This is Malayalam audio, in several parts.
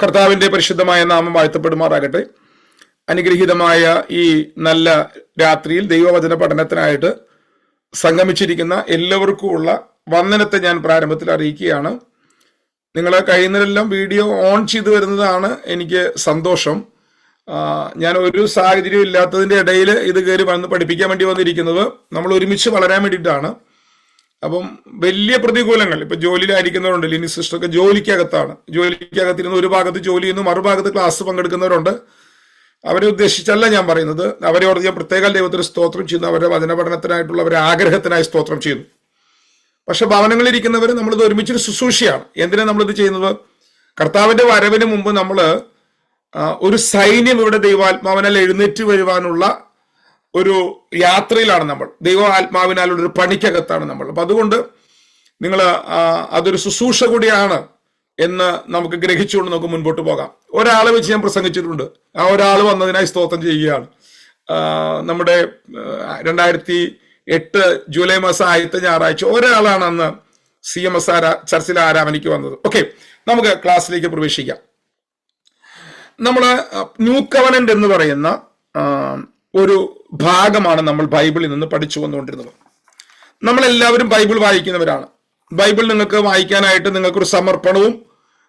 കർത്താവിന്റെ പരിശുദ്ധമായ നാമം വാഴ്ത്തപ്പെടുമാറാകട്ടെ. അനുഗ്രഹീതമായ ഈ നല്ല രാത്രിയിൽ ദൈവവചന പഠനത്തിനായിട്ട് സംഗമിച്ചിരിക്കുന്ന എല്ലാവർക്കുമുള്ള വന്ദനത്തെ ഞാൻ പ്രാരംഭത്തിൽ അറിയിക്കുകയാണ്. നിങ്ങൾ കഴിയുന്നവരെല്ലാം വീഡിയോ ഓൺ ചെയ്തു വരുന്നതാണ് എനിക്ക് സന്തോഷം. ഞാൻ ഒരു സാഹചര്യം ഇല്ലാത്തതിൻ്റെ ഇടയിൽ ഇത് കയറി വന്ന് പഠിപ്പിക്കാൻ വേണ്ടി വന്നിരിക്കുന്നത് നമ്മൾ ഒരുമിച്ച് വളരാൻ വേണ്ടിയിട്ടാണ്. അപ്പം വലിയ പ്രതികൂലങ്ങൾ, ഇപ്പൊ ജോലിയിലായിരിക്കുന്നവരുണ്ട്, ലിനി സിസ്റ്ററൊക്കെ ജോലിക്കകത്തിരുന്ന് ഒരു ഭാഗത്ത് ജോലി ചെയ്യുന്നു, മറുഭാഗത്ത് ക്ലാസ് പങ്കെടുക്കുന്നവരുണ്ട്. അവരെ ഉദ്ദേശിച്ചല്ല ഞാൻ പറയുന്നത്. അവരോട് ഞാൻ പ്രത്യേക ദൈവത്തിന് സ്തോത്രം ചെയ്യുന്നു, അവരുടെ വചന പഠനത്തിനായിട്ടുള്ള അവരുടെ ആഗ്രഹത്തിനായി സ്തോത്രം ചെയ്യുന്നു. പക്ഷെ ഭവനങ്ങളിലിരിക്കുന്നവർ നമ്മളിത് ഒരുമിച്ചൊരു ശുശ്രൂഷയാണ്. എന്തിനാണ് നമ്മളിത് ചെയ്യുന്നത്? കർത്താവിന്റെ വരവിന് മുമ്പ് നമ്മൾ ഒരു സൈന്യം ഇവിടെ ദൈവാത്മാവിനാൽ എഴുന്നേറ്റ് വരുവാനുള്ള ഒരു യാത്രയിലാണ് നമ്മൾ. ദൈവാത്മാവിനാലുള്ള ഒരു പണിക്കകത്താണ് നമ്മൾ. അപ്പൊ അതുകൊണ്ട് നിങ്ങൾ അതൊരു ശുശ്രൂഷ കൂടിയാണ് എന്ന് നമുക്ക് ഗ്രഹിച്ചുകൊണ്ട് നമുക്ക് മുൻപോട്ട് പോകാം. ഒരാളെ വെച്ച് ഞാൻ പ്രസംഗിച്ചിട്ടുണ്ട്. ആ ഒരാൾ വന്നതിനായി സ്തോത്രം ചെയ്യുകയാണ്. നമ്മുടെ 2008 ജൂലൈ മാസം ആദ്യത്തെ ഞായറാഴ്ച ഒരാളാണ് അന്ന് CMS ചർച്ചിലെ ആരാധനയ്ക്ക് വന്നത്. ഓക്കെ, നമുക്ക് ക്ലാസ്സിലേക്ക് പ്രവേശിക്കാം. നമ്മള് ന്യൂ കവനന്റ് എന്ന് പറയുന്ന ഒരു ഭാഗമാണ് നമ്മൾ ബൈബിളിൽ നിന്ന് പഠിച്ചു വന്നുകൊണ്ടിരുന്നത്. നമ്മളെല്ലാവരും ബൈബിൾ വായിക്കുന്നവരാണ്. ബൈബിൾ നിങ്ങൾക്ക് വായിക്കാനായിട്ട് നിങ്ങൾക്കൊരു സമർപ്പണവും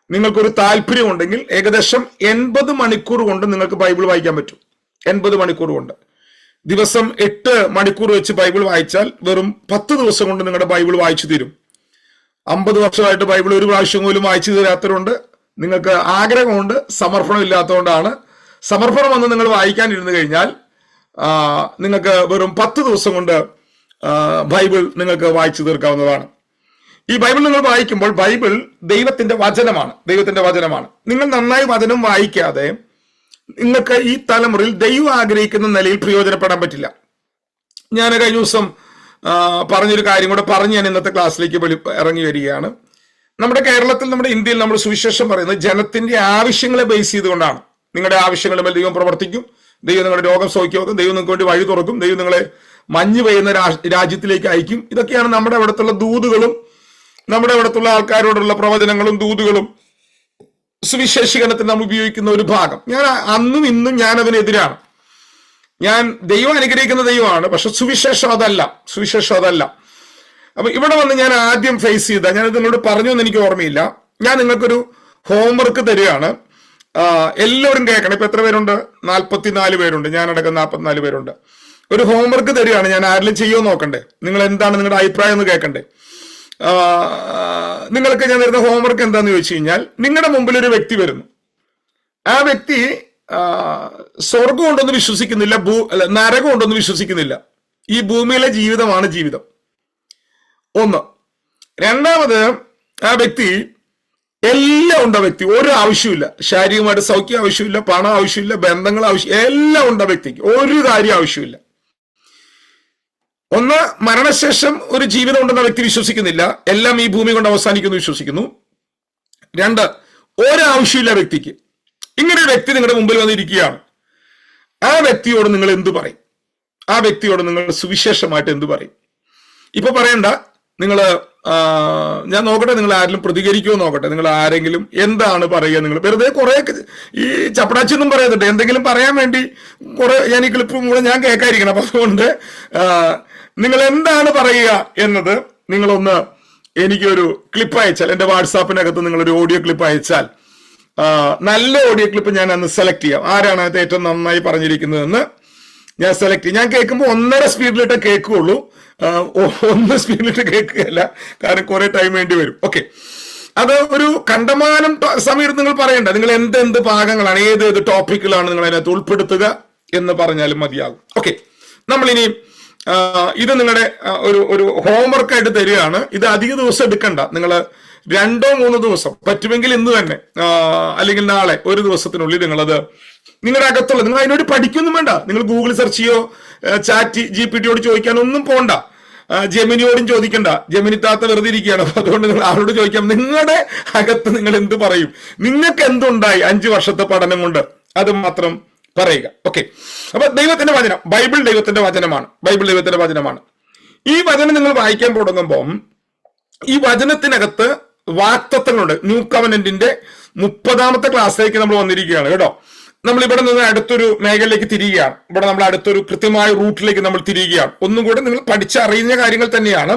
നിങ്ങൾക്കൊരു താല്പര്യവും ഉണ്ടെങ്കിൽ ഏകദേശം 80 മണിക്കൂർ കൊണ്ട് നിങ്ങൾക്ക് ബൈബിൾ വായിക്കാൻ പറ്റും. 80 മണിക്കൂർ കൊണ്ട്. ദിവസം 8 മണിക്കൂർ വെച്ച് ബൈബിൾ വായിച്ചാൽ വെറും 10 ദിവസം കൊണ്ട് നിങ്ങളുടെ ബൈബിൾ വായിച്ചു തീരും. 50 വർഷമായിട്ട് ബൈബിൾ ഒരു പ്രാവശ്യം പോലും വായിച്ചു തീരാത്തവരുണ്ട്. നിങ്ങൾക്ക് ആഗ്രഹമുണ്ട്, സമർപ്പണം ഇല്ലാത്തതുകൊണ്ടാണ്. സമർപ്പണം വന്ന് നിങ്ങൾ വായിക്കാനിരുന്നു കഴിഞ്ഞാൽ നിങ്ങൾക്ക് വെറും 10 ദിവസം കൊണ്ട് ബൈബിൾ നിങ്ങൾക്ക് വായിച്ചു തീർക്കാവുന്നതാണ്. ഈ ബൈബിൾ നിങ്ങൾ വായിക്കുമ്പോൾ ബൈബിൾ ദൈവത്തിന്റെ വചനമാണ്. നിങ്ങൾ നന്നായി വചനം വായിക്കാതെ നിങ്ങൾക്ക് ഈ തലമുറയിൽ ദൈവം ആഗ്രഹിക്കുന്ന നിലയിൽ പ്രയോജനപ്പെടാൻ പറ്റില്ല. ഞാൻ കഴിഞ്ഞ ദിവസം പറഞ്ഞൊരു കാര്യം കൂടെ പറഞ്ഞ് ഞാൻ ഇന്നത്തെ ക്ലാസ്സിലേക്ക് ഇറങ്ങി വരികയാണ്. നമ്മുടെ കേരളത്തിൽ, നമ്മുടെ ഇന്ത്യയിൽ നമ്മൾ സുവിശേഷം പറയുന്നത് ജനത്തിന്റെ ആവശ്യങ്ങളെ ബേസ് ചെയ്തുകൊണ്ടാണ്. നിങ്ങളുടെ ആവശ്യങ്ങളുടെ മേൽ ദൈവം പ്രവർത്തിക്കും, ദൈവം നിങ്ങളുടെ രോഗം സൗഖ്യമാക്കും, ദൈവം നിങ്ങൾക്ക് വേണ്ടി വഴി തുറക്കും, ദൈവം നിങ്ങളെ മഞ്ഞ് പെയ്യുന്ന രാജ്യത്തിലേക്ക് അയക്കും. ഇതൊക്കെയാണ് നമ്മുടെ അവിടത്തുള്ള ദൂതുകളും നമ്മുടെ അവിടത്തുള്ള ആൾക്കാരോടുള്ള പ്രവചനങ്ങളും ദൂതുകളും സുവിശേഷീകരണത്തിന് നാം ഉപയോഗിക്കുന്ന ഒരു ഭാഗം. ഞാൻ അന്നും ഇന്നും ഞാൻ അതിനെതിരാണ്. ഞാൻ ദൈവം അനുഗ്രഹിക്കുന്ന ദൈവമാണ്, പക്ഷെ സുവിശേഷം അതല്ല. അപ്പൊ ഇവിടെ വന്ന് ഞാൻ ആദ്യം ഫേസ് ചെയ്ത, ഞാനത് നിങ്ങളോട് പറഞ്ഞു എന്ന് എനിക്ക് ഓർമ്മയില്ല. ഞാൻ നിങ്ങൾക്കൊരു ഹോംവർക്ക് തരികയാണ്. എല്ലാവരും കേൾക്കണം. ഇപ്പൊ എത്ര പേരുണ്ട്? 44 പേരുണ്ട്. ഞാനടക്കം 44 പേരുണ്ട്. ഒരു ഹോംവർക്ക് തരികയാണ്. ഞാൻ ആരെങ്കിലും ചെയ്യുമോ നോക്കണ്ടേ? നിങ്ങൾ എന്താണ് നിങ്ങളുടെ അഭിപ്രായം എന്ന് കേൾക്കണ്ടേ? നിങ്ങൾക്ക് ഞാൻ തരുന്ന ഹോംവർക്ക് എന്താന്ന് ചോദിച്ചു കഴിഞ്ഞാൽ, നിങ്ങളുടെ മുമ്പിൽ ഒരു വ്യക്തി വരുന്നു. ആ വ്യക്തി സ്വർഗം ഉണ്ടെന്ന് വിശ്വസിക്കുന്നില്ല, നരകം ഉണ്ടെന്ന് വിശ്വസിക്കുന്നില്ല. ഈ ഭൂമിയിലെ ജീവിതമാണ് ജീവിതം. ഒന്ന്. രണ്ടാമത്, ആ വ്യക്തി എല്ലാം ഉണ്ട്. വ്യക്തി ഒരു ആവശ്യമില്ല. ശാരീരികമായിട്ട് സൗഖ്യം ആവശ്യമില്ല, പണം ആവശ്യമില്ല, ബന്ധങ്ങൾ എല്ലാം ഉണ്ട്. വ്യക്തിക്ക് ഒരു കാര്യം ആവശ്യമില്ല. ഒന്ന്, മരണശേഷം ഒരു ജീവിതം ഉണ്ടെന്ന വ്യക്തി വിശ്വസിക്കുന്നില്ല, എല്ലാം ഈ ഭൂമി കൊണ്ട് അവസാനിക്കുന്നു വിശ്വസിക്കുന്നു. 2, ഒരാവശ്യമില്ല വ്യക്തിക്ക്. ഇങ്ങനെ ഒരു വ്യക്തി നിങ്ങളുടെ മുമ്പിൽ വന്നിരിക്കുകയാണ്. ആ വ്യക്തിയോട് നിങ്ങൾ എന്തു പറയും? ആ വ്യക്തിയോട് നിങ്ങൾ സുവിശേഷമായിട്ട് എന്തു പറയും? ഇപ്പൊ പറയണ്ട. നിങ്ങൾ ഞാൻ നോക്കട്ടെ, നിങ്ങൾ ആരെങ്കിലും പ്രതികരിക്കുമോ നോക്കട്ടെ. നിങ്ങൾ ആരെങ്കിലും എന്താണ് പറയുക? നിങ്ങൾ വെറുതെ കുറെ ഈ ചപ്പടാച്ചൊന്നും പറയുന്നുണ്ട്. എന്തെങ്കിലും പറയാൻ വേണ്ടി കുറെ ഞാൻ ഈ ക്ലിപ്പും കൂടെ ഞാൻ കേൾക്കാതിരിക്കണം. അപ്പൊ അതുകൊണ്ട് നിങ്ങൾ എന്താണ് പറയുക എന്നത് നിങ്ങളൊന്ന് എനിക്കൊരു ക്ലിപ്പ് അയച്ചാൽ, എന്റെ വാട്സാപ്പിനകത്ത് നിങ്ങളൊരു ഓഡിയോ ക്ലിപ്പ് അയച്ചാൽ, നല്ല ഓഡിയോ ക്ലിപ്പ് ഞാൻ അന്ന് സെലക്ട് ചെയ്യാം. ആരാണ് അത് ഏറ്റവും നന്നായി പറഞ്ഞിരിക്കുന്നതെന്ന് ഞാൻ സെലക്ട് ചെയ്യും. ഞാൻ കേൾക്കുമ്പോൾ 1.5 സ്പീഡിലിട്ട് കേൾക്കുകയുള്ളൂ, 1 സ്പീഡിലിട്ട് കേൾക്കുകയല്ല. കാരണം കുറെ ടൈം വേണ്ടി വരും. ഓക്കെ, അത് ഒരു കണ്ടമാനം സമയത്ത് നിങ്ങൾ പറയണ്ട. നിങ്ങൾ എന്ത് ഭാഗങ്ങളാണ്, ഏത് ടോപ്പിക്കുകളാണ് നിങ്ങൾ അതിനകത്ത് ഉൾപ്പെടുത്തുക എന്ന് പറഞ്ഞാലും മതിയാകും. ഓക്കെ, നമ്മളിനി ഇത് നിങ്ങളുടെ ഒരു ഹോംവർക്ക് ആയിട്ട് തരികയാണ്. ഇത് അധിക ദിവസം എടുക്കണ്ട. നിങ്ങൾ 2-3 ദിവസം, പറ്റുമെങ്കിൽ ഇന്ന് തന്നെ അല്ലെങ്കിൽ നാളെ, ഒരു ദിവസത്തിനുള്ളിൽ നിങ്ങളത് നിങ്ങളുടെ അകത്തുള്ള, നിങ്ങൾ അതിനോട് പഠിക്കൊന്നും വേണ്ട. നിങ്ങൾ ഗൂഗിൾ സെർച്ച് ചെയ്യോ, ചാറ്റ് GPT ചോദിക്കാനൊന്നും പോണ്ട, ജെമിനിയോടും ചോദിക്കണ്ട. ജെമിനി താത്ത വെറുതെ ഇരിക്കുകയാണ്. അപ്പൊ അതുകൊണ്ട് നിങ്ങൾ ആരോട് ചോദിക്കാം. നിങ്ങളുടെ അകത്ത് നിങ്ങൾ എന്ത് പറയും? നിങ്ങൾക്ക് എന്തുണ്ടായി 5 വർഷത്തെ പഠനം കൊണ്ട്? അത് മാത്രം പറയുക. ഓക്കെ, അപ്പൊ ദൈവത്തിന്റെ വചനം, ബൈബിൾ ദൈവത്തിന്റെ വചനമാണ്. ഈ വചനം നിങ്ങൾ വായിക്കാൻ തുടങ്ങുമ്പോൾ ഈ വചനത്തിനകത്ത് വാക്തത്വങ്ങളുണ്ട്. ന്യൂ കവനന്റിന്റെ 30ാമത്തെ ക്ലാസ്സിലേക്ക് നമ്മൾ വന്നിരിക്കുകയാണ് കേട്ടോ. നമ്മൾ ഇവിടെ നിന്ന് അടുത്തൊരു മേഖലയിലേക്ക് തിരിയുകയാണ്. ഇവിടെ നമ്മൾ അടുത്തൊരു കൃത്യമായ റൂട്ടിലേക്ക് നമ്മൾ തിരിയുകയാണ്. ഒന്നും കൂടെ നിങ്ങൾ പഠിച്ചറിയുന്ന കാര്യങ്ങൾ തന്നെയാണ്,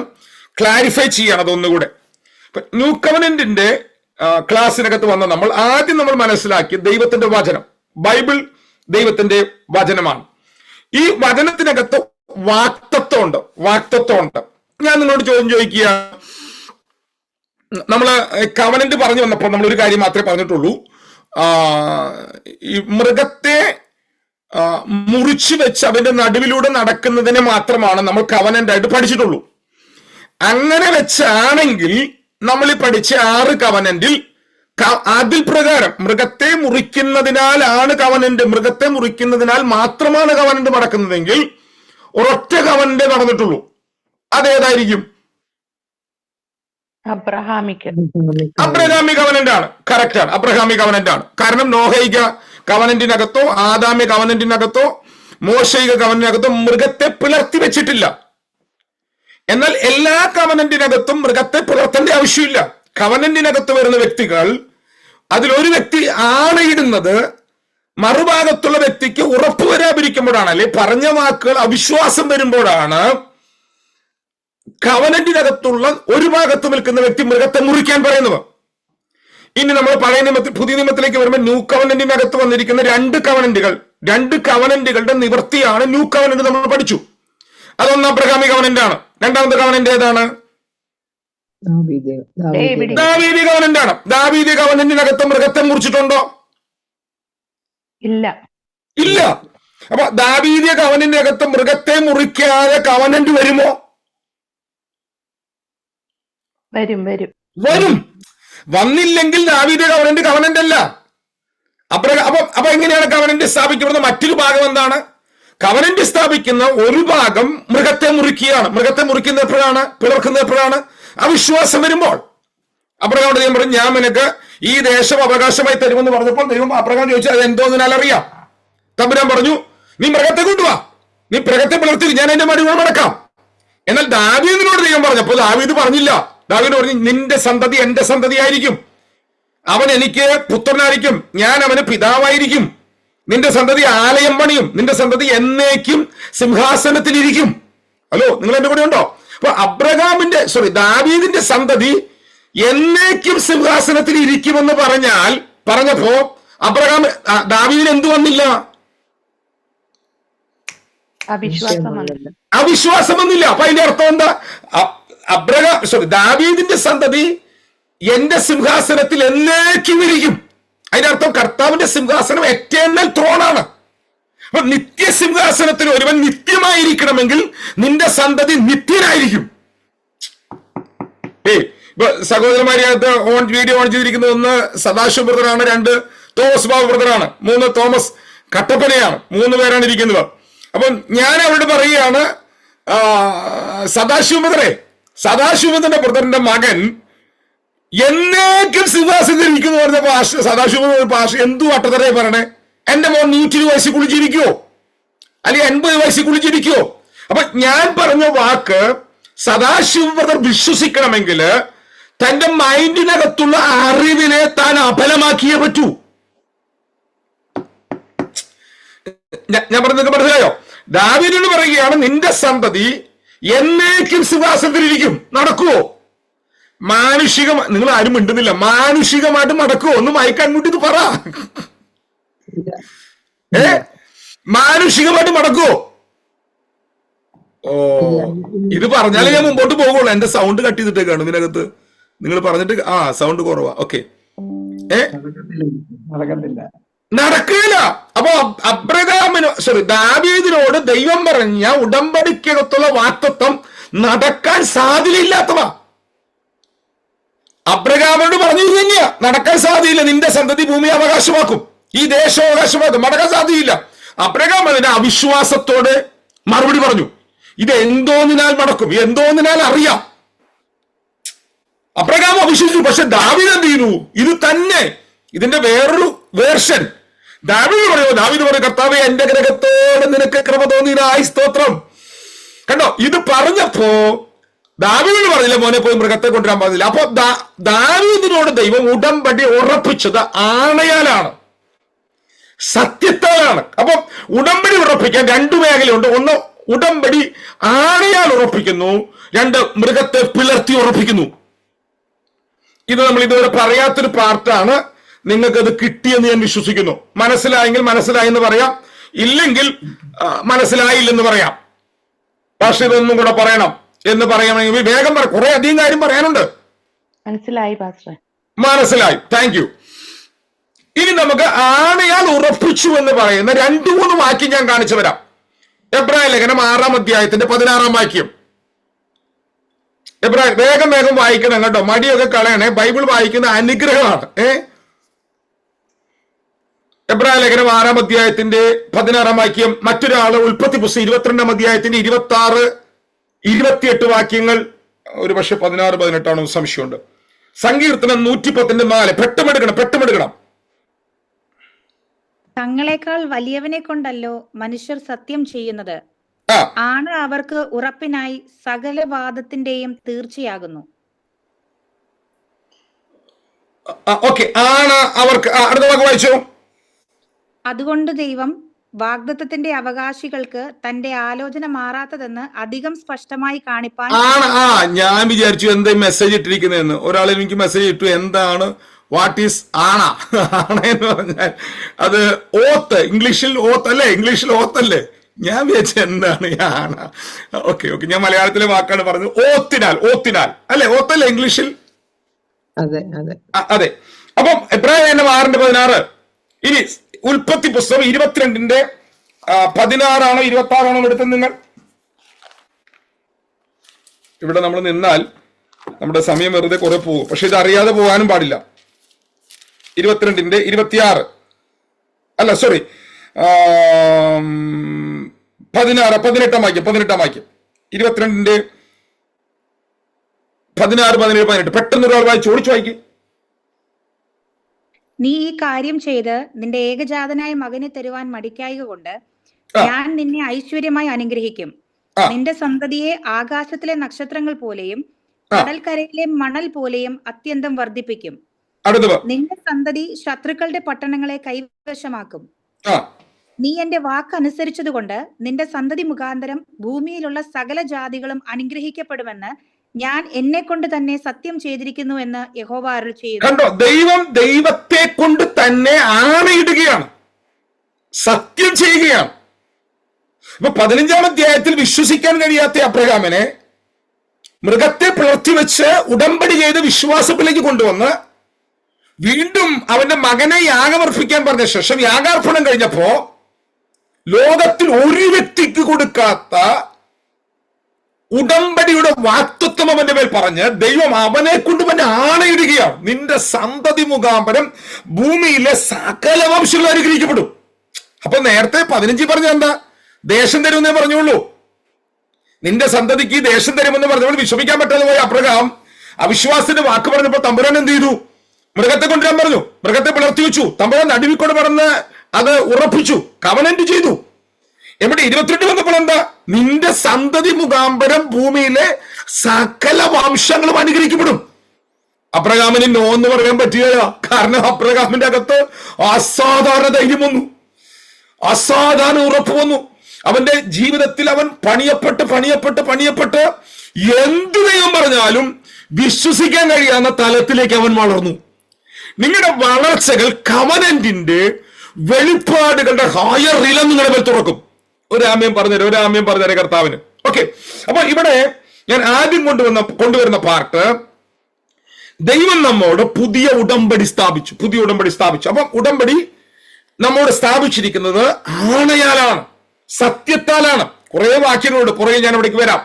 ക്ലാരിഫൈ ചെയ്യാണ് അതൊന്നുകൂടെ. ന്യൂ കവനന്റിന്റെ ക്ലാസ്സിനകത്ത് വന്ന ആദ്യം നമ്മൾ മനസ്സിലാക്കിയ ദൈവത്തിന്റെ വചനം, ബൈബിൾ ദൈവത്തിന്റെ വചനമാണ്. ഈ വചനത്തിനകത്ത് വാക്തത്വമുണ്ട്. ഞാൻ നിങ്ങളോട് ചോദ്യം ചോദിക്കുകയാണ്. നമ്മള് കവനന്റ് പറഞ്ഞു വന്നപ്പോൾ നമ്മൾ ഒരു കാര്യം മാത്രമേ പറഞ്ഞിട്ടുള്ളൂ. ഈ മൃഗത്തെ മുറിച്ചു വെച്ച് അവന്റെ നടുവിലൂടെ നടക്കുന്നതിനെ മാത്രമാണ് നമ്മൾ കവനന്റ് ആയിട്ട് പഠിച്ചിട്ടുള്ളൂ. അങ്ങനെ വെച്ചാണെങ്കിൽ നമ്മൾ ഈ പഠിച്ച 6 കവനന്റിൽ അതിൽ പ്രകാരം മൃഗത്തെ മുറിക്കുന്നതിനാലാണ് കവനന്റ്, മൃഗത്തെ മുറിക്കുന്നതിനാൽ മാത്രമാണ് കവനന്റ് നടക്കുന്നതെങ്കിൽ ഒരൊറ്റ കവനന്റ് നടന്നിട്ടുള്ളൂ. അതേതായിരിക്കും? അബ്രഹാമിക് കവനന്റ് ആണ്. കറക്റ്റ് ആണ്, അബ്രഹാമി കവനന്റ് ആണ്. കാരണം നോഹൈക കവനന്റിനകത്തോ ആദാമ്യ കവനന്റിനകത്തോ മോശൈക കവനന്റിനകത്തോ മൃഗത്തെ പിളർത്തി വെച്ചിട്ടില്ല. എന്നാൽ എല്ലാ കവനന്റിനകത്തും മൃഗത്തെ പിളർത്തേണ്ട ആവശ്യമില്ല. കവനന്റിനകത്ത് വരുന്ന വ്യക്തികൾ, അതിലൊരു വ്യക്തി ആണയിടുന്നത് മറുഭാഗത്തുള്ള വ്യക്തിക്ക് ഉറപ്പ് വരാതിരിക്കുമ്പോഴാണ്, അല്ലെ പറഞ്ഞ വാക്കുകൾ അവിശ്വാസം വരുമ്പോഴാണ് കവനന്റിനകത്തുള്ള ഒരു ഭാഗത്ത് നിൽക്കുന്ന വ്യക്തി മൃഗത്തെ മുറിക്കാൻ പറയുന്നത്. ഇനി നമ്മൾ പഴയ നിയമത്തിൽ പുതിയ നിയമത്തിലേക്ക് വരുമ്പോൾ ന്യൂ കവനന്റിനകത്ത് വന്നിരിക്കുന്ന 2 കവനന്റുകളുടെ നിവൃത്തിയാണ് ന്യൂ കവനന്റ്. നമ്മൾ പഠിച്ചു. അതൊന്ന് അബ്രഹാമി കവനന്റ് ആണ്. രണ്ടാമത്തെ കവനന്റ് ഏതാണ്? ദാവീദി കവനന്റ് ആണ്. ദാവീദി കവനന്റിനകത്ത് മൃഗത്തെ മുറിച്ചിട്ടുണ്ടോ? ഇല്ല. അപ്പൊ ദാവീദി കവനന്റിനകത്ത് മൃഗത്തെ മുറിക്കാതെ കവനന്റ് വരുമോ? വരും. വന്നില്ലെങ്കിൽ ദാവീദി കവനന്റ് അല്ല. അപ്പൊ എങ്ങനെയാണ് കവനന്റ് സ്ഥാപിക്കപ്പെടുന്നത്? മറ്റൊരു ഭാഗം എന്താണ്? കവനന്റ് സ്ഥാപിക്കുന്ന ഒരു ഭാഗം മൃഗത്തെ മുറിക്കുകയാണ്. മൃഗത്തെ മുറിക്കുന്ന എപ്പോഴാണ്? പിളർക്കുന്ന എപ്പോഴാണ്? അവിശ്വാസം വരുമ്പോൾ. അബ്രഹാം ദൈവം പറഞ്ഞു, ഞാൻ നിനക്ക് ഈ ദേശം അവകാശമായി തരുമെന്ന് പറഞ്ഞപ്പോൾ ദൈവം അബ്രഹാം ചോദിച്ചു, അത് എന്തോന്നിനാൽ അറിയാം. തമ്പുരാൻ പറഞ്ഞു, നീ മൃഗത്തെ കൊണ്ടുവാ, നീ മൃഗത്തെ പിളർത്തി ഞാൻ എന്റെ മടികൾ മടക്കാം. എന്നാൽ ദാവീദിനോട് ദൈവം പറഞ്ഞപ്പോൾ ദാവീദ് പറഞ്ഞില്ല. ദാവീദ് പറഞ്ഞു, നിന്റെ സന്തതി എന്റെ സന്തതി ആയിരിക്കും, അവൻ എനിക്ക് പുത്രനായിരിക്കും, ഞാൻ അവന് പിതാവായിരിക്കും, നിന്റെ സന്തതി ആലയം പണിയും, നിന്റെ സന്തതി എന്നേക്കും സിംഹാസനത്തിലിരിക്കും. ഹലോ, നിങ്ങൾ എന്റെ കൂടെ ഉണ്ടോ? അപ്പൊ ദാവീദിന്റെ സന്തതി എന്നേക്കും സിംഹാസനത്തിൽ ഇരിക്കുമെന്ന് പറഞ്ഞപ്പോ ദാവീദിന് എന്തു വന്നില്ല? അവിശ്വാസം വന്നില്ല. അപ്പൊ അതിന്റെ അർത്ഥം എന്താ? ദാവീദിന്റെ സന്തതി എന്റെ സിംഹാസനത്തിൽ എന്നേക്കും ഇരിക്കും. അതിന്റെ അർത്ഥം കർത്താവിന്റെ സിംഹാസനം എറ്റേണൽ ത്രോണാണ്. അപ്പൊ നിത്യസിംഹാസനത്തിൽ ഒരുവൻ നിത്യമായിരിക്കണമെങ്കിൽ നിന്റെ സന്തതി നിത്യനായിരിക്കും. ഇപ്പൊ സഹോദരന്മാരിനകത്ത് വീഡിയോ ഓൺ ചെയ്തിരിക്കുന്നത് 1 സദാശിവ ബ്രദറാണ്, 2 തോമസ് ബാബു ബ്രദറാണ്, 3 തോമസ് കട്ടപ്പനയാണ്. 3 പേരാണ് ഇരിക്കുന്നത്. അപ്പൊ ഞാൻ അവരോട് പറയുകയാണ്, സദാശിവന്റെ ബ്രദറിന്റെ മകൻ എന്നേക്കും സിംഹാസനത്തിൽ ഇരിക്കുന്നു പറഞ്ഞപ്പോ സദാശിവ പാഷ എന്തു വട്ടത്തറയെ പറയണേ? എന്റെ മോൻ 120 വയസ്സിൽ കുളിച്ചിരിക്കുവോ, അല്ലെങ്കിൽ 80 വയസ്സിൽ കുളിച്ചിരിക്കുവോ? അപ്പൊ ഞാൻ പറഞ്ഞ വാക്ക് സദാശിവ ബ്രദർ വിശ്വസിക്കണമെങ്കിൽ തന്റെ മൈൻഡിനകത്തുള്ള അറിവിനെ താൻ അഫലമാക്കിയേ പറ്റൂ. ഞാൻ പറഞ്ഞത് മനസ്സിലായോ? ദാവീദിനോട് പറയുകയാണ്, നിന്റെ സന്തതി എന്നേക്കും സിംഹാസനത്തിലിരിക്കും. നടക്കുവോ? നിങ്ങൾ ആരും മിണ്ടുന്നില്ല. മാനുഷികമായിട്ട് നടക്കുവോ? ഒന്ന് മയക്കാൻ കൂട്ടി ഇത് പറ. മാനുഷികമായിട്ട് നടക്കുവോ? ഓ, ഇത് പറഞ്ഞാലേ ഞാൻ മുമ്പോട്ട് പോകുള്ളൂ. എന്റെ സൗണ്ട് കട്ട് ചെയ്തിട്ടേക്കാണ് ഇതിനകത്ത്. നിങ്ങൾ പറഞ്ഞിട്ട് സൗണ്ട് കുറവാ. ഓക്കെ, നടക്കില്ല. അപ്പൊ ദാവീദിനോട് ദൈവം പറഞ്ഞ ഉടമ്പടിക്കകത്തുള്ള വാക്തത്വം നടക്കാൻ സാധ്യതയില്ലാത്തതാ. അബ്രഹാമിനോട് പറഞ്ഞു തന്നെയാ, നടക്കാൻ സാധ്യതയില്ല, നിന്റെ സന്തതി ഭൂമി അവകാശമാക്കും, ഈ ദേശം അവകാശമാക്കും, നടക്കാൻ സാധ്യതയില്ല. അബ്രഹാം അതിന്റെ അവിശ്വാസത്തോടെ മറുപടി പറഞ്ഞു, ഇത് എന്തോന്നിനാൽ നടക്കും, എന്തോന്നിനാൽ അറിയാം. അബ്രഹാം അവിശ്വസിച്ചു. പക്ഷെ ദാവീദ് എന്ത് ചെയ്യുന്നു? ഇത് തന്നെ ഇതിന്റെ വേറൊരു വേർഷൻ. ദാവീദ് പറയും, കർത്താവേ, എന്റെ ഗ്രഹത്തോട് നിനക്ക് കൃപ തോന്നിയതായി സ്തോത്രം. കണ്ടോ, ഇത് പറഞ്ഞപ്പോ ദാവീദ് പറഞ്ഞില്ല മോനെ പോയി മൃഗത്തെ കൊണ്ടുവരാൻ പറഞ്ഞില്ല. അപ്പൊ ദാവീദിനോട് ദൈവം ഉടമ്പടി ഉറപ്പിച്ചത് ആണയാലാണ്, സത്യത്താലാണ്. അപ്പൊ ഉടമ്പടി ഉറപ്പിക്കാൻ രണ്ടു മേഖലയുണ്ട്. ഒന്ന് ഉടമ്പടി ആണയാൽ ഉറപ്പിക്കുന്നു, രണ്ട് മൃഗത്തെ പിളർത്തി ഉറപ്പിക്കുന്നു. ഇത് നമ്മൾ ഇതുവരെ പറയാത്തൊരു പാർട്ടാണ്. നിങ്ങൾക്കത് കിട്ടിയെന്ന് ഞാൻ വിശ്വസിക്കുന്നു. മനസ്സിലായെങ്കിൽ മനസ്സിലായെന്ന് പറയാം, ഇല്ലെങ്കിൽ മനസ്സിലായില്ലെന്ന് പറയാം. പക്ഷെ ഇതൊന്നും കൂടെ പറയണം എന്ന് പറയണമെങ്കിൽ വേഗം പറ, കുറെ അധികം കാര്യം പറയാനുണ്ട്. മനസ്സിലായി പാസ്റ്റർ, മനസ്സിലായി, താങ്ക് യു. ഇനി നമുക്ക് ആണയാൽ ഉറപ്പിച്ചു എന്ന് പറയുന്ന 2-3 വാക്യം ഞാൻ കാണിച്ചു വരാം. എബ്രായ ലേഖനം 6-ാം അധ്യായത്തിന്റെ 16-ാം വാക്യം. വേഗം വേഗം വായിക്കണം കേട്ടോ, മടിയൊക്കെ കളയണേ. ബൈബിൾ വായിക്കുന്ന അനുഗ്രഹമാണ്. എബ്രായ ലേഖനം 6-ാം അധ്യായത്തിന്റെ 16-ാം വാക്യം. മറ്റൊരാള് ഉൽപ്പത്തി പുസ്തകം 22-ാം അധ്യായത്തിന്റെ 26, 28 വാക്യങ്ങൾ. ഒരു പക്ഷെ 16, 18 സംശയമുണ്ട്. സങ്കീർത്തനം 110:4. പെട്ടെടുക്കണം. തങ്ങളെക്കാൾ വലിയവനെ കൊണ്ടല്ലോ മനുഷ്യർ സത്യം ചെയ്യുന്നത്, ആണ് അവർക്ക് ഉറപ്പിനായി സകല വാദത്തിന്റെയും തീർച്ചയാകുന്നു. ഓക്കെ, ആണ് അവർക്ക്. അടുത്ത വാക്ക് വായിച്ചോ. അതുകൊണ്ട് ദൈവം വാഗ്ദത്തത്തിന്റെ അവകാശികൾക്ക് തന്റെ ആലോചന മാറാത്തതെന്ന് അധികം സ്പഷ്ടമായി കാണിപ്പാൻ. ഞാൻ വിചാരിച്ചു എന്താ മെസ്സേജ് ഇട്ടിരിക്കുന്നതെന്ന്. ഒരാൾ എനിക്ക് മെസ്സേജ് ഇട്ടു, എന്താണ് വാട്ട് ഈസ് ആണ എന്ന് പറഞ്ഞാൽ അത് ഓത്ത്, ഇംഗ്ലീഷിൽ ഓത്ത് അല്ലേ, ഇംഗ്ലീഷിൽ ഓത്തല്ലേ. ഞാൻ വിചാരിച്ച എന്താണ് ആണ. ഓക്കെ, ഞാൻ മലയാളത്തിലെ വാക്കാണ് പറഞ്ഞത്. ഓത്തിനാൽ അല്ലെ, ഓത്തല്ലേ ഇംഗ്ലീഷിൽ. അതെ. അപ്പം എബ്രായലേഖനം 6:16. ഇനി ഉൽപ്പത്തി പുസ്തകം 22-ന്റെ 16 26 എടുത്തത് നിങ്ങൾ. ഇവിടെ നമ്മൾ നിന്നാൽ നമ്മുടെ സമയം വെറുതെ കുറെ പോകും. പക്ഷെ ഇത് അറിയാതെ പോകാനും പാടില്ല. 22-ന്റെ 26 അല്ല, സോറി, 18-ാം വാക്യം. 22-ന്റെ 16, 17, 18. പെട്ടെന്ന് ഒരാൾ വായിച്ചു, ഓടിച്ചു വായിക്കും. നീ ഈ കാര്യം ചെയ്ത് നിന്റെ ഏകജാതനായ മകനെ തരുവാൻ മടിക്കായക കൊണ്ട് ഞാൻ നിന്നെ ഐശ്വര്യമായി അനുഗ്രഹിക്കും. നിന്റെ സന്തതിയെ ആകാശത്തിലെ നക്ഷത്രങ്ങൾ പോലെയും കടൽക്കരയിലെ മണൽ പോലെയും അത്യന്തം വർദ്ധിപ്പിക്കും. നിന്റെ സന്തതി ശത്രുക്കളുടെ പട്ടണങ്ങളെ കൈവശമാക്കും. നീ എന്റെ വാക്ക് അനുസരിച്ചതുകൊണ്ട് നിന്റെ സന്തതി മുഖാന്തരം ഭൂമിയിലുള്ള സകല ജാതികളും അനുഗ്രഹിക്കപ്പെടുമെന്ന് ഞാൻ എന്നെ കൊണ്ട് തന്നെ സത്യം ചെയ്തിരിക്കുന്നു എന്ന് യഹോവ അരുളി ചെയ്യുന്നു. കണ്ടോ, ദൈവത്തെ കൊണ്ട് തന്നെ ആണയിടുകയാണ്, സത്യം ചെയ്യുകയാണ്. ഇപ്പൊ 15-ാം അധ്യായത്തിൽ വിശ്വസിക്കാൻ കഴിയാത്ത അബ്രഹാമിനെ മൃഗത്തെ പിളർത്തി വെച്ച് ഉടമ്പടി ചെയ്ത് വിശ്വാസത്തിലേക്ക് കൊണ്ടുവന്ന് വീണ്ടും അവന്റെ മകനെ യാഗമർപ്പിക്കാൻ പറഞ്ഞ ശേഷം യാഗാർപ്പണം കഴിഞ്ഞപ്പോ ലോകത്തിൽ ഒരു വ്യക്തിക്ക് കൊടുക്കാത്ത ഉടമ്പടിയുടെ വാക്തത്വം അവന്റെ മേൽ പറഞ്ഞ് ദൈവം അവനെ കൊണ്ട് തന്നെ ആണയിടുകയാണ്. നിന്റെ സന്തതി മുഖാന്തരം ഭൂമിയിലെ സകല വംശങ്ങൾ അനുഗ്രഹിക്കപ്പെടും. അപ്പൊ നേരത്തെ 15 പറഞ്ഞ എന്താ? ദേശം തരുമെന്നേ പറഞ്ഞുള്ളൂ. നിന്റെ സന്തതിക്ക് ദേശം തരുമെന്ന് പറഞ്ഞപ്പോൾ വിശ്വസിക്കാൻ പറ്റാതെ പോയ അബ്രഹാം അവിശ്വാസത്തിന്റെ വാക്ക് പറഞ്ഞപ്പോ തമ്പുരാൻ എന്ത് ചെയ്തു? മൃഗത്തെ കൊണ്ടുവരാൻ പറഞ്ഞു. മൃഗത്തെ പിളർത്തി വെച്ചു. തമ്പുരാൻ നടുവിക്കൊണ്ട് പറഞ്ഞ് അത് ഉറപ്പിച്ചു, കവനന്റ് ചെയ്തു. എവിടെ 22 വന്നപ്പോൾ എന്താ? നിന്റെ സന്തതി മുഖാന്തരം ഭൂമിയിലെ സകല വംശങ്ങളും അനുഗ്രഹിക്കപ്പെടും. അബ്രഹാമിന് നോ എന്ന് പറയാൻ പറ്റുകയില്ല. കാരണം അബ്രഹാമിന്റെ അകത്ത് അസാധാരണ ധൈര്യം വന്നു, അസാധാരണ ഉറപ്പ് വന്നു. അവന്റെ ജീവിതത്തിൽ അവൻ പണിയപ്പെട്ട് എന്ത് ദൈവം പറഞ്ഞാലും വിശ്വസിക്കാൻ കഴിയാവുന്ന തലത്തിലേക്ക് അവൻ വളർന്നു. നിങ്ങളുടെ വളർച്ചകൾ കവനന്റിന്റെ വെളിപ്പാടുകളുടെ ഹയർ റിലം നിങ്ങളുടെ മേൽ തുറക്കും. ഒരു ആമ്യം പറഞ്ഞുതരാം കർത്താവിന്. ഓക്കെ, അപ്പൊ ഇവിടെ ഞാൻ ആദ്യം കൊണ്ടുവരുന്ന പാർട്ട്, ദൈവം നമ്മോട് പുതിയ ഉടമ്പടി സ്ഥാപിച്ചു. അപ്പൊ ഉടമ്പടി നമ്മോട് സ്ഥാപിച്ചിരിക്കുന്നത് ആണയാലാണ്, സത്യത്താലാണ്. കുറെ വാക്യങ്ങളുണ്ട്, പുറകെ ഞാൻ ഇവിടേക്ക് വരാം.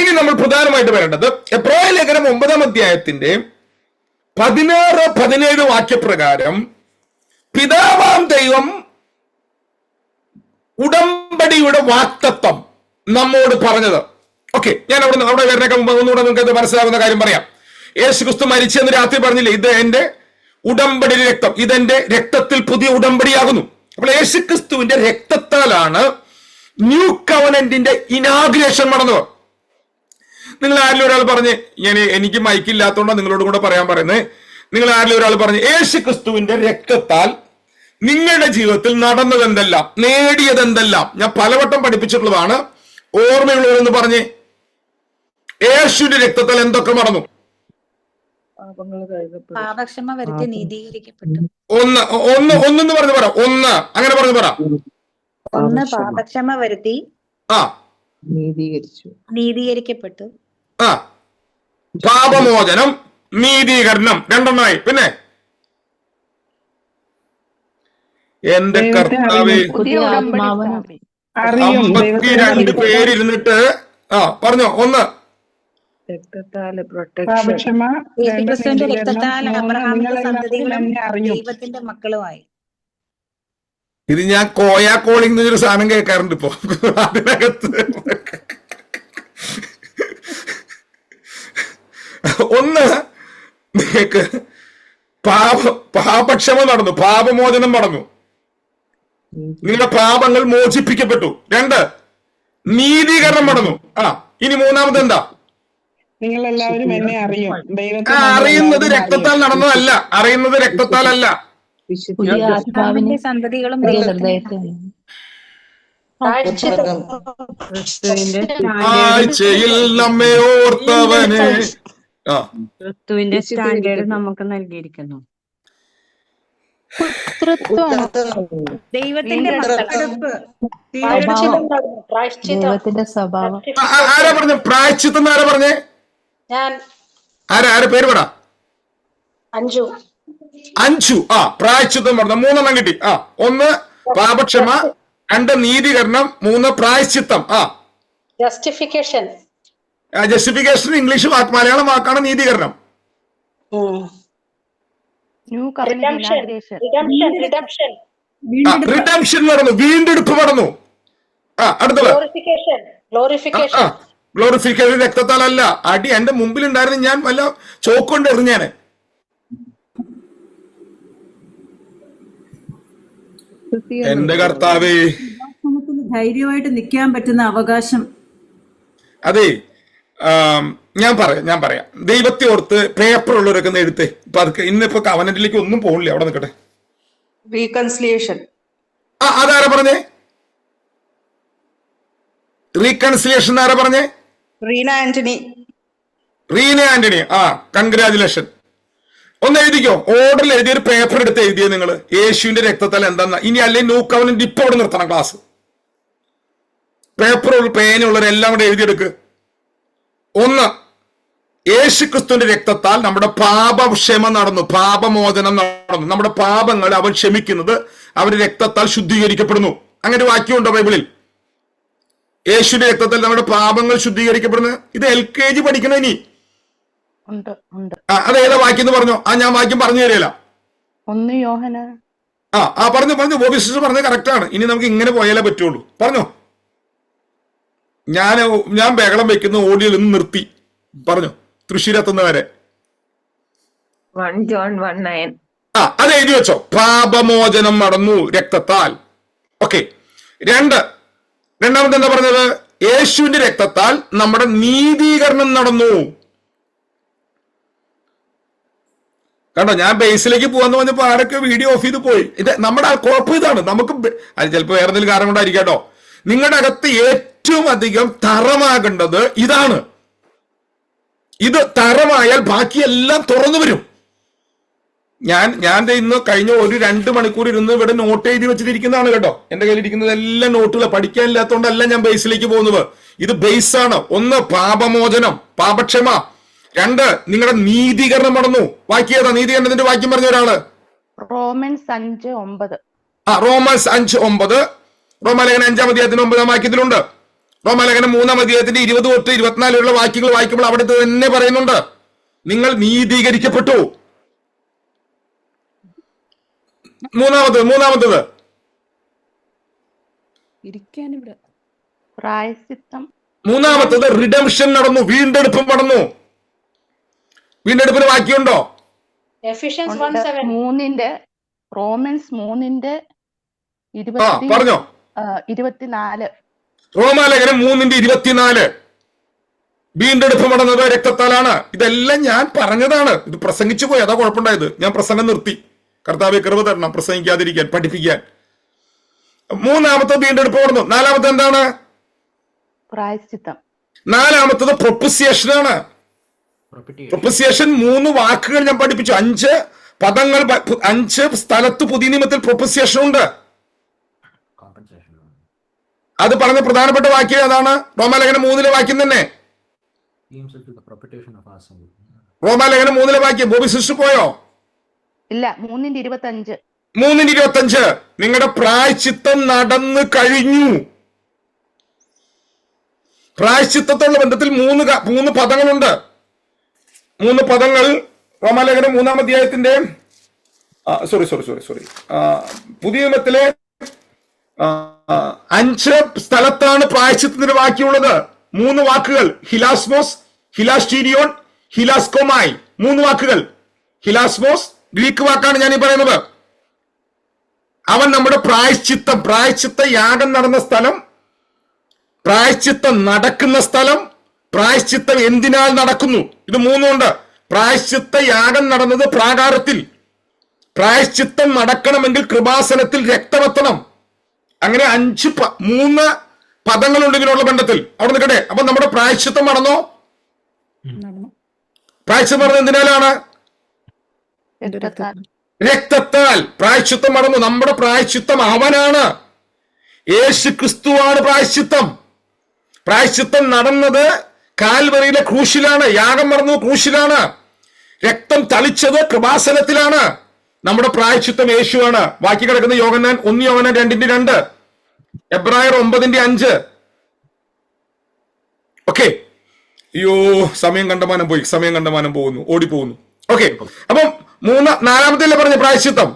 ഇനി നമ്മൾ പ്രധാനമായിട്ട് വരേണ്ടത് എബ്രായ ലേഖനം 9-ാം അധ്യായത്തിന്റെ 16, 17 വാക്യപ്രകാരം പിതാവാം ദൈവം ഉടമ്പടിയുടെ വാക്തത്വം നമ്മോട് പറഞ്ഞത്. ഓക്കെ, ഞാൻ അവിടെ വരുന്നേക്കാൾ മുമ്പ് ഒന്നുകൂടെ നിങ്ങൾക്ക് ഇത് മനസ്സിലാകുന്ന കാര്യം പറയാം. യേശുക്രിസ്തു മരിച്ചെന്ന് രാത്രി പറഞ്ഞില്ലേ, ഇത് എന്റെ ഉടമ്പടി രക്തം, ഇതെന്റെ രക്തത്തിൽ പുതിയ ഉടമ്പടിയാകുന്നു. അപ്പോൾ യേശുക്രിസ്തുവിന്റെ രക്തത്താലാണ് ന്യൂ കവനന്റിന്റെ ഇനാഗ്രേഷൻ നടന്നത്. നിങ്ങൾ ആരിലും ഒരാൾ പറഞ്ഞ്, എനിക്ക് മൈക്കില്ലാത്തതുകൊണ്ടാണ് നിങ്ങളോട് കൂടെ പറയാൻ പറയുന്നത്. നിങ്ങൾ ആരിലും ഒരാൾ പറഞ്ഞ് യേശു ക്രിസ്തുവിന്റെ രക്തത്താൽ നിങ്ങളുടെ ജീവിതത്തിൽ നടന്നതെന്തെല്ലാം, നേടിയതെന്തെല്ലാം ഞാൻ പലവട്ടം പഠിപ്പിച്ചിട്ടുള്ളതാണ്. ഓർമ്മയുള്ളവരെന്ന് പറഞ്ഞ് യേശുവിന്റെ രക്തത്താൽ എന്തൊക്കെ നടന്നു? പാപക്ഷമ വരുത്തി നീതീകരിക്കപ്പെട്ടു. ഒന്നെന്ന് പറഞ്ഞു പറ. അങ്ങനെ പറഞ്ഞു പറ. ഒന്ന് പാപക്ഷമ വരുത്തി നീതീകരിക്കപ്പെട്ടു. പാപമോചനം, നീതീകരണം, രണ്ടെണ്ണമായി. പിന്നെ എന്റെ കർത്താവേ, 52 പേരിരുന്നിട്ട് പറഞ്ഞോ. ഒന്ന് യേശുക്രിസ്തുവിന്റെ രക്തത്താൽ അബ്രഹാമിന്റെ സന്തതികളും ദൈവത്തിന്റെ മക്കളുമായി. ഇത് ഞാൻ കോയാ കോളിംഗ് എന്നൊരു സാധനം കേൾക്കാറുണ്ട് ഇപ്പൊ. അതിനകത്ത് ഒന്ന് നിങ്ങൾക്ക് പാപക്ഷമ നടന്നു, പാപമോചനം നടന്നു, നിങ്ങളുടെ പാപങ്ങൾ മോചിപ്പിക്കപ്പെട്ടു. 2 നീതീകരണം നടന്നു. ഇനി മൂന്നാമത് എന്താ? നിങ്ങൾ എല്ലാവരും എന്നെ അറിയും. അറിയുന്നത് രക്തത്താൽ നടന്നതല്ല, അറിയുന്നത് രക്തത്താലല്ല. സന്തതികളും ആഴ്ചയിൽ നമ്മെ ഓർത്തവനെ. ക്രിസ്തുവിന്റെ സ്റ്റാൻഡേർഡ് നമുക്ക് നൽകിയിരിക്കുന്നു. ദൈവത്തിന്റെ സ്വഭാവം. ആരാ പറഞ്ഞു പ്രായശ്ചിത്തം? ആരാ പറഞ്ഞേ? ആരാ പേര് പറ. അഞ്ചു. പ്രായശ്ചിത്തം പറഞ്ഞു. 3 കിട്ടി. 1 പാപക്ഷമ, 2 നീതീകരണം, 3 പ്രായശ്ചിത്തം. ജസ്റ്റിഫിക്കേഷൻ ഇംഗ്ലീഷ് മലയാളം വാക്കാണ് നീതീകരണം. റിഡംഷൻ നടന്നു, വീണ്ടെടുപ്പ് നടന്നു. അടുത്തത് ഗ്ലോറിഫിക്കേഷൻ രക്തത്താലല്ല. അടി എന്റെ മുമ്പിൽ ഉണ്ടായിരുന്നു, ഞാൻ വല്ല ചോക്കൊണ്ട് എറിഞ്ഞാണ്. എന്റെ കർത്താവേ, ധൈര്യമായിട്ട് നിൽക്കാൻ പറ്റുന്ന അവകാശം. അതെ, ഞാൻ പറയാം. ദൈവത്തെ ഓർത്ത് പേപ്പർ ഉള്ളവരൊക്കെ എഴുത്തേ. ഇപ്പൊ അതൊക്കെ ഇന്നിപ്പോ കവനന്റിലേക്ക് ഒന്നും പോകില്ല, അവിടെ നിൽക്കട്ടെ. റീകൺസിലിയേഷൻ. അതാരാ പറഞ്ഞേ? റീകൺസിലിയേഷൻ ആരാ പറഞ്ഞേ? റീന ആന്റണി. കൺഗ്രാജുലേഷൻ. ഒന്ന് എഴുതിക്കോ. ഓർഡറിൽ എഴുതിയൊരു പേപ്പർ എടുത്ത് എഴുതിയ നിങ്ങൾ യേശുവിന്റെ രക്തത്താൽ എന്താ. ഇനി അല്ലെങ്കിൽ ന്യൂ കവനന്റ് ഇപ്പൊ അവിടെ നിർത്തണം ക്ലാസ്. പേപ്പറുള്ള പേനുള്ളവരെല്ലാം കൂടെ എഴുതിയെടുക്ക്. 1 യേശു ക്രിസ്തുവിന്റെ രക്തത്താൽ നമ്മുടെ പാപക്ഷമ നടന്നു, പാപമോചനം നടന്നു. നമ്മുടെ പാപങ്ങൾ അവൻ ക്ഷമിക്കുന്നത് അവന്റെ രക്തത്താൽ ശുദ്ധീകരിക്കപ്പെടുന്നു. അങ്ങനെ വാക്യമുണ്ടോ ബൈബിളിൽ? യേശുവിന്റെ രക്തത്താൽ നമ്മുടെ പാപങ്ങൾ ശുദ്ധീകരിക്കപ്പെടുന്നു. ഇത് LKG പഠിക്കണം ഇനി. അതേതാ വാക്യം എന്ന് പറഞ്ഞോ? ഞാൻ വാക്യം പറഞ്ഞു തരില്ല. 1 യോഹന്നാൻ. പറഞ്ഞു ബോബി പറഞ്ഞത് കറക്റ്റാണ്. ഇനി നമുക്ക് ഇങ്ങനെ പോയാലേ പറ്റുള്ളൂ. പറഞ്ഞോ. ഞാൻ ബഹളം വെക്കുന്ന ഓഡിയോയിൽ നിന്ന് നിർത്തി. പറഞ്ഞു തൃശ്ശൂരെത്തുന്നവരെ. 1 John 1:9. അത് എഴുതി വെച്ചോ. പാപമോചനം നടന്നു രക്തത്താൽ. ഓക്കെ. രണ്ടാമത് എന്താ പറഞ്ഞത്? യേശുവിന്റെ രക്തത്താൽ നമ്മുടെ നീതീകരണം നടന്നു. കണ്ടോ, ഞാൻ ബേസിലേക്ക് പോവാന്ന് പറഞ്ഞപ്പോ ആരൊക്കെ വീഡിയോ ഓഫ് ചെയ്ത് പോയി. ഇത് നമ്മുടെ കുഴപ്പം ഇതാണ്. നമുക്ക് അത് ചിലപ്പോ വേറെ എന്തെങ്കിലും കാരണം കൊണ്ടായിരിക്കും കേട്ടോ. നിങ്ങളുടെ അകത്ത് ഏറ്റവും അധികം തറമാകേണ്ടത് ഇതാണ്. ഇത് തറമായാൽ ബാക്കിയെല്ലാം തുറന്നു വരും. ഞാൻ ഇന്ന് കഴിഞ്ഞ 1-2 മണിക്കൂർ ഇരുന്ന് ഇവിടെ നോട്ട് എഴുതി വെച്ചിരിക്കുന്നതാണ് കേട്ടോ. എന്റെ കയ്യിലിരിക്കുന്നത് എല്ലാം നോട്ടുകൾ. പഠിക്കാനില്ലാത്തതുകൊണ്ടല്ല ഞാൻ ബേസിലേക്ക് പോകുന്നത്. ഇത് ബേസ് ആണ്. 1 പാപമോചനം, പാപക്ഷമ. 2 നിങ്ങളുടെ നീതീകരണം നടന്നു. വാക്യേതാ? നീതീകരണത്തിന്റെ വാക്യം പറഞ്ഞ ഒരാള്. റോമൻസ് 5:9. റോമൻസ് 5:9. റോമാലേഖനം 5-ാം അധ്യായത്തിന്റെ 9-ാം വാക്യത്തിലുണ്ട്. റോമാലേഖനം 3-ാം അധ്യായത്തിന്റെ 20-24 വാക്യങ്ങൾ വായിക്കുമ്പോൾ അവിടെ തന്നെ പറയുന്നുണ്ട്, നിങ്ങൾ നീതീകരിക്കപ്പെട്ടു. മൂന്നാമത്തത് പ്രായശ്ചിത്തം. മൂന്നാമത്തത് റിഡംഷൻ നടന്നു, വീണ്ടെടുപ്പും നടന്നു. വീണ്ടെടുപ്പിന് വാക്യമുണ്ടോ? റോമൻസ് 3:24. പറഞ്ഞോ. 24. റോമാലേഖനം 3:24. വീണ്ടെടുപ്പ് നടന്നത് രക്തത്താലാണ്. ഇതെല്ലാം ഞാൻ പറഞ്ഞതാണ്. ഇത് പ്രസംഗിച്ചു പോയി, അതാ കുഴപ്പമുണ്ടായത്. ഞാൻ പ്രസംഗം നിർത്തി. കർത്താവെ കൃപ തരണം പ്രസംഗിക്കാതിരിക്കാൻ, പഠിപ്പിക്കാൻ. മൂന്നാമത്തെ വീണ്ടെടുപ്പ് നടന്നു. നാലാമത്തെ എന്താണ്? പ്രായശ്ചിത്തം. നാലാമത്തത് പ്രൊപ്പസിയേഷനാണ്. പ്രൊപ്പസിയേഷൻ 3 വാക്കുകൾ ഞാൻ പഠിപ്പിച്ചു. 5 പദങ്ങൾ, 5 സ്ഥലത്ത് പുതിയ നിയമത്തിൽ പ്രൊപ്പസിയേഷൻ ഉണ്ട്. അത് പറഞ്ഞ പ്രധാനപ്പെട്ട വാക്യം അതാണ്. റോമാലേഖനം 3 വാക്യം തന്നെ. റോമാലേഖനം 3 വാക്യം. ബോബി സിസ്റ്റർ പോയോ? ഇല്ല, 3:25. 3:25. നിങ്ങളുടെ പ്രായശ്ചിത്തം നടന്നു കഴിഞ്ഞു. പ്രായശ്ചിത്തത്തോടുള്ള ബന്ധത്തിൽ 3 പദങ്ങളുണ്ട്. 3 പദങ്ങൾ റോമാലേഖനം 3-ാം അധ്യായത്തിന്റെ സോറി പുതിയ നിയമത്തിലെ 5 സ്ഥലത്താണ് പ്രായശ്ചിത്തത്തിന് ബാക്കിയുള്ളത്. 3 വാക്കുകൾ: ഹിലാസ്മോസ്, ഹിലാസ്റ്റീരിയോൺ, ഹിലാസ്കോമായി. 3 വാക്കുകൾ. ഹിലാസ്മോസ് ഗ്രീക്ക് വാക്കാണ് ഞാൻ ഈ പറയുന്നത്. അവൻ നമ്മുടെ പ്രായശ്ചിത്ത യാഗം നടന്ന സ്ഥലം, പ്രായശ്ചിത്തം നടക്കുന്ന സ്ഥലം, പ്രായശ്ചിത്തം എന്തിനാൽ നടക്കുന്നു. ഇത് 3 ഉണ്ട്. പ്രായശ്ചിത്ത യാഗം നടന്നത് പ്രാകാരത്തിൽ. പ്രായശ്ചിത്തം നടക്കണമെങ്കിൽ കൃപാസനത്തിൽ രക്തമെത്തണം. അങ്ങനെ 3 പദങ്ങളുണ്ട് ഇതിനുള്ള ബന്ധത്തിൽ. അവിടെ നിൽക്കട്ടെ. അപ്പൊ നമ്മുടെ പ്രായശ്ചിത്തം നടന്നോ? പ്രായശ്ചിത്തം നടന്നത് എന്തിനാലാണ്? രക്തത്താൽ. പ്രായശ്ചിത്തം നടന്നു. നമ്മുടെ പ്രായശ്ചിത്തം അവനാണ്. യേശു ക്രിസ്തുവാണ് പ്രായശ്ചിത്തം. പ്രായശ്ചിത്തം നടന്നത് കാൽവറിയിലെ ക്രൂശിലാണ്. യാഗം നടന്നത് ക്രൂശിലാണ്. രക്തം തളിച്ചത് കൃപാസനത്തിലാണ്. നമ്മുടെ പ്രായശ്ചിത്തം യേശുവാണ്. ബാക്കി കിടക്കുന്ന 1 യോഹന്നാൻ 2:2, എബ്രായർ 9:5. ഓക്കെ. അയ്യോ, സമയം കണ്ടമാനം പോകുന്നു, ഓടിപ്പോകുന്നു. ഓക്കെ. അപ്പം 4-ാമത്തെ പറഞ്ഞ പ്രായശ്ചിത്തം.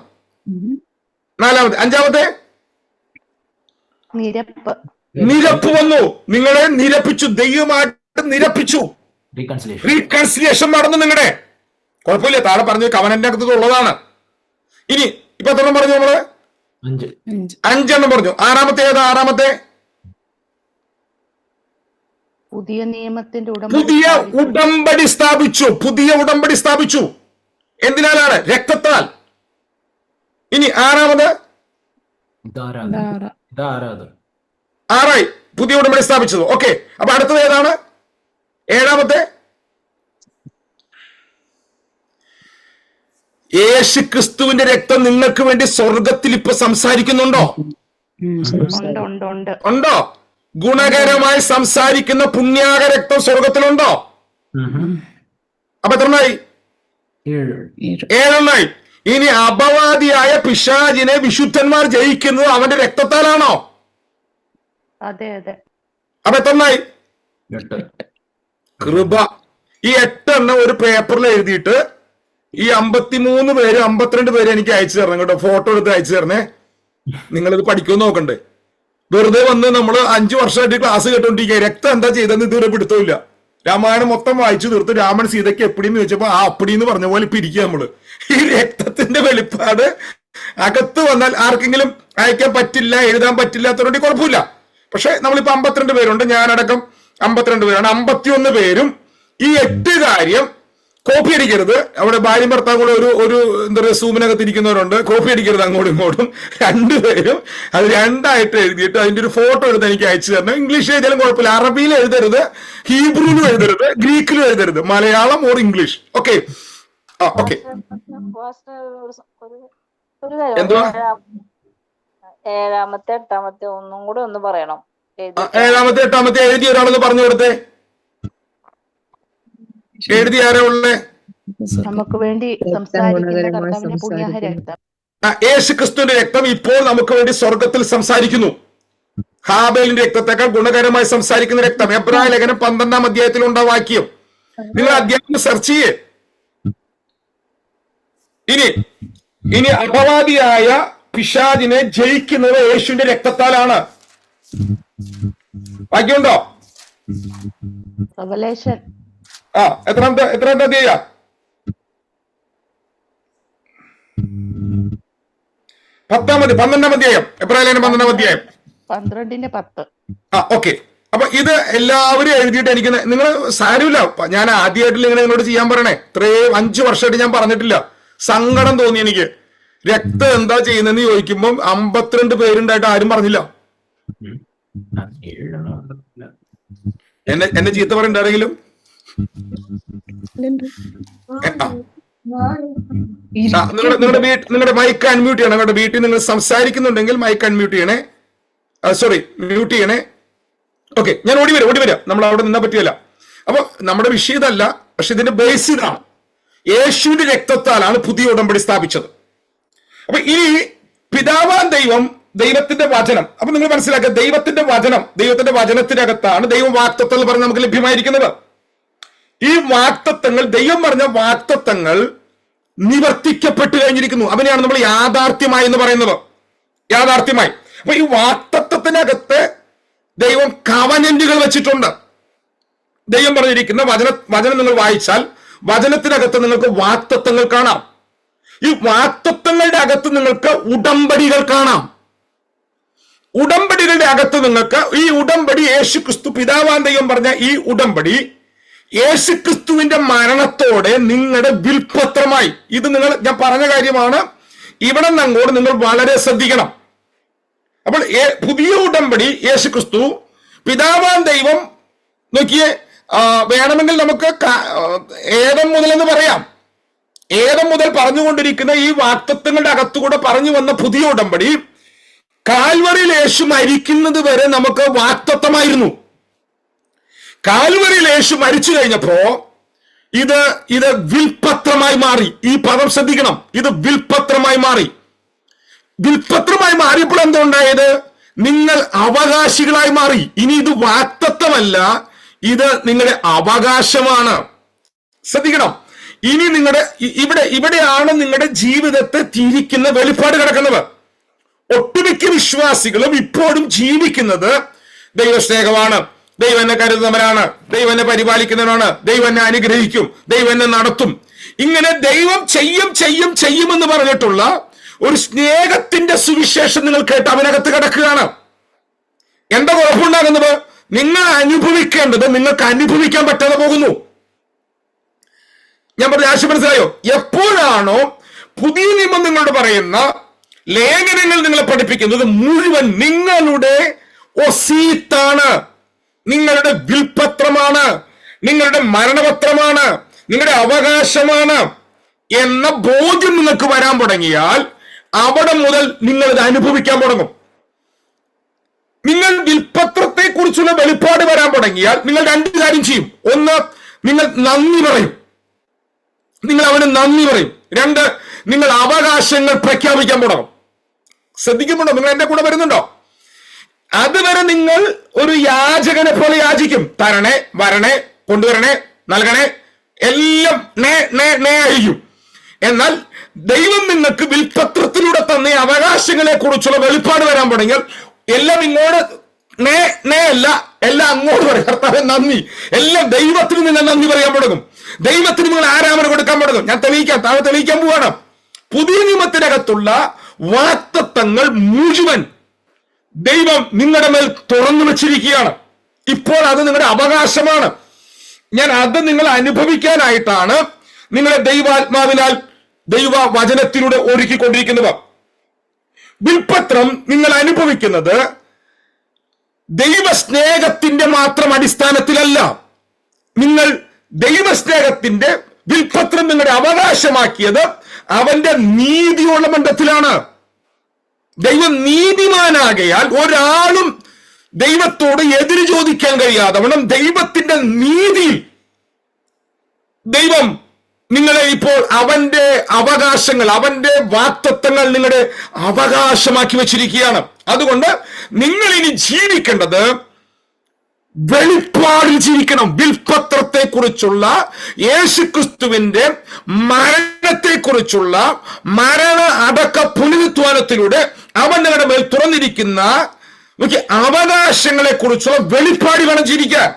4-ാമത്തെ. 5-ാമത്തെ നിരപ്പ് വന്നു. നിങ്ങളെ നിരപ്പിച്ചു, ദൈവമായിട്ട് നിരപ്പിച്ചു. റീകൺസിലിയേഷൻ നടന്നു. നിങ്ങളുടെ കുഴപ്പമില്ല, താഴെ പറഞ്ഞു കവനന്റെ അകത്ത് ഉള്ളതാണ്. ഇനി ഇപ്പൊ എത്ര പറഞ്ഞു? നമ്മള് 5 പറഞ്ഞു. 6-ാമത്തെ ഏതാ? 6-ാമത്തെ പുതിയ നിയമത്തിന്റെ ഉടമ്പടി സ്ഥാപിച്ചു. പുതിയ ഉടമ്പടി സ്ഥാപിച്ചു. എന്തിനാലാണ്? രക്തത്താൽ. ഇനി 6-ാമത് 6 പുതിയ ഉടമ്പടി സ്ഥാപിച്ചത്. ഓക്കെ. അപ്പൊ അടുത്തത് ഏതാണ്? 7-ാമത്തെ യേശു ക്രിസ്തുവിന്റെ രക്തം നിങ്ങൾക്ക് വേണ്ടി സ്വർഗത്തിൽ ഇപ്പൊ സംസാരിക്കുന്നുണ്ടോ? ഉണ്ടോ? ഗുണകരമായി സംസാരിക്കുന്ന പുണ്യാക രക്തം സ്വർഗത്തിലുണ്ടോ? അപ്പൊ എത്രണ്ണായി? 7 ഇനി അപവാദിയായ പിശാചിനെ വിശുദ്ധന്മാർ ജയിക്കുന്നത് അവന്റെ രക്തത്താലാണോ? അതെ. അപ്പൊ എത്രണ്ണായി? 8. കൃപ. ഈ 8 ഒരു പേപ്പറിൽ എഴുതിയിട്ട് ഈ 53 പേര് 52 പേര് എനിക്ക് അയച്ചു തരണം കേട്ടോ. ഫോട്ടോ എടുത്ത് അയച്ചു തരണേ. നിങ്ങളിത് പഠിക്കുമെന്ന് നോക്കണ്ടേ. വെറുതെ വന്ന് നമ്മൾ 5 വർഷമായിട്ട് ക്ലാസ് കേട്ടോണ്ടിരിക്കുക. രക്തം എന്താ ചെയ്തെന്ന് ഇതുവരെ പിടുത്തമില്ല. രാമായണം മൊത്തം വായിച്ചു തീർത്ത് രാമൻ സീതയ്ക്ക് എപ്പിടിന്ന് ചോദിച്ചപ്പോ അപ്പടിന്ന് പറഞ്ഞ പോലെ ഇപ്പൊ ഇരിക്കുക നമ്മള്. ഈ രക്തത്തിന്റെ വെളിപ്പാട് അകത്ത് വന്നാൽ ആർക്കെങ്കിലും അയക്കാൻ പറ്റില്ല, എഴുതാൻ പറ്റില്ലാത്തവരുടെ കുഴപ്പമില്ല. പക്ഷെ നമ്മളിപ്പോ 52 പേരുണ്ട്, ഞാനടക്കം 52 പേരാണ്. 51 പേരും ഈ 8 കാര്യം കോപ്പി അടിക്കരുത്. അവിടെ ഭാര്യ ഭർത്താവ് ഒരു എന്താ പറയുക സൂമിനകത്ത് ഇരിക്കുന്നവരുണ്ട്. കോപ്പി അടിക്കരുത് അങ്ങോട്ടും ഇങ്ങോട്ടും. 2 പേരും അത് 2ആയിട്ട് എഴുതിയിട്ട് അതിന്റെ ഒരു ഫോട്ടോ എടുത്ത് എനിക്ക് അയച്ചു തരണം. ഇംഗ്ലീഷ് എഴുതിയാലും കുഴപ്പമില്ല. അറബിയിൽ എഴുതരുത്, ഹീബ്രുവിലും എഴുതരുത്, ഗ്രീക്കിലും എഴുതരുത്. Malayalam or English. Okay. Okay. എന്തുവാ? 7-ാമത്തെ 8-ാമത്തെ ഒന്നും കൂടെ ഒന്ന് പറയണം. 7-ാമത്തെ 8-ാമത്തെ എഴുതി ഒരാളെന്ന് പറഞ്ഞു കൊടുത്തേ. എഴുതി ആരാ ഉള്ളേ? നമുക്ക് വേണ്ടി സംസാരിക്കുന്ന കർത്താവിന്റെ പുണ്യാഹ രക്തം. യേശു ക്രിസ്തുവിന്റെ രക്തം ഇപ്പോൾ നമുക്ക് വേണ്ടി സ്വർഗത്തിൽ സംസാരിക്കുന്നു. ഹാബേലിന്റെ രക്തത്തെക്കാൾ ഗുണകരമായി സംസാരിക്കുന്ന രക്തം. എബ്രായ ലേഖനം 12-ാം അധ്യായത്തിലുണ്ട വാക്യം. നിങ്ങൾ അധ്യായം സെർച്ച് ചെയ്യേ. ഇനി അപവാദിയായ പിശാചിനെ ജയിക്കുന്നത് യേശുവിന്റെ രക്തത്താലാണ്. വാക്യമുണ്ടോ? റെവലേഷൻ എത്രാമത്തെ അധ്യായ? 12-ാം അധ്യായം. എബ്രായ ലേഖനം 12-ാം അധ്യായം 12-10. ഓക്കെ. അപ്പൊ ഇത് എല്ലാവരും എഴുതിയിട്ട് എനിക്ക് നിങ്ങൾ സാരമില്ല, ഞാൻ ആദ്യമായിട്ടില്ല ഇങ്ങനെ നിങ്ങളോട് ചെയ്യാൻ പറയണേ. ഇത്രയും 5 വർഷമായിട്ട് ഞാൻ പറഞ്ഞിട്ടില്ല. സങ്കടം തോന്നി എനിക്ക്. രക്തം എന്താ ചെയ്യുന്നതെന്ന് ചോദിക്കുമ്പോൾ 52 പേരുണ്ടായിട്ട് ആരും പറഞ്ഞില്ല. എന്നെ ചീത്ത പറയണ്ട ആരെങ്കിലും? നിങ്ങളുടെ മൈക്ക് അൺമ്യൂട്ട് ചെയ്യണം. നിങ്ങളുടെ വീട്ടിൽ നിങ്ങൾ സംസാരിക്കുന്നുണ്ടെങ്കിൽ മൈക്ക് അൺമ്യൂട്ട് ചെയ്യണേ. സോറി, മ്യൂട്ട് ചെയ്യണേ. ഓക്കെ, ഞാൻ ഓടി വരാം. നമ്മൾ അവിടെ നിന്നാ പറ്റിയല്ല. അപ്പൊ നമ്മുടെ വിഷയം ഇതല്ല, പക്ഷെ ഇതിന്റെ ബേസ് ഇതാണ്. യേശുവിന്റെ രക്തത്താലാണ് പുതിയ ഉടമ്പടി സ്ഥാപിച്ചത്. അപ്പൊ ഈ പിതാവാൻ ദൈവം, ദൈവത്തിന്റെ വചനം. അപ്പൊ നിങ്ങൾ മനസ്സിലാക്കുക, ദൈവത്തിന്റെ വചനത്തിനകത്താണ് ദൈവം വാക്തത്വങ്ങൾ പറഞ്ഞ് നമുക്ക് ലഭ്യമായിരിക്കുന്നത്. ഈ വാക്തത്വങ്ങൾ, ദൈവം പറഞ്ഞ വാക്തത്വങ്ങൾ നിവർത്തിക്കപ്പെട്ടു കഴിഞ്ഞിരിക്കുന്നു. അവനെയാണ് നമ്മൾ യാഥാർത്ഥ്യമായി എന്ന് പറയുന്നത്. യാഥാർത്ഥ്യമായി. അപ്പൊ ഈ വാക്തത്വത്തിനകത്ത് ദൈവം കവനന്റുകൾ വെച്ചിട്ടുണ്ട്. ദൈവം പറഞ്ഞിരിക്കുന്ന വചനം നിങ്ങൾ വായിച്ചാൽ വചനത്തിനകത്ത് നിങ്ങൾക്ക് വാക്തത്വങ്ങൾ കാണാം. ഈ വാക്തത്വങ്ങളുടെ അകത്ത് നിങ്ങൾക്ക് ഉടമ്പടികൾ കാണാം. ഉടമ്പടികളുടെ അകത്ത് നിങ്ങൾക്ക് ഈ ഉടമ്പടി യേശുക്രിസ്തു, പിതാവാൻ ദൈവം പറഞ്ഞ ഈ ഉടമ്പടി യേശുക്രിസ്തുവിന്റെ മരണത്തോടെ നിങ്ങളുടെ വിൽപത്രമായി. ഇത് ഞാൻ പറഞ്ഞ കാര്യമാണ്. ഇവിടെ നിന്ന് അങ്ങോട്ട് നിങ്ങൾ വളരെ ശ്രദ്ധിക്കണം. അപ്പോൾ പുതിയ ഉടമ്പടി യേശുക്രിസ്തു, പിതാവാൻ ദൈവം. നോക്കിയേ, വേണമെങ്കിൽ നമുക്ക് ഏതം മുതൽ എന്ന് പറയാം. ഏതം മുതൽ പറഞ്ഞുകൊണ്ടിരിക്കുന്ന ഈ വാക്തത്വങ്ങളുടെ അകത്തുകൂടെ പറഞ്ഞു വന്ന പുതിയ ഉടമ്പടി കാൽവറിയിൽ യേശു മരിക്കുന്നത് വരെ നമുക്ക് വാക്തത്വമായിരുന്നു. കാൽവറിയിൽ യേശു മരിച്ചു കഴിഞ്ഞപ്പോ ഇത് വിൽപത്രമായി മാറി. ഈ പദം ശ്രദ്ധിക്കണം. ഇത് വിൽപത്രമായി മാറി. വിൽപത്രമായി മാറിയപ്പോൾ എന്താ ഉണ്ടായത്? നിങ്ങൾ അവകാശികളായി മാറി. ഇനി ഇത് വാക്തത്വമല്ല, ഇത് നിങ്ങളുടെ അവകാശമാണ്. ശ്രദ്ധിക്കണം. ഇനി ഇവിടെയാണ് നിങ്ങളുടെ ജീവിതത്തെ തിരിക്കുന്ന വെളിപ്പാട് കിടക്കുന്നത്. ഒട്ടുമിക്ക വിശ്വാസികളും ഇപ്പോഴും ജീവിക്കുന്നത് ദൈവസ്നേഹമാണ്, ദൈവം എന്നെ കരുതുന്നവനാണ്, ദൈവം എന്നെ പരിപാലിക്കുന്നവനാണ്, ദൈവം എന്നെ അനുഗ്രഹിക്കും, ദൈവം എന്നെ നടത്തും. ഇങ്ങനെ ദൈവം ചെയ്യുമെന്ന് പറഞ്ഞിട്ടുള്ള ഒരു സ്നേഹത്തിന്റെ സുവിശേഷം നിങ്ങൾ കേട്ട് അവനകത്ത് കിടക്കുകയാണ്. എന്താ കുഴപ്പമുണ്ടാകുന്നത്? നിങ്ങൾ അനുഭവിക്കേണ്ടത് നിങ്ങൾക്ക് അനുഭവിക്കാൻ പറ്റാതെ പോകുന്നു. ഞാൻ പറഞ്ഞ ആശയം മനസ്സിലായോ? എപ്പോഴാണോ പുതിയ നിയമം നിങ്ങളോട് പറയുന്ന ലേഖനങ്ങൾ നിങ്ങളെ പഠിപ്പിക്കുന്നത് മുഴുവൻ നിങ്ങളുടെ ഒസീത്താണ്, നിങ്ങളുടെ വിൽപത്രമാണ്, നിങ്ങളുടെ മരണപത്രമാണ്, നിങ്ങളുടെ അവകാശമാണ് എന്ന ബോധ്യം നിങ്ങൾക്ക് വരാൻ തുടങ്ങിയാൽ അവിടെ മുതൽ നിങ്ങൾ ഇത് അനുഭവിക്കാൻ തുടങ്ങും. നിങ്ങൾ വിൽപത്രത്തെ കുറിച്ചുള്ള വെളിപ്പാട് വരാൻ തുടങ്ങിയാൽ നിങ്ങൾ 2 കാര്യം ചെയ്യും. ഒന്ന്, നിങ്ങൾ നന്ദി പറയും. നിങ്ങൾ അവന് നന്ദി പറയും. 2, നിങ്ങൾ അവകാശങ്ങൾ പ്രഖ്യാപിക്കാൻ തുടങ്ങും. ശ്രദ്ധിക്കുന്നുണ്ടോ? നിങ്ങൾ എന്റെ കൂടെ വരുന്നുണ്ടോ? അതുവരെ നിങ്ങൾ ഒരു യാചകനെ പോലെ യാചിക്കും. തരണേ, വരണേ, കൊണ്ടുവരണേ, നൽകണേ, എല്ലാം ആയിരിക്കും. എന്നാൽ ദൈവം നിങ്ങൾക്ക് വിൽപത്രത്തിലൂടെ തന്നെ അവകാശങ്ങളെ കുറിച്ചുള്ള വെളിപ്പാട് വരാൻ തുടങ്ങിയാൽ എല്ലാം ഇങ്ങോട്ട് അല്ല, എല്ലാം അങ്ങോട്ട് പറയും. കർത്താവേ നന്ദി. എല്ലാം ദൈവത്തിന് നിങ്ങൾ നന്ദി പറയാൻ തുടങ്ങും. ദൈവത്തിന് നിങ്ങൾ ആരാധന കൊടുക്കാൻ തുടങ്ങും. ഞാൻ തെളിയിക്കാൻ പോവാണ്. പുതിയ നിയമത്തിനകത്തുള്ള വാക്തത്വങ്ങൾ മുഴുവൻ ദൈവം നിങ്ങളുടെ മേൽ തുറന്നു വെച്ചിരിക്കുകയാണ്. ഇപ്പോൾ അത് നിങ്ങളുടെ അവകാശമാണ്. ഞാൻ അത് നിങ്ങൾ അനുഭവിക്കാനായിട്ടാണ് നിങ്ങളെ ദൈവാത്മാവിനാൽ ദൈവ വചനത്തിലൂടെ ഒരുക്കിക്കൊണ്ടിരിക്കുന്നത്. വിൽപത്രം നിങ്ങൾ അനുഭവിക്കുന്നത് ദൈവസ്നേഹത്തിന്റെ മാത്രം അടിസ്ഥാനത്തിലല്ല. നിങ്ങൾ ദൈവസ്നേഹത്തിന്റെ വിൽപത്രം നിങ്ങളുടെ അവകാശമാക്കിയത് അവന്റെ നീതിയുള്ള ബന്ധത്തിലാണ്. ദൈവം നീതിമാനാകയാൽ ഒരാളും ദൈവത്തോട് എതിര് ചോദിക്കാൻ കഴിയാതെ വണ്ണം ദൈവത്തിന്റെ നീതിയിൽ ദൈവം നിങ്ങളെ ഇപ്പോൾ അവന്റെ അവകാശങ്ങൾ, അവന്റെ വാക്തത്വങ്ങൾ നിങ്ങളുടെ അവകാശമാക്കി വെച്ചിരിക്കുകയാണ്. അതുകൊണ്ട് നിങ്ങൾ ഇനി ജീവിക്കേണ്ടത് വെളിപ്പാടിൽ ജീവിക്കണം. വിൽപത്രത്തെ കുറിച്ചുള്ള, യേശുക്രിസ്തുവിന്റെ മരണത്തെ കുറിച്ചുള്ള, മരണ അടക്ക പുനരുത്ഥാനത്തിലൂടെ അവൻ നിങ്ങളുടെ മേൽ തുറന്നിരിക്കുന്ന അവകാശങ്ങളെ കുറിച്ചുള്ള വെളിപ്പാട് വേണം ജീവിക്കാൻ.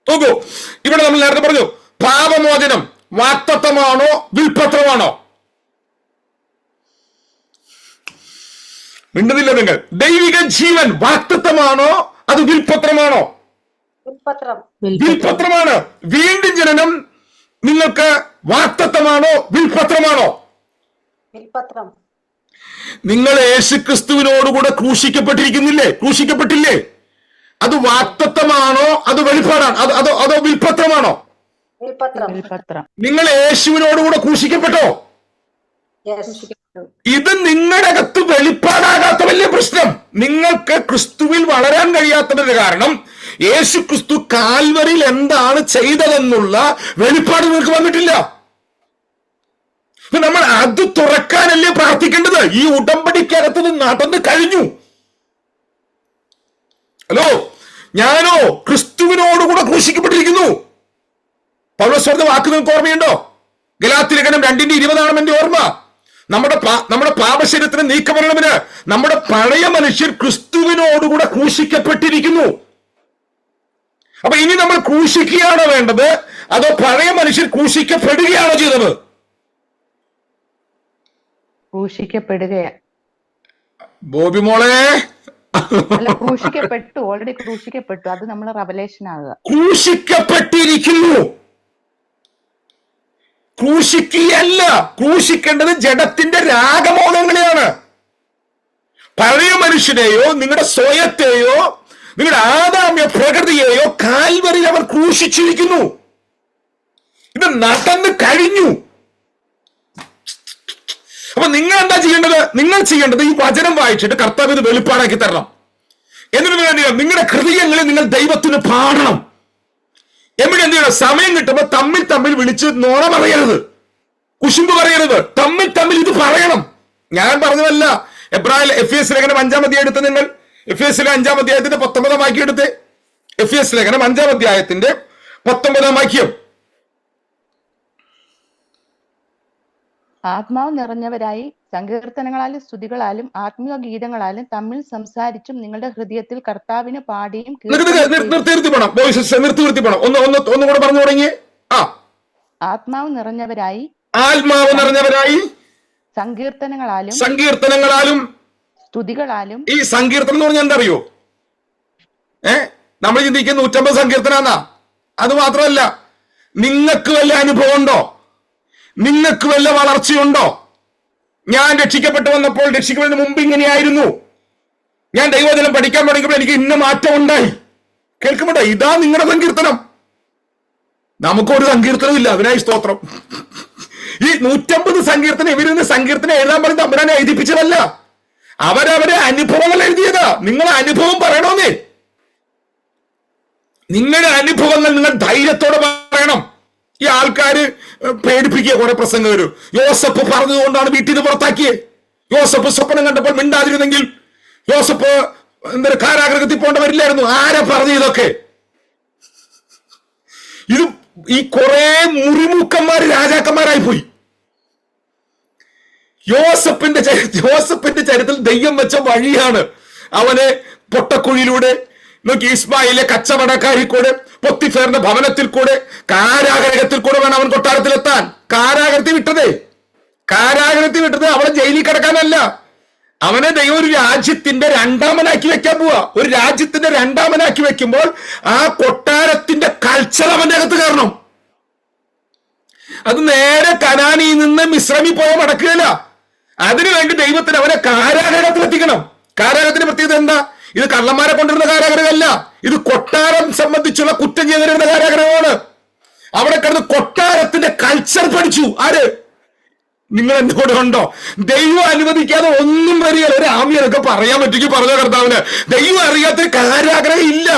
നോക്കൂ, ഇവിടെ നമ്മൾ നേരത്തെ പറഞ്ഞു, പാപമോചനം വാക്തത്വമാണോ വിൽപത്രമാണോ? മിണ്ടുന്നില്ല നിങ്ങൾ. ദൈവിക ജീവൻ വാക്തത്വമാണോ അത് വിൽപത്രമാണോ? വിൽപത്രം. വിൽപത്രമാണ്. വീണ്ടും ജനനം നിങ്ങൾക്ക് വാഗ്ദത്തമാണോ വിൽപത്രമാണോ? വിൽപത്രം. നിങ്ങൾ യേശുക്രിസ്തുവിനോടുകൂടെ ക്രൂശിക്കപ്പെട്ടില്ലേ? അത് വാഗ്ദത്തമാണോ അത് വെളിപ്പാടാണ്? അതോ വിൽപത്രമാണോ? വിൽപത്രം. നിങ്ങൾ യേശുവിനോടുകൂടെ ക്രൂശിക്കപ്പെട്ടോ? ഇത് നിങ്ങളുടെ അകത്ത് വെളിപ്പാടാകാത്ത വലിയ പ്രശ്നം. നിങ്ങൾക്ക് ക്രിസ്തുവിൽ വളരാൻ കഴിയാത്തതിന്റെ കാരണം യേശു ക്രിസ്തു കാൽവരിയിൽ എന്താണ് ചെയ്തതെന്നുള്ള വെളിപ്പാട് നിങ്ങൾക്ക് വന്നിട്ടില്ല. നമ്മൾ അത് തുറക്കാനല്ലേ പ്രാർത്ഥിക്കേണ്ടത്? ഈ ഉടമ്പടിക്കകത്ത് നടന്നു കഴിഞ്ഞു. ഹലോ, ഞാനോ ക്രിസ്തുവിനോടുകൂടെ ക്രൂശിക്കപ്പെട്ടിരിക്കുന്നു. പൗലോസ് പറഞ്ഞ വാക്ക് നിങ്ങൾക്ക് ഓർമ്മയുണ്ടോ? ഗലാത്യലേഖനം 2:20 എന്റെ ഓർമ്മ. നമ്മുടെ പാപശരീരത്തിന് നീക്കമരണമിന് നമ്മുടെ പഴയ മനുഷ്യർ ക്രിസ്തുവിനോടുകൂടെ ക്രൂശിക്കപ്പെട്ടിരിക്കുന്നു. അപ്പൊ ഇനി നമ്മൾ ക്രൂശിക്കുകയാണോ വേണ്ടത്, അതോ പഴയ മനുഷ്യർ ക്രൂശിക്കപ്പെടുകയാണോ ചെയ്തത്? ക്രൂശിക്കപ്പെടുകയാ. ബോബി മോളെ, അല്ല, ക്രൂശിക്കപ്പെട്ടു, ഓൾറെഡി ക്രൂശിക്കപ്പെട്ടു. അത് നമ്മൾ റെവലേഷൻ ആകുക. ക്രൂശിക്കപ്പെട്ടിരിക്കുന്നു. ക്രൂശിക്കുകയല്ല, ക്രൂശിക്കേണ്ടത് ജഡത്തിന്റെ രാഗമോഹങ്ങളെയാണ്. പഴയ മനുഷ്യനെയോ നിങ്ങളുടെ സ്വയത്തെയോ നിങ്ങളുടെ ആദാമ്യ പ്രകൃതിയെയോ കാൽവരിയിൽ അവർ ക്രൂശിച്ചിരിക്കുന്നു. ഇത് നടന്നു കഴിഞ്ഞു. അപ്പൊ നിങ്ങൾ എന്താ ചെയ്യേണ്ടത്? നിങ്ങൾ ചെയ്യേണ്ടത് ഈ വചനം വായിച്ചിട്ട് കർത്താവ് ഇത് വെളിപ്പാടാക്കി തരണം. എന്നിട്ട് വേണ്ടിയാണ് നിങ്ങളുടെ ഹൃദയങ്ങളിൽ നിങ്ങൾ ദൈവത്തിന് പാടണം. എവിടെ എന്ത് ചെയ്യണം? സമയം കിട്ടുമ്പോ തമ്മിൽ വിളിച്ച് നോണ പറയരുത്, കുശുമ്പ് പറയരുത്. തമ്മിൽ ഇത് പറയണം. ഞാൻ പറഞ്ഞതല്ല. എഫേസ് ലേഖനം 5-ാം അധ്യായം എടുത്ത് നിങ്ങൾ എഫേസിലെ 5-ാം അധ്യായത്തിന്റെ 19-ാം വാക്യം എടുത്ത്. എഫേസ് ലേഖനം 5-ാം അധ്യായത്തിന്റെ 19-ാം വാക്യം. ആത്മാവ് നിറഞ്ഞവരായി സങ്കീർത്തനങ്ങളാലും സ്തുതികളാലും ആത്മീയ ഗീതങ്ങളാലും തമ്മിൽ സംസാരിച്ചും നിങ്ങളുടെ ഹൃദയത്തിൽ കർത്താവിന് പാടിയും നിർത്തി പോണം. ഒന്നും കൂടെ പറഞ്ഞു തുടങ്ങി. ആത്മാവ് നിറഞ്ഞവരായി സങ്കീർത്തനങ്ങളാലും സ്തുതികളാലും. ഈ സങ്കീർത്തനം എന്ന് പറഞ്ഞാൽ എന്താ അറിയോ? നമ്മൾ ചിന്തിക്കുന്ന 150 സങ്കീർത്തനാന്നാ. അത് മാത്രമല്ല, നിങ്ങൾക്ക് വല്ല അനുഭവം ഉണ്ടോ? നിങ്ങൾക്ക് വല്ല വളർച്ചയുണ്ടോ? ഞാൻ രക്ഷിക്കപ്പെട്ടു വന്നപ്പോൾ, രക്ഷിക്കുന്നതിന് മുമ്പ് ഇങ്ങനെയായിരുന്നു. ഞാൻ ദൈവവചനം പഠിക്കാൻ തുടങ്ങിയപ്പോൾ എനിക്ക് ഇന്ന മാറ്റം ഉണ്ടായി. കേൾക്കുമ്പോട്ടോ, ഇതാ നിങ്ങളുടെ സങ്കീർത്തനം. നമുക്കൊരു സങ്കീർത്തനവും ഇല്ല. അതിനായി സ്തോത്രം. ഈ 150 സങ്കീർത്തനം ഇവരിന്ന് സങ്കീർത്തനം എഴുതാൻ പറഞ്ഞ് തമ്പുരാനെ എഴുതിപ്പിച്ചതല്ല. അവരവരെ അനുഭവങ്ങൾ എഴുതിയതാ. നിങ്ങളെ അനുഭവം പറയണമെന്നേ. നിങ്ങളുടെ അനുഭവങ്ങൾ നിങ്ങൾ ധൈര്യത്തോടെ പറയണം. ഈ ആൾക്കാര് പേടിപ്പിക്കുക. കുറെ പ്രസംഗം വരും. യോസഫ് പറഞ്ഞതുകൊണ്ടാണ് വീട്ടിൽ നിന്ന് പുറത്താക്കിയത്. യോസഫ് സ്വപ്നം കണ്ടപ്പോൾ മിണ്ടാതിരുന്നെങ്കിൽ യോസഫ് കാരാഗ്രഹത്തിൽ പോകേണ്ട വരില്ലായിരുന്നു. ആരാ പറഞ്ഞു ഇതൊക്കെ? ഇത് ഈ കുറെ മുറിമുക്കന്മാര് രാജാക്കന്മാരായി പോയി. യോസഫിന്റെ ചരിത്രത്തിൽ ദൈവം വെച്ച വഴിയാണ്. അവനെ പൊട്ടക്കുഴിയിലൂടെ നോക്കി, ഇസ്മായിലെ കച്ചവടക്കാരിൽ കൂടെ, പൊത്തിഫേറിന്റെ ഭവനത്തിൽ കൂടെ, കാരാഗ്രഹത്തിൽ കൂടെ വേണം അവൻ കൊട്ടാരത്തിലെത്താൻ. കാരാഗ്രഹത്തിൽ വിട്ടത് അവളെ ജയിലിൽ കിടക്കാനല്ല. അവനെ ദൈവം ഒരു രാജ്യത്തിന്റെ രണ്ടാമനാക്കി വെക്കാൻ പോവാ. ഒരു രാജ്യത്തിന്റെ രണ്ടാമനാക്കി വെക്കുമ്പോൾ ആ കൊട്ടാരത്തിന്റെ കൾച്ചർ അവന്റെ അകത്ത് കയറണം. അത് നേരെ കനാനിൽ നിന്ന് മിസ്രൈമിൽ പോയാൽ നടക്കുകയില്ല. അതിനുവേണ്ടി ദൈവത്തിന് അവനെ കാരാഗ്രഹത്തിലെത്തിക്കണം. കാരാഗ്രഹത്തിന്റെ പ്രത്യേകത എന്താ? ഇത് കള്ളന്മാരെ കൊണ്ടിരുന്ന കാരാഗ്രഹമല്ല. ഇത് കൊട്ടാരം സംബന്ധിച്ചുള്ള കുറ്റം ചെയ്തിരുന്ന കാരാഗ്രഹമാണ്. അവിടെ കിടന്ന് കൊട്ടാരത്തിന്റെ കൾച്ചർ പഠിച്ചു. ആര്? നിങ്ങൾ എന്റെ കൂടെ ഉണ്ടോ? ദൈവം അനുവദിക്കാതെ ഒന്നും വരികയില്ല. ഒരു ആമിയൊക്കെ പറയാൻ പറ്റുമെങ്കിൽ പറഞ്ഞ കർത്താവിന്. ദൈവം അറിയാത്തൊരു കാരാഗ്രഹം ഇല്ല.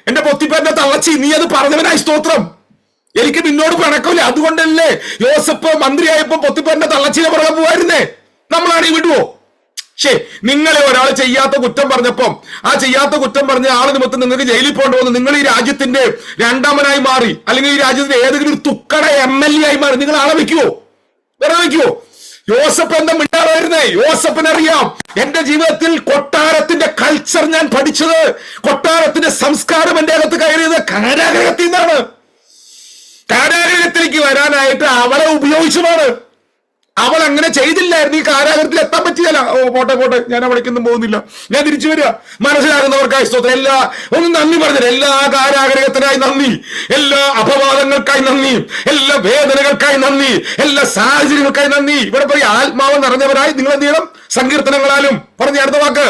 എന്റെ പൊത്തിപ്പേന്റെ തള്ളച്ചി, നീ അത് പറഞ്ഞവനായി സ്തോത്രം. എനിക്ക് നിന്നോട് പിണക്കില്ല. അതുകൊണ്ടല്ലേ യോസഫ് മന്ത്രിയായപ്പോ പൊത്തിപ്പേന്റെ തള്ളച്ചിനെ പുറകെ പോവായിരുന്നേ. നമ്മളാണ് ഈ വിടുവോ? നിങ്ങളെ ഒരാൾ ചെയ്യാത്ത കുറ്റം പറഞ്ഞപ്പം ആ ചെയ്യാത്ത കുറ്റം പറഞ്ഞ ആള് നിമിത്തം നിങ്ങൾക്ക് ജയിലിൽ പോകേണ്ടി വന്നു. നിങ്ങൾ ഈ രാജ്യത്തിന്റെ രണ്ടാമനായി മാറി, അല്ലെങ്കിൽ ഈ രാജ്യത്തിന്റെ ഏതെങ്കിലും ഒരു തുക്കട MLA ആയി മാറി. നിങ്ങൾ ആളെ വെക്കുവോ? വെറുതെ വെക്കുവോ? യോസഫ് എന്താ മിണ്ടാറായിരുന്നേ? യോസഫിനറിയാം, എന്റെ ജീവിതത്തിൽ കൊട്ടാരത്തിന്റെ കൾച്ചർ ഞാൻ പഠിച്ചത്, കൊട്ടാരത്തിന്റെ സംസ്കാരം എന്റെ അകത്ത് കയറിയത് കാരാഗ്രഹത്തിൽ നിന്നാണ്. കാരാഗ്രഹത്തിലേക്ക് വരാനായിട്ട് അവളെ ഉപയോഗിച്ചതാണ്. അവൾ അങ്ങനെ ചെയ്തില്ലായിരുന്നു, ഈ കാരാഗ്രഹത്തിൽ എത്താൻ പറ്റിയല്ല. ഓ പോട്ടെ, ഞാൻ അവിടേക്കൊന്നും പോകുന്നില്ല, ഞാൻ തിരിച്ചു വരിക. മനസ്സിലാകുന്നവർക്കായി സ്തോത്രം. ഒന്ന് നന്ദി പറഞ്ഞത്, എല്ലാ കാരാഗ്രഹത്തിനായി നന്ദി, എല്ലാ അപവാദങ്ങൾക്കായി നന്ദി, എല്ലാ വേദനകൾക്കായി നന്ദി, എല്ലാ സാഹചര്യങ്ങൾക്കായി നന്ദി. ഇവിടെ പോയി ആത്മാവ് നിറഞ്ഞവരായി നിങ്ങൾ എന്ത് ചെയ്യണം? സങ്കീർത്തനങ്ങളാലും. പറഞ്ഞ അടുത്ത വാക്ക്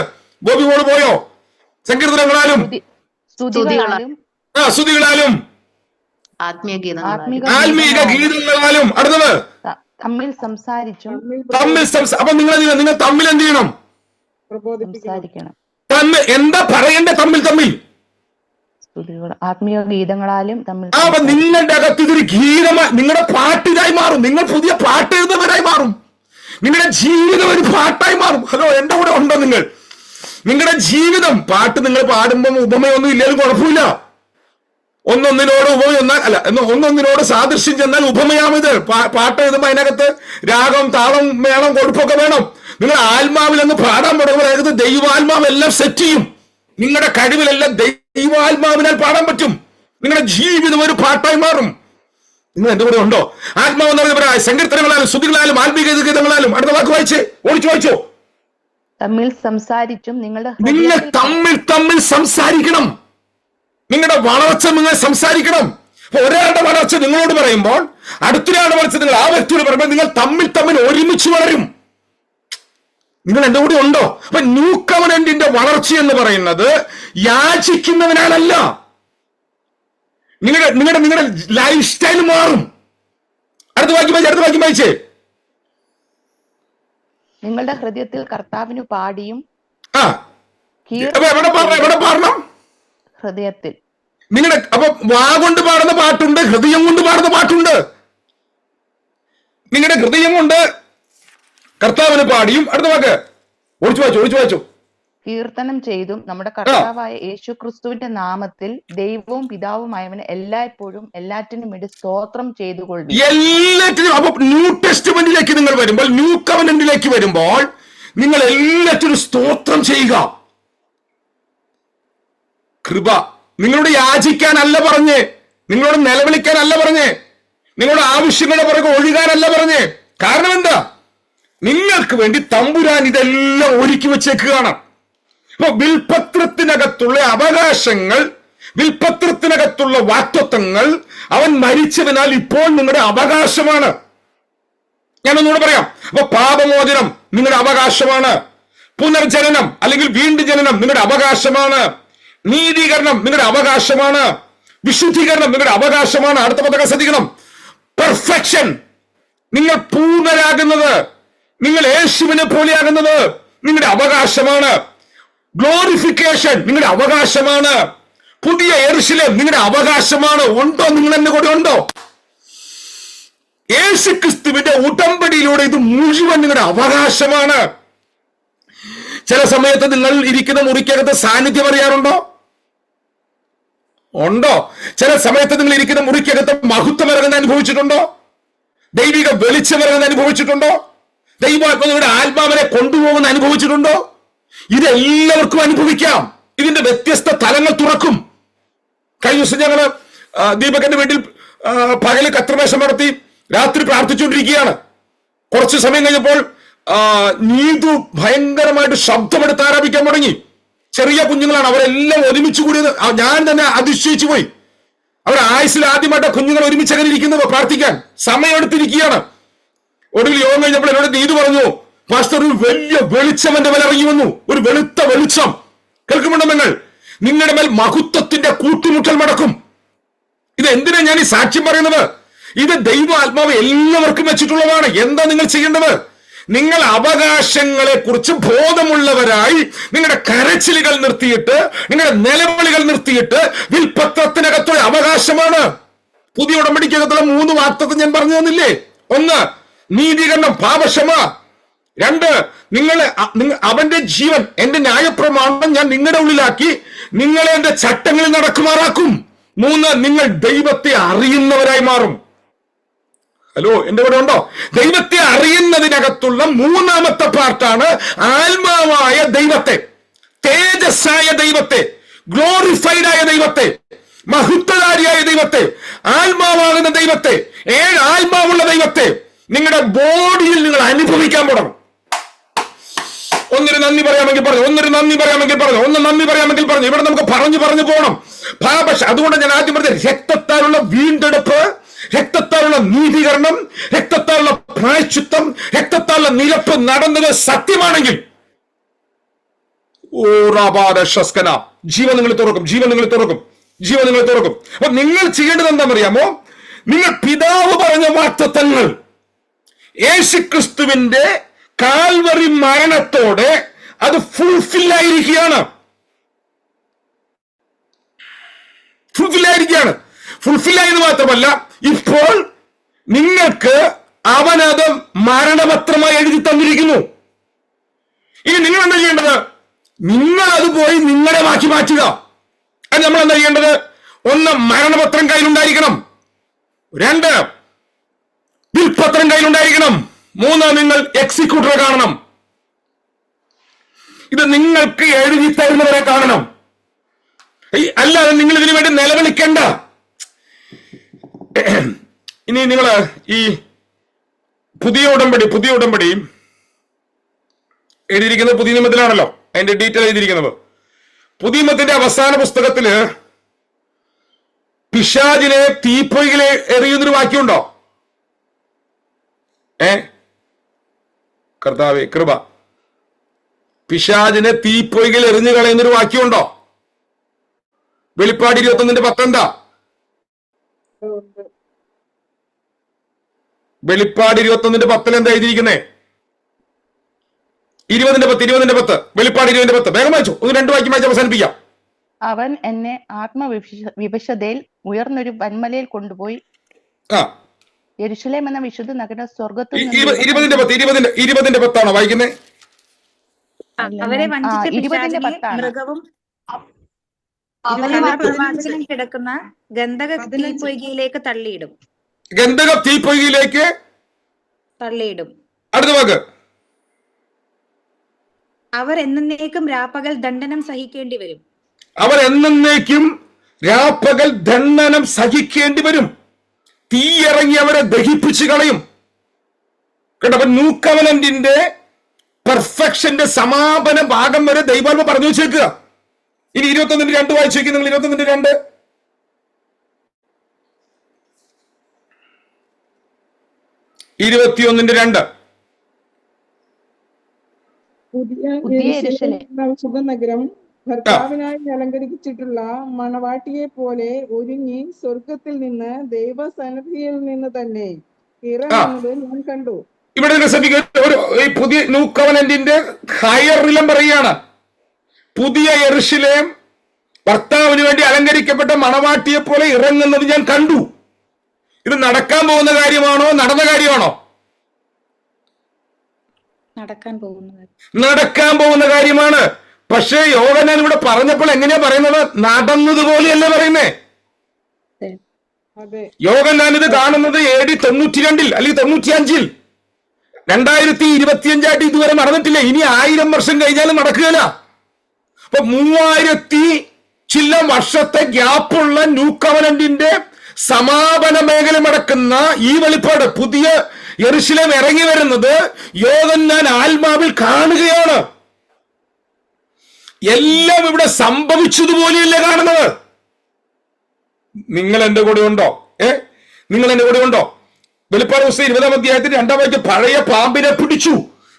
ബോബി മോള് പോയോ? സങ്കീർത്തനങ്ങളാലും സ്തുതികളാലും ആത്മീക ഗീതങ്ങളാലും. അടുത്തത് തമ്മിൽ സംസാരിച്ചും. അപ്പൊ നിങ്ങൾ തമ്മിൽ എന്ത് ചെയ്യണം? സംസാരിക്കണം. എന്താ പറയണ്ടേ? തമ്മിൽ ആത്മീയ ഗീതങ്ങളാലും തമ്മിൽ. അപ്പൊ നിങ്ങളുടെ അകത്ത് ഇതൊരു ഗീതമായി, നിങ്ങളുടെ പാട്ടിനായി മാറും. നിങ്ങൾ പുതിയ പാട്ട് എഴുതുന്നവരായി മാറും. നിങ്ങളുടെ ജീവിതം ഒരു പാട്ടായി മാറും. ഹലോ, എന്റെ കൂടെ ഉണ്ടോ നിങ്ങൾ? നിങ്ങളുടെ ജീവിതം പാട്ട് നിങ്ങൾ പാടുമ്പോൾ ഉപമയൊന്നും ഇല്ലെങ്കിലും കുഴപ്പമില്ല. ഒന്നൊന്നിനോട് ഉപമയൊന്നാൽ അല്ല, ഒന്നൊന്നിനോട് സാദൃശ്യം ചെന്നാൽ ഉപമയാമിത്. പാട്ട് എഴുതുമ്പോൾ അതിനകത്ത് രാഗം, താളം, മേളം, കൊടുപ്പൊക്കെ വേണം. നിങ്ങൾ ആത്മാവിൽ എന്ന് പാടാൻ തുടങ്ങുമ്പോൾ ദൈവാത്മാവെല്ലാം സെറ്റ് ചെയ്യും. നിങ്ങളുടെ കഴിവിലെല്ലാം ദൈവാത്മാവിനാൽ പാടാൻ പറ്റും. നിങ്ങളുടെ ജീവിതം ഒരു പാട്ടായി മാറും. നിങ്ങൾ എന്റെ കൂടെ ഉണ്ടോ? ആത്മാവ് എന്ന് പറയുന്ന സങ്കീർത്തനങ്ങളാലും സ്തുതികളാലും ആത്മീയ ഗീതങ്ങളാലും. അടുത്ത വാക്ക് ഓടിച്ചു വായിച്ചോ. തമ്മിൽ സംസാരിച്ചും നിങ്ങൾ തമ്മിൽ സംസാരിക്കണം. നിങ്ങളുടെ വളർച്ച നിങ്ങൾ സംസാരിക്കണം. അപ്പൊ ഒരാളുടെ വളർച്ച നിങ്ങളോട് പറയുമ്പോൾ അടുത്തൊരാളുടെ വളർച്ച നിങ്ങൾ ആ വ്യക്തിയോട് പറയുമ്പോൾ നിങ്ങൾ തമ്മിൽ ഒരുമിച്ച് വളരും. നിങ്ങൾ എന്റെ കൂടെ ഉണ്ടോ? അപ്പൊ ന്യൂ കവനന്റിന്റെ വളർച്ച എന്ന് പറയുന്നത് യാചിക്കുന്നതിനാലല്ല. നിങ്ങളുടെ ലൈഫ് സ്റ്റൈൽ മാറും. അടുത്ത വാക്യം വായിച്ചേ. നിങ്ങളുടെ ഹൃദയത്തിൽ കർത്താവിന് പാടിയും. എവിടെ പാടണം? ഹൃദയത്തിൽ. നിങ്ങളുടെ അപ്പൊ വാ കൊണ്ട് പാടുന്ന പാട്ടുണ്ട്, ഹൃദയം കൊണ്ട് പാടുന്ന പാട്ടുണ്ട്. നിങ്ങളുടെ ഹൃദയം കൊണ്ട് കർത്താവിന് പാടിയും. അടുത്ത വാക്ക് ഓടിച്ചു വായിച്ചു. കീർത്തനം ചെയ്തും നമ്മുടെ കർത്താവായ യേശു ക്രിസ്തുവിന്റെ നാമത്തിൽ ദൈവവും പിതാവുമായവന് എല്ലായ്പ്പോഴും എല്ലാറ്റിനും വേണ്ടി സ്തോത്രം ചെയ്തുകൊള്ളും. എല്ലാറ്റിനും. അപ്പൊ ന്യൂ ടെസ്റ്റ്മെന്റിലേക്ക് നിങ്ങൾ വരുമ്പോൾ, ന്യൂ കവനന്റിലേക്ക് വരുമ്പോൾ നിങ്ങൾ എല്ലാറ്റിനും സ്തോത്രം ചെയ്യുക. കൃപ നിങ്ങളോട് യാചിക്കാനല്ല പറഞ്ഞേ, നിങ്ങളോട് നിലവിളിക്കാനല്ല പറഞ്ഞേ, നിങ്ങളുടെ ആവശ്യങ്ങളുടെ പുറകെ ഒഴുകാനല്ല പറഞ്ഞേ. കാരണം എന്താ? നിങ്ങൾക്ക് വേണ്ടി തമ്പുരാൻ ഇതെല്ലാം ഒരുക്കി വെച്ചേക്കുകയാണ്. അപ്പൊ വിൽപത്രത്തിനകത്തുള്ള അവകാശങ്ങൾ, വിൽപത്രത്തിനകത്തുള്ള വാക്തത്വങ്ങൾ അവൻ മരിച്ചതിനാൽ ഇപ്പോൾ നിങ്ങളുടെ അവകാശമാണ്. ഞാനൊന്നുകൂടെ പറയാം. അപ്പൊ പാപമോചനം നിങ്ങളുടെ അവകാശമാണ്. പുനർജനനം അല്ലെങ്കിൽ വീണ്ടും ജനനം നിങ്ങളുടെ അവകാശമാണ്. നീതീകരണം നിങ്ങളുടെ അവകാശമാണ്. വിശുദ്ധീകരണം നിങ്ങളുടെ അവകാശമാണ്. അടുത്ത പദങ്ങൾ ശ്രദ്ധിക്കണം. പെർഫെക്ഷൻ, നിങ്ങൾ പൂർണ്ണരാകുന്നത്, നിങ്ങൾ യേശുവിനെ പോലെയാകുന്നത് നിങ്ങളുടെ അവകാശമാണ്. ഗ്ലോറിഫിക്കേഷൻ നിങ്ങളുടെ അവകാശമാണ്. പുതിയ യെരൂശലേം നിങ്ങളുടെ അവകാശമാണ്. ഉണ്ടോ? നിങ്ങൾ എന്നെ കൂടെ ഉണ്ടോ? യേശുക്രിസ്തുവിന്റെ ഉടമ്പടിയിലൂടെ ഇത് മുഴുവൻ നിങ്ങളുടെ അവകാശമാണ്. ചില സമയത്ത് നിങ്ങൾ ഇരിക്കുന്ന മുറിക്കകത്ത് സാന്നിധ്യം അറിയാറുണ്ടോ? ഉണ്ടോ? ചില സമയത്ത് നിങ്ങൾ ഇരിക്കുന്ന മുറിക്കകത്ത് മഹത്വം ഇറങ്ങുന്ന അനുഭവിച്ചിട്ടുണ്ടോ? ദൈവിക വെളിച്ചം ഇറങ്ങുന്ന അനുഭവിച്ചിട്ടുണ്ടോ? ദൈവാത്മാവിന്റെ ആത്മാവിനെ കൊണ്ടുപോകുന്ന അനുഭവിച്ചിട്ടുണ്ടോ? ഇതെല്ലാവർക്കും അനുഭവിക്കാം. ഇതിന്റെ വ്യത്യസ്ത തലങ്ങൾ തുറക്കും. കഴിഞ്ഞ ദിവസം ഞങ്ങള് ദീപകന്റെ വീട്ടിൽ പകല് കത്രമേശം നടത്തി രാത്രി പ്രാർത്ഥിച്ചുകൊണ്ടിരിക്കുകയാണ്. കുറച്ചു സമയം കഴിഞ്ഞപ്പോൾ നീതു ഭയങ്കരമായിട്ട് ശബ്ദമെടുത്ത് ആരാധിക്കാൻ തുടങ്ങി. ചെറിയ കുഞ്ഞുങ്ങളാണ്, അവരെല്ലാം ഒരുമിച്ച് കൂടിയത് ഞാൻ തന്നെ അതിശയിച്ചു പോയി. അവർ ആയുസിൽ ആദ്യമായിട്ട് കുഞ്ഞുങ്ങൾ ഒരുമിച്ച് അങ്ങനെ ഇരിക്കുന്നത് പ്രാർത്ഥിക്കാൻ സമയമെടുത്തിരിക്കുകയാണ്. ഒടുവിൽ യോഗം കഴിഞ്ഞപ്പോൾ എന്നോട് നീതു പറഞ്ഞു, പാസ്റ്റർ ഒരു വലിയ വെളിച്ചം എന്റെ മേൽ ഇറങ്ങി വന്നു. ഒരു വെളുത്ത വെളിച്ചം. കേൾക്കുന്നുണ്ടോ നിങ്ങൾ? നിങ്ങളുടെ മേൽ മഹത്വത്തിന്റെ കൂട്ടിമുട്ടൽ നടക്കും. ഇത് എന്തിനാ ഞാൻ ഈ സാക്ഷ്യം പറയുന്നത്? ഇത് ദൈവാത്മാവ് എല്ലാവർക്കും വെച്ചിട്ടുള്ളതാണ്. എന്താ നിങ്ങൾ ചെയ്യേണ്ടത്? നിങ്ങൾ അവകാശങ്ങളെ കുറിച്ച് ബോധമുള്ളവരായി നിങ്ങളുടെ കരച്ചിലുകൾ നിർത്തിയിട്ട്, നിങ്ങളുടെ നിലവിളികൾ നിർത്തിയിട്ട്, വിൽപത്രത്തിനകത്തുള്ള അവകാശമാണ്. പുതിയ ഉടമ്പടിക്കകത്തുള്ള 3 വാക്തത്വം ഞാൻ പറഞ്ഞു തന്നില്ലേ? 1, നീതീകരണം, പാപക്ഷമ. 2, അവന്റെ ജീവൻ, എന്റെ ന്യായപ്രമാണം ഞാൻ നിങ്ങളുടെ ഉള്ളിലാക്കി നിങ്ങളെ എന്റെ ചട്ടങ്ങളിൽ നടക്കുമാറാക്കും. 3, നിങ്ങൾ ദൈവത്തെ അറിയുന്നവരായി മാറും. ഹലോ, എന്റെ കൂടെ ഉണ്ടോ? ദൈവത്തെ അറിയുന്നതിനകത്തുള്ള 3ാമത്തെ പാർട്ടാണ് ആത്മാവായ ദൈവത്തെ, തേജസ്സായ ദൈവത്തെ, ഗ്ലോറിഫൈഡ് ആയ ദൈവത്തെ, മഹത്വധാരിയായ ദൈവത്തെ, ആത്മാവാകുന്ന ദൈവത്തെ, 7 ആത്മാവുള്ള ദൈവത്തെ, നിങ്ങളുടെ ബോഡിയിൽ നിങ്ങൾ അനുഭവിക്കാൻ തുടങ്ങും. ഒന്നൊരു നന്ദി പറയാമെങ്കിൽ പറഞ്ഞു, ഒന്നൊരു നന്ദി പറയാമെങ്കിൽ പറഞ്ഞു, ഒന്ന് നന്ദി പറയാമെങ്കിൽ പറഞ്ഞു. ഇവിടെ നമുക്ക് പറഞ്ഞു പോകണം. പക്ഷെ അതുകൊണ്ട് ഞാൻ ആദ്യം പറഞ്ഞത്, രക്തത്താലുള്ള വീണ്ടെടുപ്പ്, രക്തത്താലുള്ള നീതീകരണം, രക്തത്താലുള്ള പ്രായശ്ചിത്തം, രക്തത്താലുള്ള നിരപ്പ് നടന്നത് സത്യമാണെങ്കിൽ ജീവൻ നിങ്ങൾ തുറക്കും. അപ്പൊ നിങ്ങൾ ചെയ്യേണ്ടത് എന്താണെന്നറിയാമോ? നിങ്ങൾ പിതാവ് പറഞ്ഞ വാഗ്ദത്തങ്ങൾ യേശുക്രിസ്തുവിന്റെ കാൽവറി മരണത്തോടെ അത് ഫുൾഫിൽ ആയിരിക്കുകയാണ്. ഫുൾഫിൽ ആയത് മാത്രമല്ല, ഇപ്പോൾ നിങ്ങൾക്ക് അവനത് മരണപത്രമായി എഴുതി തന്നിരിക്കുന്നു. ഇനി നിങ്ങൾ എന്താ ചെയ്യേണ്ടത്? നിങ്ങൾ അത് പോയി നിങ്ങളുടെ മാറ്റുക. അത് നമ്മൾ എന്താ ചെയ്യേണ്ടത്? ഒന്ന്, മരണപത്രം കയ്യിലുണ്ടായിരിക്കണം. 2, വിൽപത്രം കയ്യിലുണ്ടായിരിക്കണം. 3, നിങ്ങൾ എക്സിക്യൂട്ടറെ കാണണം. ഇത് നിങ്ങൾക്ക് എഴുതി തരുന്നവരെ കാണണം. അല്ലാതെ നിങ്ങൾ ഇതിനു വേണ്ടി നിലവിളിക്കണ്ട. ഇനി നിങ്ങൾ ഈ പുതിയ ഉടമ്പടി എഴുതിയിരിക്കുന്നത് പുതിയ നിയമത്തിലാണല്ലോ, അതിന്റെ ഡീറ്റെയിൽ എഴുതിയിരിക്കുന്നത്. പുതിയ നിയമത്തിന്റെ അവസാന പുസ്തകത്തില് പിശാചിനെ തീപ്പൊയ്യിലെ എറിയുന്നൊരു വാക്യമുണ്ടോ? കർത്താവേ കൃപ. പിശാചിനെ തീപ്പൊയ്യിൽ എറിഞ്ഞു കളയുന്നൊരു വാക്യമുണ്ടോ? വെളിപ്പാട് 21:10 എന്താ? വെളിപ്പാട് 21:10 എന്താ എഴുതിയിരിക്കുന്നേ? 20:10 വെളിപ്പാട് 20:10 വേഗം വായിച്ചു. 1-2 വാക്യം വായിച്ച് അവസാനിപ്പിക്കാം. അവൻ എന്നെ ആത്മവിവശതയിൽ ഉയർന്നൊരു വൻമലയിൽ കൊണ്ടുപോയി യെരൂശലേം എന്ന വിശുദ്ധ നഗരം സ്വർഗത്തിൽ 20:10 ആണോ വായിക്കുന്നത്? അവരെ വഞ്ചിച്ച പിശാചിനെ മൃഗവും പ്രവാചകനും കിടക്കുന്ന ഗന്ധക തീപ്പൊയ്കയിലേക്ക് തള്ളിയിടും. ഗന്ധക തീപ്പൊയ്കയിലേക്ക് തള്ളിയിടും. അടുത്ത വാക്ക്, അവർ എന്നേക്കും രാപ്പകൽ ദണ്ഡനം സഹിക്കേണ്ടി വരും. അവർ എന്നേക്കും രാപ്പകൽ ദണ്ഡനം സഹിക്കേണ്ടി വരും. തീയിറങ്ങി അവരെ ദഹിപ്പിച്ചു കളയും. കേട്ടോ? ന്യൂ കവനന്റിന്റെ പെർഫെക്ഷന്റെ സമാപന ഭാഗം വരെ ദൈവാത്മ പറഞ്ഞു വെച്ചേക്കുക. ഇനി 21:2 വായിച്ചു വെക്കും. നിങ്ങൾ 21:2 21:2 വിശുദ്ധ നഗരം ഭർത്താവിനായി അലങ്കരിച്ചിട്ടുള്ള മണവാട്ടിയെ പോലെ ഒരുങ്ങി സ്വർഗത്തിൽ നിന്ന് ദൈവസന്നിധിയിൽ നിന്ന് തന്നെ ഇറങ്ങുന്നത് ഞാൻ കണ്ടു. ഇവിടെ ഒരു പുതിയ ന്യൂ കവനന്റിന്റെ ഹയർ റിലം പറയുകയാണ്. പുതിയ യെരൂശലേം ഭർത്താവിന് വേണ്ടി അലങ്കരിക്കപ്പെട്ട മണവാട്ടിയെ പോലെ ഇറങ്ങുന്നത് ഞാൻ കണ്ടു. ഇത് നടക്കാൻ പോകുന്ന കാര്യമാണോ, നടന്ന കാര്യമാണോ? നടക്കാൻ പോകുന്ന കാര്യമാണ്. പക്ഷേ യോഹന്നാൻ ഇവിടെ പറഞ്ഞപ്പോൾ എങ്ങനെയാ പറയുന്നത്? നടന്നതുപോലെയല്ലേ പറയുന്നേ. യോഹന്നാൻ ഇത് കാണുന്നത് AD 92 അല്ലെങ്കിൽ 95. 2025 ഇതുവരെ നടന്നിട്ടില്ല. ഇനി 1000 വർഷം കഴിഞ്ഞാലും നടക്കുകയില്ല. അപ്പൊ 3000 ചില വർഷത്തെ ഗ്യാപ്പുള്ള ന്യൂ കവനന്റിന്റെ സമാപന മേഖല നടക്കുന്ന ഈ വെളിപ്പാട്, പുതിയ യെരൂശലേം ഇറങ്ങി വരുന്നത് യോഹന്നാൻ ആത്മാവിൽ കാണുകയാണ്. എല്ലാം ഇവിടെ സംഭവിച്ചതുപോലെയല്ലേ കാണുന്നത്. നിങ്ങൾ എന്റെ കൂടെ ഉണ്ടോ? നിങ്ങൾ എന്റെ കൂടെ ഉണ്ടോ? വെളിപ്പാട് പുസ്തകം 20-ാം അധ്യായത്തിൽ 2-ാം വാക്യം, പഴയ പാമ്പിനെ പിടിച്ചു,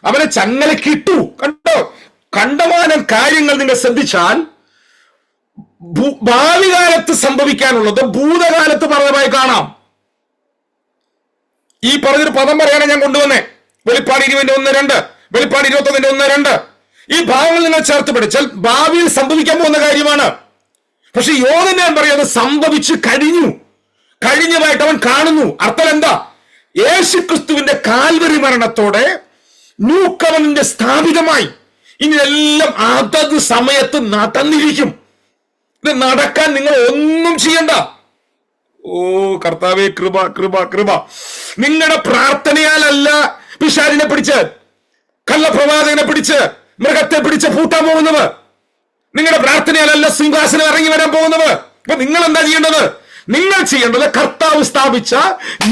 അവനെ ചങ്ങലക്കിട്ടു. കണ്ടോ? കണ്ടമാനം കാര്യങ്ങൾ നിങ്ങൾ ശ്രദ്ധിച്ചാൽ ഭാവി കാലത്ത് സംഭവിക്കാനുള്ളത് ഭൂതകാലത്ത് പറഞ്ഞതായി കാണാം. ഈ പറഞ്ഞൊരു പദം പറയാനാണ് ഞാൻ കൊണ്ടുവന്നേ. വെളിപ്പാട് 20:1-2, വെളിപ്പാട് 21:1-2. ഈ ഭാഗങ്ങൾ നിങ്ങൾ ചേർത്ത് പഠിച്ചാൽ ഭാവിയിൽ സംഭവിക്കാൻ പോകുന്ന കാര്യമാണ്. പക്ഷെ യോഹന്നാൻ പറയുന്നത് സംഭവിച്ചു കഴിഞ്ഞതായിട്ട് അവൻ കാണുന്നു. അർത്ഥം എന്താ? യേശുക്രിസ്തുവിന്റെ കാൽവരി മരണത്തോടെ ന്യൂ കവനന്റ് സ്ഥാപിതമായി. ഇനി എല്ലാം അതത് സമയത്ത് നടന്നിരിക്കും. ഇത് നടക്കാൻ നിങ്ങൾ ഒന്നും ചെയ്യണ്ട. ഓ കർത്താവേ, കൃപ കൃപ കൃപ. നിങ്ങളുടെ പ്രാർത്ഥനയാലല്ല പിശാചിനെ പിടിച്ച്, കള്ളപ്രവാചകനെ പിടിച്ച്, മൃഗത്തെ പിടിച്ച് പൂട്ടാൻ പോകുന്നത്. നിങ്ങളുടെ പ്രാർത്ഥനയാലല്ല സിംഹാസനം ഇറങ്ങി വരാൻ പോകുന്നത്. അപ്പൊ നിങ്ങൾ എന്താ ചെയ്യേണ്ടത്? നിങ്ങൾ ചെയ്യേണ്ടത് കർത്താവ് സ്ഥാപിച്ച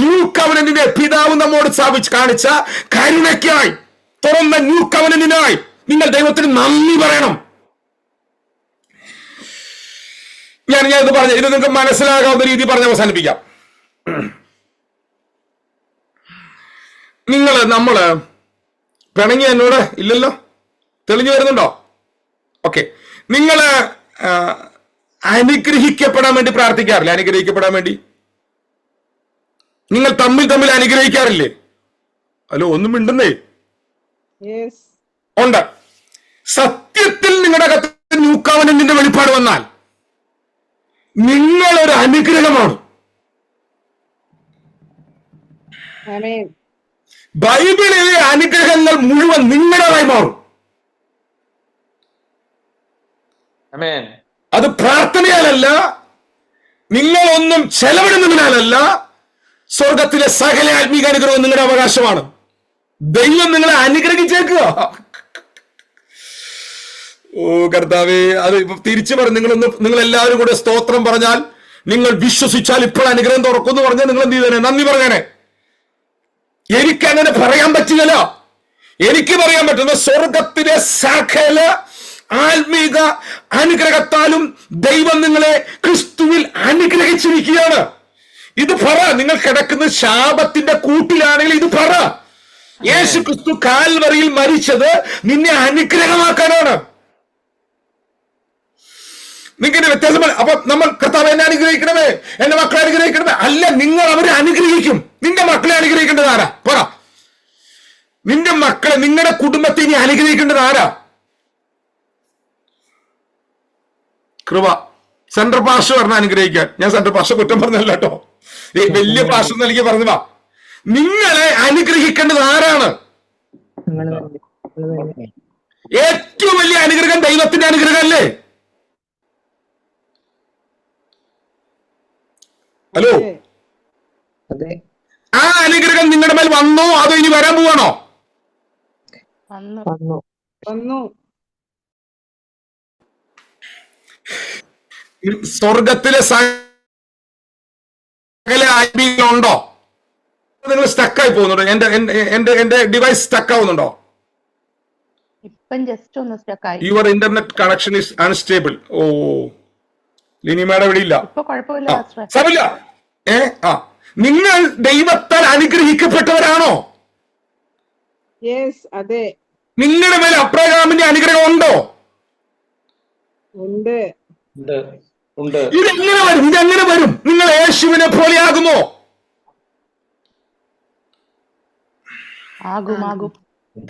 ന്യൂ കവനന്റിന്റെ പിതാവ് നമ്മോട് സ്ഥാപിച്ച് കാണിച്ച കരുണയ്ക്കായി, തുറന്ന ന്യൂ കവനന്റിനായി നിങ്ങൾ ദൈവത്തിന് നന്ദി പറയണം. ഇത് പറഞ്ഞ ഇത് നിങ്ങൾക്ക് മനസ്സിലാകാവുന്ന രീതി പറഞ്ഞ് അവസാനിപ്പിക്കാം. നമ്മള് പിണങ്ങി എന്നോട് ഇല്ലല്ലോ, തെളിഞ്ഞു വരുന്നുണ്ടോ? ഓക്കെ, നിങ്ങള് അനുഗ്രഹിക്കപ്പെടാൻ വേണ്ടി പ്രാർത്ഥിക്കാറില്ലേ? അനുഗ്രഹിക്കപ്പെടാൻ വേണ്ടി നിങ്ങൾ തമ്മിൽ അനുഗ്രഹിക്കാറില്ലേ? ഹലോ, ഒന്നും മിണ്ടുന്നേ. ഉണ്ട്. സത്യത്തിൽ നിങ്ങളുടെ അകത്ത് ന്യൂ കവനന്റിന്റെ വെളിപ്പാട് വന്നാൽ നിങ്ങളൊരു അനുഗ്രഹമാണ്. ബൈബിളിലെ അനുഗ്രഹങ്ങൾ മുഴുവൻ നിങ്ങളുടേതായി മാറും. അത് പ്രാർത്ഥനയാലല്ല, നിങ്ങളൊന്നും ചെലവിടുന്നതിനാലല്ല. സ്വർഗത്തിലെ സകല ആത്മീക അനുഗ്രഹം നിങ്ങളുടെ അവകാശമാണ്. ദൈവം നിങ്ങളെ അനുഗ്രഹിച്ചേക്കുക. ഓ കർത്താവേ, അത് ഇപ്പൊ തിരിച്ചു പറഞ്ഞു. നിങ്ങൾ എല്ലാവരും കൂടെ സ്തോത്രം പറഞ്ഞാൽ, നിങ്ങൾ വിശ്വസിച്ചാൽ ഇപ്പോൾ അനുഗ്രഹം തുറക്കുമെന്ന് പറഞ്ഞാൽ നിങ്ങൾ എന്ത് ചെയ്തേനെ? നന്ദി പറഞ്ഞേനെ. എനിക്കങ്ങനെ പറയാൻ പറ്റില്ലല്ലോ. എനിക്ക് പറയാൻ പറ്റുന്ന സ്വർഗത്തിലെ സകല ആത്മീക അനുഗ്രഹത്താലും ദൈവം നിങ്ങളെ ക്രിസ്തുവിൽ അനുഗ്രഹിച്ചിരിക്കുകയാണ്. ഇത് പറ. നിങ്ങൾ കിടക്കുന്ന ശാപത്തിന്റെ കൂട്ടിലാണെങ്കിൽ ഇത് പറ. യേശു ക്രിസ്തു കാൽവറിയിൽ മരിച്ചത് നിന്നെ അനുഗ്രഹമാക്കാനാണ്. നിങ്ങളുടെ വ്യത്യാസം. അപ്പൊ നമ്മൾ കർത്താവ് എന്നെ അനുഗ്രഹിക്കണമേ, എന്റെ മക്കളെ അനുഗ്രഹിക്കണമേ അല്ല, നിങ്ങൾ അവരെ അനുഗ്രഹിക്കും. നിന്റെ മക്കളെ അനുഗ്രഹിക്കേണ്ടത് ആരാ? പറ. നിന്റെ മക്കളെ, നിങ്ങളുടെ കുടുംബത്തെ ഇനി അനുഗ്രഹിക്കേണ്ടത് ആരാ? കൃപ. സെൻട്രൽ പാസ്റ്റർ പറഞ്ഞ അനുഗ്രഹിക്കാൻ. ഞാൻ സെൻട്രൽ പാസ്റ്റർ കുറ്റം പറഞ്ഞല്ല കേട്ടോ, വലിയ പാസ്റ്റർ നൽകി പറഞ്ഞു. വാ, നിങ്ങളെ അനുഗ്രഹിക്കേണ്ടത് ആരാണ്? ഏറ്റവും വലിയ അനുഗ്രഹം ദൈവത്തിന്റെ അനുഗ്രഹം അല്ലേ? ഹലോ, ആ അനുഗ്രഹം നിങ്ങളുടെ മേൽ വന്നോ അതോ ഇനി വരാൻ പോവാണോ? വന്നു. സ്വർഗത്തിലെ സകല ആത്മീയങ്ങളുണ്ടോ? നിങ്ങൾ സ്റ്റക്കായി പോകുന്നുണ്ടോ? എന്റെ ഡിവൈസ് സ്റ്റക്ക് ആവുന്നുണ്ടോ? ഇപ്പം ജസ്റ്റ് ഒന്ന് സ്റ്റക്കായി. Your internet connection is unstable. ഓ, ലിനിമയുടെ ഇവിടെ ഇല്ല. ഇപ്പൊ കുഴപ്പമില്ല. സാരമില്ല. നിങ്ങൾ ദൈവത്താൽ അനുഗ്രഹിക്കപ്പെട്ടവരാണോ? അതെ. നിങ്ങളുടെ മേൽ അബ്രഹാമിന്റെ അനുഗ്രഹം ഉണ്ടോ? ഉണ്ട്. ഇതെങ്ങനെ വരും? ഇതെങ്ങനെ വരും? നിങ്ങൾ യേശുവിനെ പോലെയാകുമോ?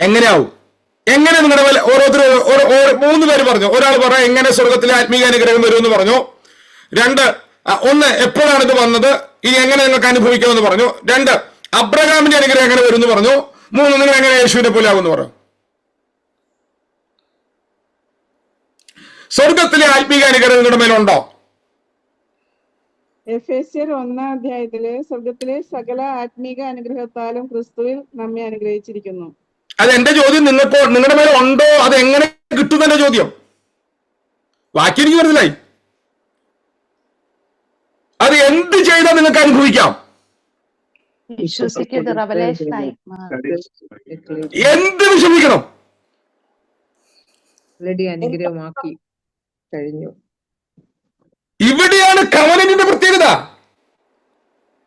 എങ്ങനെയാവും? എങ്ങനെ നിങ്ങളുടെ മേൽ ഓരോരുത്തർ 3 പേര് പറഞ്ഞു. ഒരാൾ പറഞ്ഞു എങ്ങനെ സ്വർഗത്തിലെ ആത്മീയ അനുഗ്രഹം വരുമെന്ന് പറഞ്ഞു. 2, ഒന്ന് എപ്പോഴാണ് ഇത് വന്നത്, ഇനി എങ്ങനെ നിങ്ങൾക്ക് അനുഭവിക്കാമെന്ന് പറഞ്ഞു. 2, അബ്രഹാമിന്റെ അനുഗ്രഹം എങ്ങനെ വരും എന്ന് പറഞ്ഞു. 3, നിങ്ങൾ എങ്ങനെ യേശുവിനെ പോലെ ആകുമെന്ന് പറഞ്ഞു. സ്വർഗത്തിലെ ആത്മീക അനുഗ്രഹം നിങ്ങളുടെ മേലുണ്ടോ? എഫേസ്യർ 1-ാം അധ്യായത്തില് സ്വർഗത്തിലെ സകല ആത്മീക അനുഗ്രഹത്താലും ക്രിസ്തുവിൽ നമ്മെ അനുഗ്രഹിച്ചിരിക്കുന്നു. അത് എന്റെ ചോദ്യം. നിങ്ങളുടെ മേലെ ഉണ്ടോ? അത് എങ്ങനെ കിട്ടും എന്റെ ചോദ്യം. ബാക്കി എനിക്ക് മനസ്സിലായി. അത് എന്ത് ചെയ്താൽ നിങ്ങൾക്ക് അനുഭവിക്കാം? എന്ത് വിഷമിക്കണം? അനുഗ്രഹമാക്കി കഴിഞ്ഞു. ഇവിടെയാണ് കവനന്റിന്റെ പ്രത്യേകത.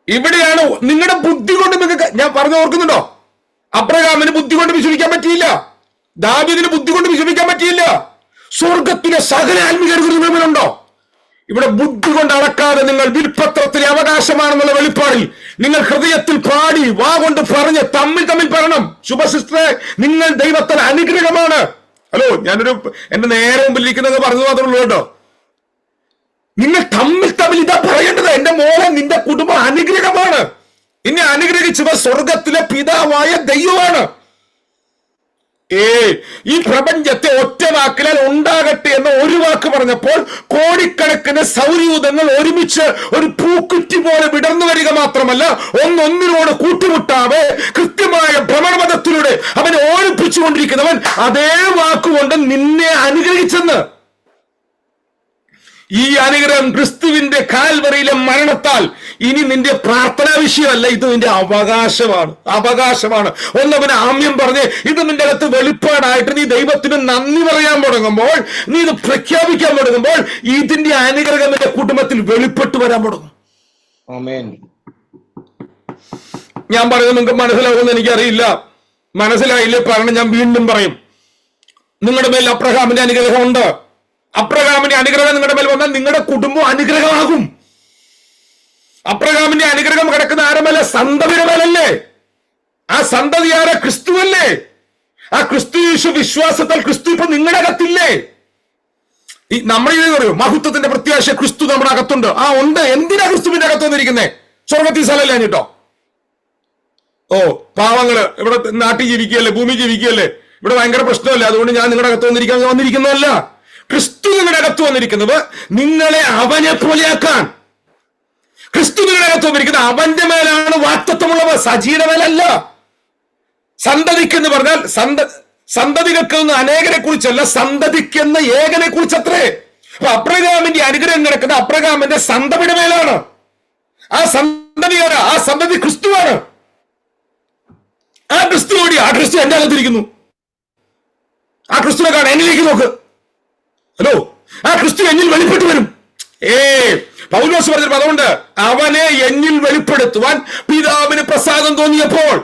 ഇവിടെയാണ് നിങ്ങളുടെ ബുദ്ധി കൊണ്ട് നിങ്ങൾക്ക്, ഞാൻ പറഞ്ഞു ഓർക്കുന്നുണ്ടോ? അബ്രഹാമിന് ബുദ്ധി കൊണ്ട് വിശ്വസിക്കാൻ പറ്റിയില്ല. ദാവീദിന് ബുദ്ധി കൊണ്ട് വിശ്വസിക്കാൻ പറ്റിയില്ല. സ്വർഗത്തിലെ സകല ആത്മീയ അനുഗ്രഹങ്ങളുണ്ടോ? ഇവിടെ ബുദ്ധി കൊണ്ട് അളക്കാതെ നിങ്ങൾ വിൽപത്രത്തിലെ അവകാശമാണെന്നുള്ള വെളിപ്പാടിൽ നിങ്ങൾ ഹൃദയത്തിൽ പാടി വാ കൊണ്ട് പറഞ്ഞ് തമ്മിൽ പറയണം. ശുഭസിസ്റ്ററെ, നിങ്ങൾ ദൈവത്തിന് അനുഗ്രഹമാണ്. ഹലോ, ഞാനൊരു എന്റെ നേരെ മുമ്പിലിരിക്കുന്നത് പറഞ്ഞു മാത്രമേ ഉള്ളൂ കേട്ടോ. നിങ്ങൾ തമ്മിൽ ഇതാ പറയേണ്ടത്. എന്റെ മോളെ, നിന്റെ കുടുംബം അനുഗ്രഹമാണ്. നിന്നെ അനുഗ്രഹിച്ചവ സ്വർഗത്തിലെ പിതാവായ ദൈവമാണ്. ഈ പ്രപഞ്ചത്തെ ഒറ്റ വാക്കിലാൽ ഉണ്ടാകട്ടെ എന്ന ഒരു വാക്ക് പറഞ്ഞപ്പോൾ കോടിക്കണക്കിന് സൗരയൂഥങ്ങൾ ഒരുമിച്ച് ഒരു പൂക്കുറ്റി പോലെ വിടർന്നു വരിക മാത്രമല്ല, ഒന്നൊന്നിനോട് കൂട്ടുമുട്ടാതെ കൃത്യമായ ഭ്രമണപഥത്തിലൂടെ അവനെ ഓടിപ്പിച്ചുകൊണ്ടിരിക്കുന്നവൻ അതേ വാക്കുകൊണ്ട് നിന്നെ അനുഗ്രഹിച്ചെന്ന്. ഈ അനുഗ്രഹം ക്രിസ്തുവിന്റെ കാൽവറിയിലെ മരണത്താൽ ഇനി നിന്റെ പ്രാർത്ഥനാ വിഷയമല്ല, ഇത് നിന്റെ അവകാശമാണ്. ഒന്നവന് ആമ്യം പറഞ്ഞ് ഇത് നിന്റെ അകത്ത് വെളിപ്പാടായിട്ട് നീ ദൈവത്തിന് നന്ദി പറയാൻ തുടങ്ങുമ്പോൾ, നീ ഇത് പ്രഖ്യാപിക്കാൻ തുടങ്ങുമ്പോൾ, ഇതിന്റെ അനുഗ്രഹം നിന്റെ കുടുംബത്തിൽ വെളിപ്പെട്ടു വരാൻ തുടങ്ങും. ഞാൻ പറയുന്നത് നിങ്ങൾക്ക് മനസ്സിലാകുമെന്ന് എനിക്കറിയില്ല. മനസ്സിലായില്ലേ പറഞ്ഞ് ഞാൻ വീണ്ടും പറയും. നിങ്ങളുടെ മേൽ അബ്രഹാമിന്റെ അനുഗ്രഹമുണ്ട്. അബ്രഹാമിന്റെ അനുഗ്രഹം നിങ്ങളുടെ മേൽ വന്നാൽ നിങ്ങളുടെ കുടുംബം അനുഗ്രഹമാകും. അബ്രഹാമിന്റെ അനുഗ്രഹം കിടക്കുന്ന ആരമല്ല, സന്തതിയുടെ മേലല്ലേ. ആ സന്തതി ആരെ? ക്രിസ്തുവല്ലേ. ആ ക്രിസ്തു യേശു വിശ്വാസത്താൽ ക്രിസ്തു ഇപ്പൊ നിങ്ങളുടെ അകത്തില്ലേ. ഈ നമ്മൾ ഇത് പറയും മഹത്വത്തിന്റെ പ്രത്യാശ ക്രിസ്തു നമ്മുടെ അകത്തുണ്ട്. ആ ഉണ്ട്. എന്തിനാ ക്രിസ്തുവിന്റെ അകത്ത് വന്നിരിക്കുന്നേ? സ്വർഗത്തിൽ സ്ഥലമല്ല കേട്ടോ. ഓ പാവങ്ങള് ഇവിടെ നാട്ടിൽ ജീവിക്കുകയല്ലേ, ഭൂമി ജീവിക്കുകയല്ലേ, ഇവിടെ ഭയങ്കര പ്രശ്നമല്ലേ, അതുകൊണ്ട് ഞാൻ നിങ്ങളുടെ അകത്ത് വന്നിരിക്കുന്നതല്ല. ക്രിസ്തു നിങ്ങളുടെ അകത്ത് വന്നിരിക്കുന്നത് നിങ്ങളെ അവനെ പോലെയാക്കാൻ. ക്രിസ്തു നിങ്ങളുടെ അകത്ത് വന്നിരിക്കുന്നത് അവന്റെ മേലാണ് വാക്തത്വമുള്ളവ, സജിയുടെ മേലല്ല. സന്തതിക്കെന്ന് പറഞ്ഞാൽ സന്തതികൾക്കെന്ന് അനേകനെ കുറിച്ചല്ല, സന്തതിക്കെന്ന ഏകനെ കുറിച്ചത്രേ. അപ്പൊ അബ്രഹാമിന്റെ അനുഗ്രഹം കിടക്കുന്നത് അബ്രഹാമിന്റെ സന്തതിയുടെ മേലാണ്. ആ സന്തതിയാണ്, ആ സന്തതി ക്രിസ്തുവാണ്. ആ ക്രിസ്തു ഓടി, ആ ക്രിസ്തു എന്റെ അകത്തിരിക്കുന്നു. ആ ക്രിസ്തുവിനെ കാണാൻ എന്നിലേക്ക് നോക്ക്. ഹലോ, ആ ക്രിസ്തു എന്നിൽ വെളിപ്പെട്ടു വരും. പൗലോസ് പറഞ്ഞൊരു പദമുണ്ട്, അവനെ എന്നിൽ വെളിപ്പെടുത്തുവാൻ പിതാവിന് പ്രസാദം തോന്നിയപ്പോൾ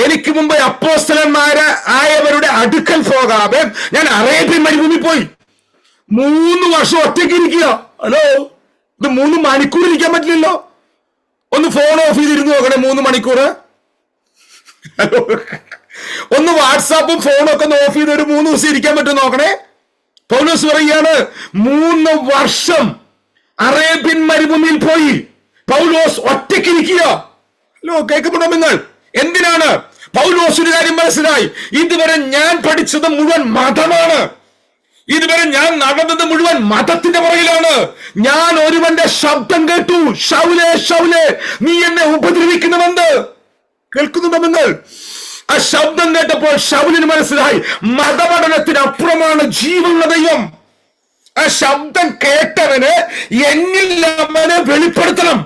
എനിക്ക് മുമ്പ് അപ്പോസ്തലന്മാര് ആയവരുടെ അടുക്കൽ പോകാതെ ഞാൻ അറേബ്യൻ മരുഭൂമി പോയി 3 വർഷം ഒറ്റയ്ക്ക് ഇരിക്കുക. ഹലോ, ഇത് 3 മണിക്കൂർ ഇരിക്കാൻ പറ്റില്ലല്ലോ. ഒന്ന് ഫോൺ ഓഫ് ചെയ്തിരുന്നു നോക്കണേ 3 മണിക്കൂർ. ഹലോ, ഒന്ന് വാട്സാപ്പും ഫോണും ഒക്കെ ഒന്ന് ഓഫ് ചെയ്ത് ഒരു 3 ദിവസം ഇരിക്കാൻ പറ്റും നോക്കണേ. പൗലോസ് പറയുകയാണ് 3 വർഷം അറേബ്യൻ മരുഭൂമിയിൽ പോയി പൗലോസ് ഒറ്റയ്ക്കിരിക്കുക. ഹലോ, കേൾക്കുന്നുണ്ടോ നിങ്ങൾ? എന്തിനാണ്? പൗലോസ് ഒരു കാര്യം മനസ്സിലായി, ഇതുവരെ ഞാൻ പഠിച്ചത് മുഴുവൻ മതമാണ്, ഇതുവരെ ഞാൻ നടന്നത് മുഴുവൻ മതത്തിന്റെ പുറകിലാണ്. ഞാൻ ഒരുവന്റെ ശബ്ദം കേട്ടു, ശൗലേ ശൗലേ നീ എന്നെ ഉപദ്രവിക്കണമെന്ന്. കേൾക്കുന്നുണ്ടോ നിങ്ങൾ? ആ ശബ്ദം കേട്ടപ്പോൾ ശൗലിന് മനസ്സിലായി മതപഠനത്തിന് അപ്പുറമാണ് ജീവനുള്ള ദൈവം. ആ ശബ്ദം കേട്ടവന് എന്നിൽ അവനെ വെളിപ്പെടുത്തണം.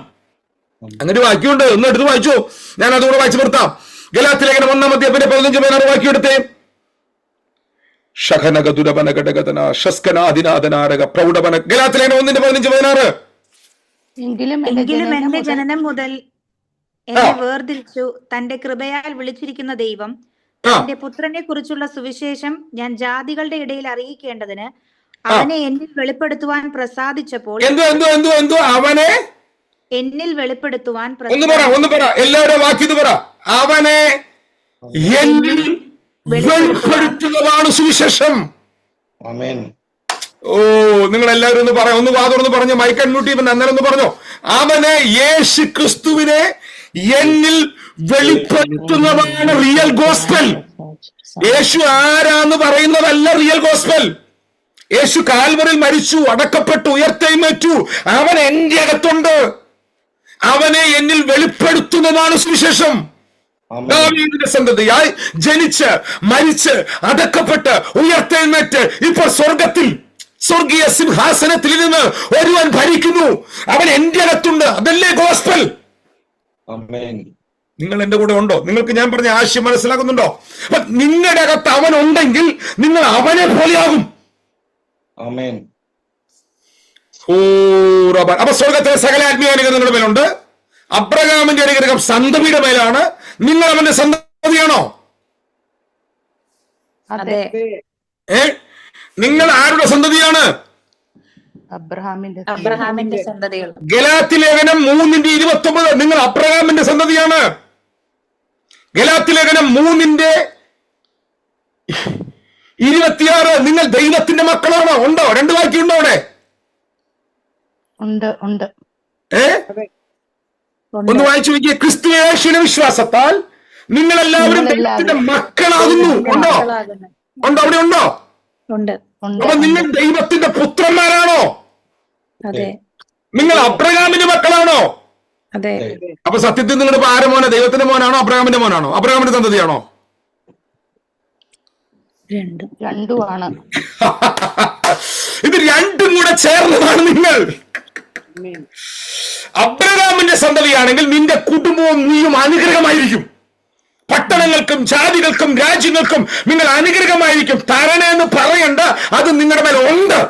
അങ്ങനെ വാക്യമുണ്ട്, ഒന്ന് എടുത്ത് വായിച്ചു. ഞാൻ അതുകൂടെ വായിച്ചു നിർത്താം. ഗലാത്യലേഖനം 1-ാം അധ്യായത്തിന്റെ 15-16 വാക്യം എടുത്തേ. ഗലാത്യലേഖനം 1-ന്റെ 15-16. എങ്കിലും എന്റെ ജനനം മുതൽ എന്നെ വേർതിരിച്ചു തന്റെ കൃപയാൽ വിളിച്ചിരിക്കുന്ന ദൈവം തന്റെ പുത്രനെ കുറിച്ചുള്ള സുവിശേഷം ഞാൻ ജാതികളുടെ ഇടയിൽ അറിയിക്കേണ്ടതിന് അവനെ എന്നിൽ വെളിപ്പെടുത്തുവാൻ പ്രസാദിച്ചപ്പോൾ അവനെ എന്നിൽ വെളിപ്പെടുത്തുവാൻ ഒന്ന് പറ എല്ലാവരും വാക്കിയത് പറ. അവനെ എന്നിൽ വെളിപ്പെടുത്തുന്നതാണ് സുവിശേഷം. ഓ, നിങ്ങൾ എല്ലാവരും ഒന്ന് പറയാം, ഒന്ന് വാതുറന്ന് പറഞ്ഞോ, മൈക്ക് അൺമ്യൂട്ട് ചെയ്യുമ്പോൾ അന്നേരം ഒന്ന് പറഞ്ഞോ. അവനെ യേശു ക്രിസ്തുവിനെ എന്നിൽ വെളിപ്പെടുത്തുന്നതാണ് റിയൽ ഗോസ്പൽ. യേശു ആരാന്ന് പറയുന്നതല്ല റിയൽ ഗോസ്പൽ. യേശു കാൽവറിൽ മരിച്ചു, അടക്കപ്പെട്ടു, ഉയർത്തെഴുന്നേറ്റു. അവൻ എന്റെ അകത്തുണ്ട്. അവനെ എന്നിൽ വെളിപ്പെടുത്തുന്നതാണ് സുവിശേഷം. ദാവീദിന്റെ സന്തതിയായി ജനിച്ച് മരിച്ച് അടക്കപ്പെട്ട് ഉയർത്തെഴുന്നേറ്റ് ഇപ്പോൾ സ്വർഗത്തിൽ സ്വർഗീയ സിംഹാസനത്തിൽ നിന്ന് ഒരുവൻ ഭരിക്കുന്നു. അവൻ എന്റെ അകത്തുണ്ട്. അതല്ലേ ഗോസ്പൽ. നിങ്ങൾ എന്റെ കൂടെ ഉണ്ടോ? നിങ്ങൾക്ക് ഞാൻ പറഞ്ഞ ആശയം മനസ്സിലാക്കുന്നുണ്ടോ? അപ്പൊ നിങ്ങളുടെ അകത്ത് അവൻ ഉണ്ടെങ്കിൽ നിങ്ങൾ അവനെ പോലെയാകും. അപ്പൊ സ്വർഗത്തിലെ സകല ആത്മീയ അനുഗ്രഹം നിങ്ങളുടെ മേലുണ്ട്. അബ്രഹാമിന്റെ അനുഗ്രഹം സന്തതിയുടെ മേലാണ്. നിങ്ങൾ അവന്റെ സന്തതിയാണോ? നിങ്ങൾ ആരുടെ സന്തതിയാണ്? അബ്രഹാമിന്റെ സന്തതികൾ. ഗലാത്യലേഖനം 3-29 നിങ്ങൾ അബ്രഹാമിന്റെ സന്തതിയാണ്. ഗലാത്യലേഖനം 3-26 നിങ്ങൾ ദൈവത്തിന്റെ മക്കളാണോ? ഉണ്ടോ? 2 വാക്യമുണ്ടോ അവിടെ? ഉണ്ട്. ഒന്ന് വായിച്ചു നോക്കിയേ. ക്രിസ്തു യേശുവിന്റെ വിശ്വാസത്താൽ നിങ്ങൾ എല്ലാവരും ദൈവത്തിന്റെ മക്കളാകുന്നു. ഉണ്ടോ? അവിടെ ഉണ്ടോ? അപ്പൊ നിങ്ങൾ ദൈവത്തിന്റെ പുത്രന്മാരാണോ? നിങ്ങൾ അബ്രഹാമിന്റെ മക്കളാണോ? അപ്പൊ സത്യത്തിൽ നിങ്ങളുടെ ആരെ മോനെ? ദൈവത്തിന്റെ മോനാണോ? അബ്രഹാമിന്റെ മോനാണോ? അബ്രഹാമിന്റെ സന്തതിയാണോ? രണ്ടുമാണ്. ഇത് രണ്ടും കൂടെ ചേർന്നതാണ് നിങ്ങൾ. അബ്രഹാമിന്റെ സന്തതിയാണെങ്കിൽ നിന്റെ കുടുംബവും നീയും അനുഗ്രഹമായിരിക്കും. പട്ടണങ്ങൾക്കും ജാതികൾക്കും രാജ്യങ്ങൾക്കും നിങ്ങൾ അനുഗ്രഹമായിരിക്കും. തരണേന്ന് പറയണ്ട, അത് നിങ്ങളുടെ മേൽ ഉണ്ട്.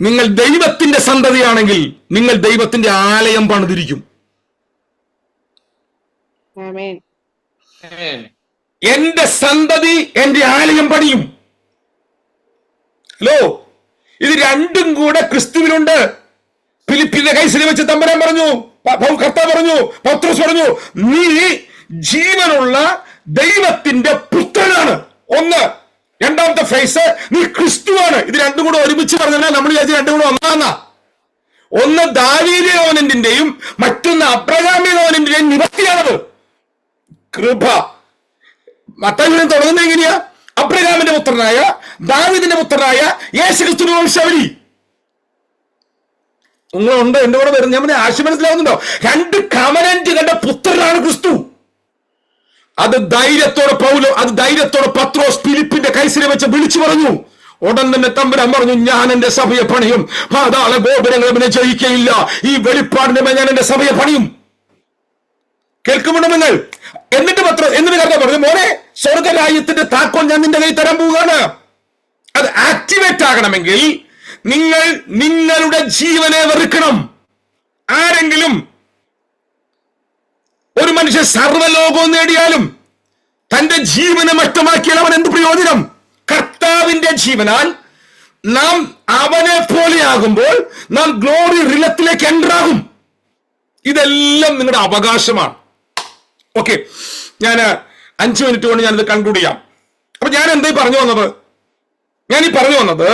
നിങ്ങൾ ദൈവത്തിന്റെ സന്തതിയാണെങ്കിൽ നിങ്ങൾ ദൈവത്തിന്റെ ആലയം പണിതിരിക്കും. ആമേൻ. എന്റെ സന്തതി എന്റെ ആലയം പണിയും. ഹലോ, ഇത് രണ്ടും കൂടെ ക്രിസ്തുവിനുണ്ട്. ഫിലിപ്പിന്റെ കൈസിൽ വെച്ച് തമ്പുരാൻ പറഞ്ഞു, കർത്താവ് പറഞ്ഞു, പത്രോസ് പറഞ്ഞു, നീ ജീവനുള്ള ദൈവത്തിന്റെ പുത്രനാണ്. ഒന്ന്. രണ്ടാമത്തെ ഫേസ്, നീ ക്രിസ്തുവാണ്. ഇത് രണ്ടും കൂടെ ഒരുമിച്ച് പറഞ്ഞാൽ നമ്മൾ വിചാരിച്ച രണ്ടും കൂടെ ഒന്നാന്നാ. ഒന്ന് ദാവീദ് കോവനന്റിന്റെയും മറ്റൊന്ന് അബ്രഹാമി കോവനന്റിന്റെയും നിവൃത്തിയാണത്. കൃപ. മത്തായിയുടെ തുടങ്ങുന്നത് എങ്ങനെയാ? അബ്രഹാമിന്റെ പുത്രനായ ദാവീദിന്റെ പുത്രനായ യേശുക്രിസ്തുവിന്റെ വംശാവലി. നിങ്ങളുണ്ട് എന്റെ കൂടെ വരുന്നത്. ഞാൻ ആശയം മനസ്സിലാവുന്നുണ്ടോ? രണ്ട് കവനന്റ് കണ്ട പുത്രനാണ് ക്രിസ്തു. അത് ധൈര്യത്തോടെ പത്രോസ് ഫിലിപ്പിന്റെ കൈസിനെ വെച്ച് വിളിച്ചു പറഞ്ഞു. ഉടൻ തന്നെ തമ്പുരാൻ പറഞ്ഞു, ഞാൻ എന്റെ സഭയെ പണിയും, പാതാള ഗോപുരങ്ങൾ ജയിക്കയില്ല. ഈ വെളിപ്പാടിന്റെ മേൽ ഞാൻ എന്റെ സഭയെ പണിയും. കേൾക്കുന്നുണ്ടോ നിങ്ങൾ? എന്നിട്ട് കർത്താവ് പറഞ്ഞു, മോനെ, സ്വർഗരാജ്യത്തിന്റെ താക്കോൽ ഞാൻ നിന്റെ കയ്യിൽ തരാൻ പോവുകയാണ്. അത് ആക്ടിവേറ്റ് ആകണമെങ്കിൽ നിങ്ങൾ നിങ്ങളുടെ ജീവനെ വെറുക്കണം. ആരെങ്കിലും ഒരു മനുഷ്യൻ സർവ്വലോകവും നേടിയാലും തന്റെ ജീവനെ നഷ്ടമാക്കിയാൽ അവൻ എന്ത് പ്രയോജനം? കർത്താവിന്റെ ജീവനാൽ നാം അവനെ പോലെയാകുമ്പോൾ നാം ഗ്ലോറി റിലത്തിലേക്ക് എൻ്ററാകും. ഇതെല്ലാം നിങ്ങളുടെ അവകാശമാണ്. ഓക്കെ, ഞാൻ 5 മിനിറ്റ് കൊണ്ട് ഞാനിത് കൺക്ലൂഡ് ചെയ്യാം. അപ്പൊ ഞാൻ എന്തായി പറഞ്ഞു വന്നത്? ഞാനീ പറഞ്ഞു വന്നത്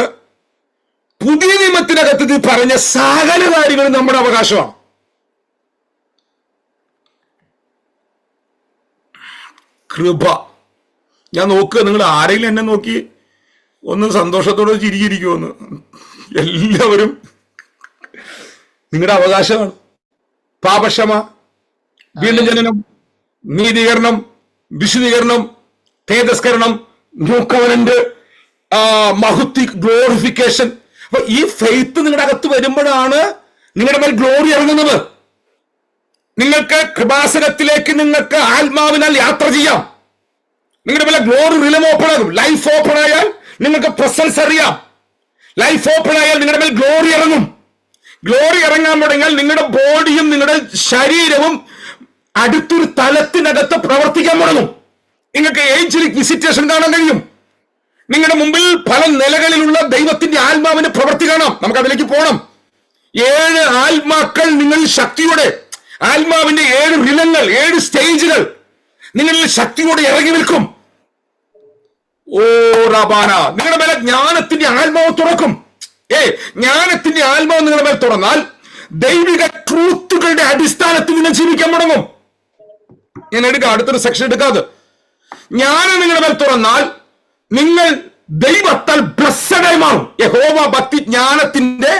പുതിയ നിയമത്തിനകത്ത് ഇത് പറഞ്ഞ സകല കാര്യങ്ങളും നമ്മുടെ അവകാശമാണ്. കൃപ. ഞാൻ നോക്കുക, നിങ്ങൾ ആരെങ്കിലും എന്നെ നോക്കി ഒന്ന് സന്തോഷത്തോടെ ചിരിച്ചിരിക്കുമെന്ന്. എല്ലാവരും നിങ്ങളുടെ അവകാശമാണ്. പാപക്ഷമ, വീണ്ടും ജനനം, നീതീകരണം, വിശുദ്ധീകരണം, തേജസ്കരണം, ന്യൂ കവനന്റ്, മഹത്വ, ഗ്ലോറിഫിക്കേഷൻ. അപ്പൊ ഈ ഫെയ്ത്ത് നിങ്ങളുടെ അകത്ത് വരുമ്പോഴാണ് നിങ്ങളുടെ മേൽ ഗ്ലോറി ഇറങ്ങുന്നത്. നിങ്ങൾക്ക് കൃപാസനത്തിലേക്ക് നിങ്ങൾക്ക് ആത്മാവിനാൽ യാത്ര ചെയ്യാം. നിങ്ങളുടെ മേലെ ഗ്ലോറി റിലം ഓപ്പൺ ആകും. ലൈഫ് ഓപ്പൺ ആയാൽ നിങ്ങൾക്ക് പ്രസൻസ് അറിയാം. ലൈഫ് ഓപ്പൺ ആയാൽ നിങ്ങളുടെ മേൽ ഗ്ലോറി ഇറങ്ങും. ഗ്ലോറി ഇറങ്ങാൻ തുടങ്ങിയാൽ നിങ്ങളുടെ ബോഡിയും നിങ്ങളുടെ ശരീരവും അടുത്തൊരു തലത്തിനകത്ത് പ്രവർത്തിക്കാൻ തുടങ്ങും. നിങ്ങൾക്ക് ഏഞ്ചലിക് വിസിറ്റേഷൻ കാണാൻ കഴിയും. നിങ്ങളുടെ മുമ്പിൽ പല നിലകളിലുള്ള ദൈവത്തിന്റെ ആത്മാവിന് പ്രവർത്തി കാണാം. നമുക്ക് അതിലേക്ക് പോകണം. 7 ആത്മാക്കൾ നിങ്ങൾ ശക്തിയോടെ, ആത്മാവിന്റെ 7 റിലങ്ങൾ, 7 സ്റ്റേജുകൾ നിങ്ങളിൽ ശക്തിയോടെ ഇറങ്ങി നിൽക്കും. ഓ റബാന, നിങ്ങളുടെ മേലെ ജ്ഞാനത്തിന്റെ ആത്മാവ് തുറക്കും. ജ്ഞാനത്തിന്റെ ആത്മാവ് നിങ്ങളുടെ മേൽ തുറന്നാൽ ദൈവിക ട്രൂത്തുകളുടെ അടിസ്ഥാനത്തിൽ നിങ്ങൾ ജീവിക്കാൻ തുടങ്ങും. ഞാൻ എടുക്കാം, അടുത്തൊരു സെക്ഷൻ എടുക്കാതെ. ജ്ഞാനം നിങ്ങളുടെ മേൽ തുറന്നാൽ നിങ്ങൾ ദൈവത്താൽ ബ്ലെസ്സഡായി മാറും. യഹോവ ഭക്തി ജ്ഞാനത്തിന്റെ,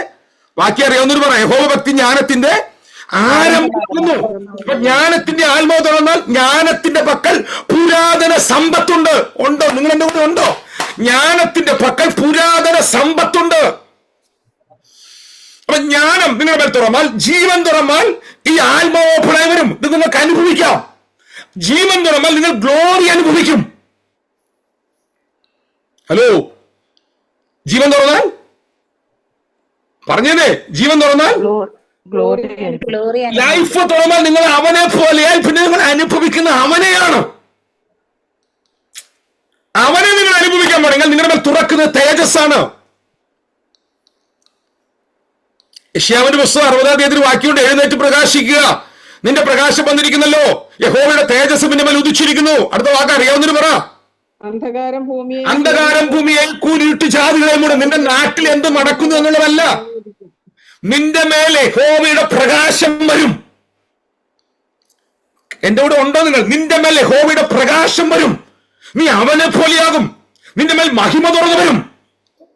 ബാക്കി അറിയാവുന്നവർ പറയാം, യഹോവ ഭക്തി ജ്ഞാനത്തിന്റെ ആരംഭിക്കുന്നു. അപ്പൊ ജ്ഞാനത്തിന്റെ ആത്മാവ് തുറന്നാൽ ജ്ഞാനത്തിന്റെ പക്കൽ പുരാതന സമ്പത്തുണ്ട്. ഉണ്ടോ? നിങ്ങൾ എന്റെ കൂടെ ഉണ്ടോ? ജ്ഞാനത്തിന്റെ പക്കൽ പുരാതന സമ്പത്തുണ്ട്. അപ്പൊ ജ്ഞാനം നിങ്ങളുടെ മേൽ തുറന്നാൽ, ജീവൻ തുറന്നാൽ ഈ ആത്മാവ് ഓപ്പണായി വരും. ഇത് നിങ്ങൾക്ക് അനുഭവിക്കാം. ജീവൻ തുറന്നാൽ നിങ്ങൾ ഗ്ലോറി അനുഭവിക്കും. ഹലോ, ജീവൻ തുറന്നാൽ പറഞ്ഞതേ, ജീവൻ തുറന്നാൽ ലൈഫ് തുറന്നാൽ നിങ്ങൾ അവനെ പോലെയാൽ പിന്നെ നിങ്ങൾ അനുഭവിക്കുന്ന അവനെയാണ്. അവനെ നിങ്ങൾ അനുഭവിക്കാൻ തുടങ്ങിയാൽ നിങ്ങളുടെ മേൽ തുറക്കുന്നത് തേജസ്സാണ്. യെശയ്യാവിന്റെ പുസ്തകം 60-ാം അധ്യായത്തിൽ വാക്യമുണ്ട്, എഴുന്നേറ്റ് പ്രകാശിക്കുക, നിന്റെ പ്രകാശം വന്നിരിക്കുന്നല്ലോ, യഹോവയുടെ തേജസ് നിന്റെ മേൽ ഉദിച്ചിരിക്കുന്നു. അടുത്ത വാക്ക് അറിയാവുന്നൊരു പറ. അന്ധകാരം ഭൂമിയെ കൂരിട്ട് ജാതികളെ മൂടും. നിന്റെ നാട്ടിൽ എന്ത് നടക്കുന്നു എന്നുള്ളതല്ല, നിന്റെ മേലെ യഹോവയുടെ പ്രകാശം വരും. എന്റെ കൂടെ ഉണ്ടോ നിങ്ങൾ? നിന്റെ മേൽ യഹോവയുടെ പ്രകാശം വരും. നീ അവനെ പോലെയാകും. നിന്റെ മേൽ മഹിമ തുറന്നു വരും.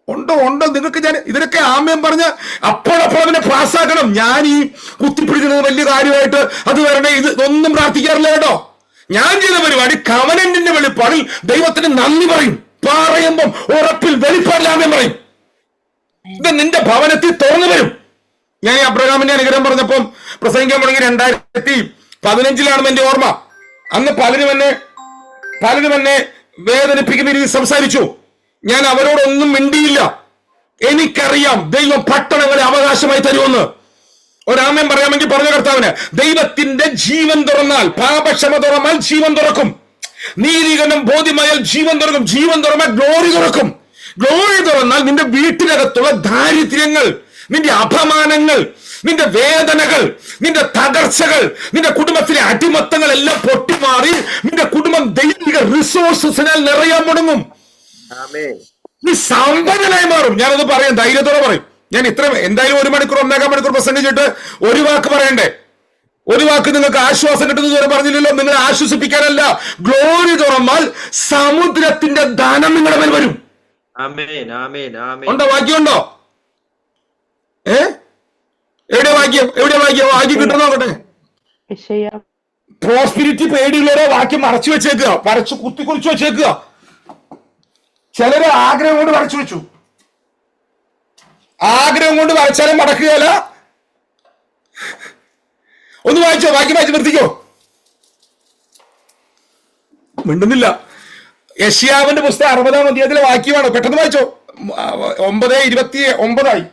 ഉണ്ടോ? നിങ്ങൾക്ക് ഞാൻ ഇതിനൊക്കെ ആമ്യം പറഞ്ഞ് അപ്പോഴപ്പോൾ അവനെ പാസ്സാക്കണം. ഞാൻ ഈ കുത്തിപ്പിടിക്കുന്നത് വലിയ കാര്യമായിട്ട് അത് വരണേ, ഇത് ഒന്നും പ്രാർത്ഥിക്കാറില്ല കേട്ടോ. ഞാൻ ചെയ്ത പരിപാടി കവനന്റിന്റെ വെളിപ്പാടിൽ ദൈവത്തിന് നന്ദി പറയും. പറയുമ്പം ഉറപ്പിൽ വെളിപ്പാടിലാമേ പറയും. ഇത് നിന്റെ ഭവനത്തിൽ തുറന്നു വരും. ഞാൻ ഈ അബ്രഹാമിന്റെ അനുഗ്രഹം പറഞ്ഞപ്പം പ്രസംഗിക്കാൻ തുടങ്ങി 2015 എന്റെ ഓർമ്മ. അന്ന് പലരും എന്നെ വേദനിപ്പിക്കുന്ന രീതി സംസാരിച്ചു. ഞാൻ അവരോടൊന്നും മിണ്ടിയില്ല. എനിക്കറിയാം ദൈവം പട്ടണങ്ങളെ അവകാശമായി തരുമെന്ന്. ഒരാമയം പറയാമെങ്കിൽ പറഞ്ഞ കർത്താവിന്, ദൈവത്തിന്റെ ജീവൻ തുറന്നാൽ, പാപക്ഷമ തുറന്നാൽ ജീവൻ തുറക്കും. നീതികരണം ബോധ്യമായാൽ ജീവൻ തുറക്കും. ജീവൻ തുറന്നാൽ ഗ്ലോറി തുറക്കും. ഗ്ലോറി തുറന്നാൽ നിന്റെ വീട്ടിനകത്തുള്ള ദാരിദ്ര്യങ്ങൾ, നിന്റെ അപമാനങ്ങൾ, നിന്റെ വേദനകൾ, നിന്റെ തകർച്ചകൾ, നിന്റെ കുടുംബത്തിലെ അടിമത്തങ്ങൾ എല്ലാം പൊട്ടിമാറി നിന്റെ കുടുംബം ദൈവിക റിസോഴ്സസിനാൽ നിറയാൻ തുടങ്ങും. നീ സമ്പന്നനായി മാറും. ഞാനത് പറയാം, ധൈര്യത്തോടെ പറയും. ഞാൻ എന്തായാലും 1 മണിക്കൂർ 1.5 മണിക്കൂർ പ്രസംഗിച്ചിട്ട് ഒരു വാക്ക് പറയണ്ടേ? ഒരു വാക്ക് നിങ്ങൾക്ക് ആശ്വാസം കിട്ടുന്നത് വരെ പറഞ്ഞില്ലല്ലോ. നിങ്ങളെ ആശ്വസിപ്പിക്കാനല്ല. ഗ്ലോറി തുറന്നാൽ സമുദ്രത്തിന്റെ ധനം നിങ്ങളുടെ മേൽ വരും. ഉണ്ടോ? വാക്യമുണ്ടോ? എവിടെ വാക്യം? വാക്യം കിട്ടുന്ന നോക്കട്ടെ. പ്രോസ്പിരിറ്റി പേടിയുള്ളവരെ വാക്യം മറച്ചു വെച്ചേക്കുക, കുറിച്ചു വെച്ചേക്കുക. ചിലര് ആഗ്രഹം കൊണ്ട് വരച്ചു വെച്ചു. ആഗ്രഹം കൊണ്ട് വരച്ചാലും മടക്കുകയല്ല. ഒന്ന് വായിച്ചോ, വാക്യം വായിച്ച് നിർത്തിക്കോ. മിണ്ടുന്നില്ല. യെശയ്യാവിന്റെ പുസ്തകം 60-ാം അധ്യായത്തിലെ വാക്യമാണ്. പെട്ടെന്ന് വായിച്ചോ. 9:29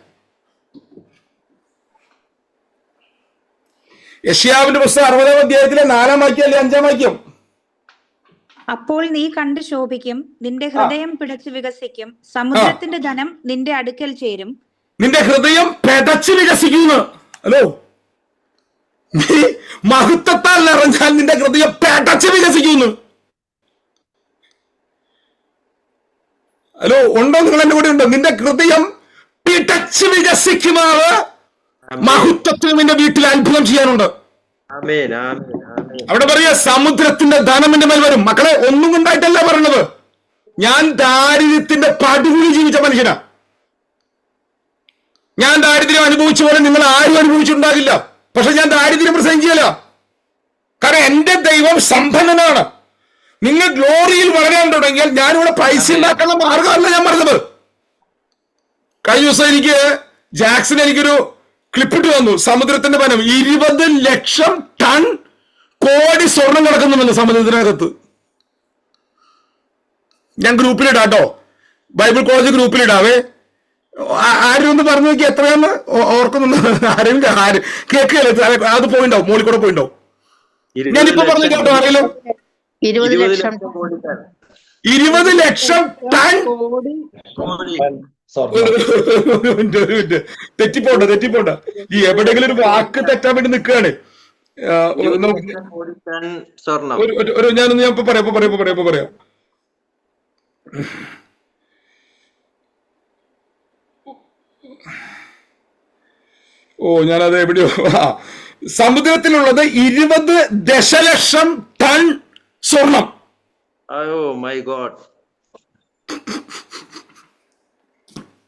യെശയ്യാവിന്റെ പുസ്തകം 60-ാം അധ്യായത്തിലെ 4-ാം വാക്യം അല്ലെ 5-ാം വാക്യം. അപ്പോൾ നീ കണ്ട് ശോഭിക്കും, നിന്റെ ഹൃദയം പിടച്ചു വികസിക്കും, സമുദ്രത്തിന്റെ ധനം നിന്റെ അടുക്കൽ ചേരും. നിന്റെ ഹൃദയം പെടച്ചു വികസിക്കുന്നു. ഹലോ, നീ മഹത്വത്താൽ നിറഞ്ഞാൽ നിന്റെ ഹൃദയം പെടച്ചു വികസിക്കുന്നു. ഹലോ, ഉണ്ടോ? നിങ്ങൾ എന്റെ കൂടെ ഉണ്ടോ? നിന്റെ ഹൃദയം പിടച്ചു വികസിക്കുമാണ്. മഹത്വത്തിൽ നിന്റെ വീട്ടിൽ അത്ഭുതം ചെയ്യാനുണ്ട്. അവിടെ പറയാ സമുദ്രത്തിന്റെ ധനം എന്റെ മേൽ വരും. മക്കളെ, ഒന്നും കൊണ്ടായിട്ടല്ല പറഞ്ഞത്. ഞാൻ ദാരിദ്ര്യത്തിന്റെ പടുകുഴി ജീവിച്ച മനുഷ്യനാ. ഞാൻ ദാരിദ്ര്യം അനുഭവിച്ച പോലെ നിങ്ങൾ ആരും അനുഭവിച്ചിട്ടുണ്ടാകില്ല. പക്ഷെ ഞാൻ ദാരിദ്ര്യം പ്രസംഗിക്കുകയല്ല. കാരണം എന്റെ ദൈവം സമ്പന്നനാണ്. നിങ്ങൾ ഗ്ലോറിയിൽ വളരാൻ തുടങ്ങിയാൽ ഞാനിവിടെ പൈസ ഉണ്ടാക്കാനുള്ള മാർഗമല്ല ഞാൻ പറഞ്ഞത്. കഴിഞ്ഞ ദിവസം എനിക്കൊരു ക്ലിപ്പിട്ട് വന്നു. സമുദ്രത്തിന്റെ വനം 20 ലക്ഷം ടൺ കോടി സ്വർണം കിടക്കുന്നുണ്ട് സമുദ്രത്തിനകത്ത്. ഞാൻ ഗ്രൂപ്പിലിടാട്ടോ, ബൈബിൾ കോളേജ് ഗ്രൂപ്പിലിടാവേ. ആരും ഒന്ന് പറഞ്ഞു നോക്കി എത്രയാന്ന് ഓർക്കുന്നുണ്ട്? ആരും കേൾക്കുകയല്ല. അത് പോയിണ്ടാവും, മോളിൽ കൂടെ പോയിണ്ടാവും. ഞാനിപ്പോ പറഞ്ഞു കേട്ടോ. ആരെങ്കിലും 20 ലക്ഷം 20 ലക്ഷം ടൺ. തെറ്റിപ്പോണ്ട. ഈ എവിടെയെങ്കിലും ഒരു വാക്ക് തെറ്റാൻ വേണ്ടി നിൽക്കുകയാണ്. ഞാനൊന്ന് ഞാൻ പറയാം. ഞാനത് എവിടെയോ സമുദ്രത്തിലുള്ളത് 20 ദശലക്ഷം ടൺ സ്വർണം. My God.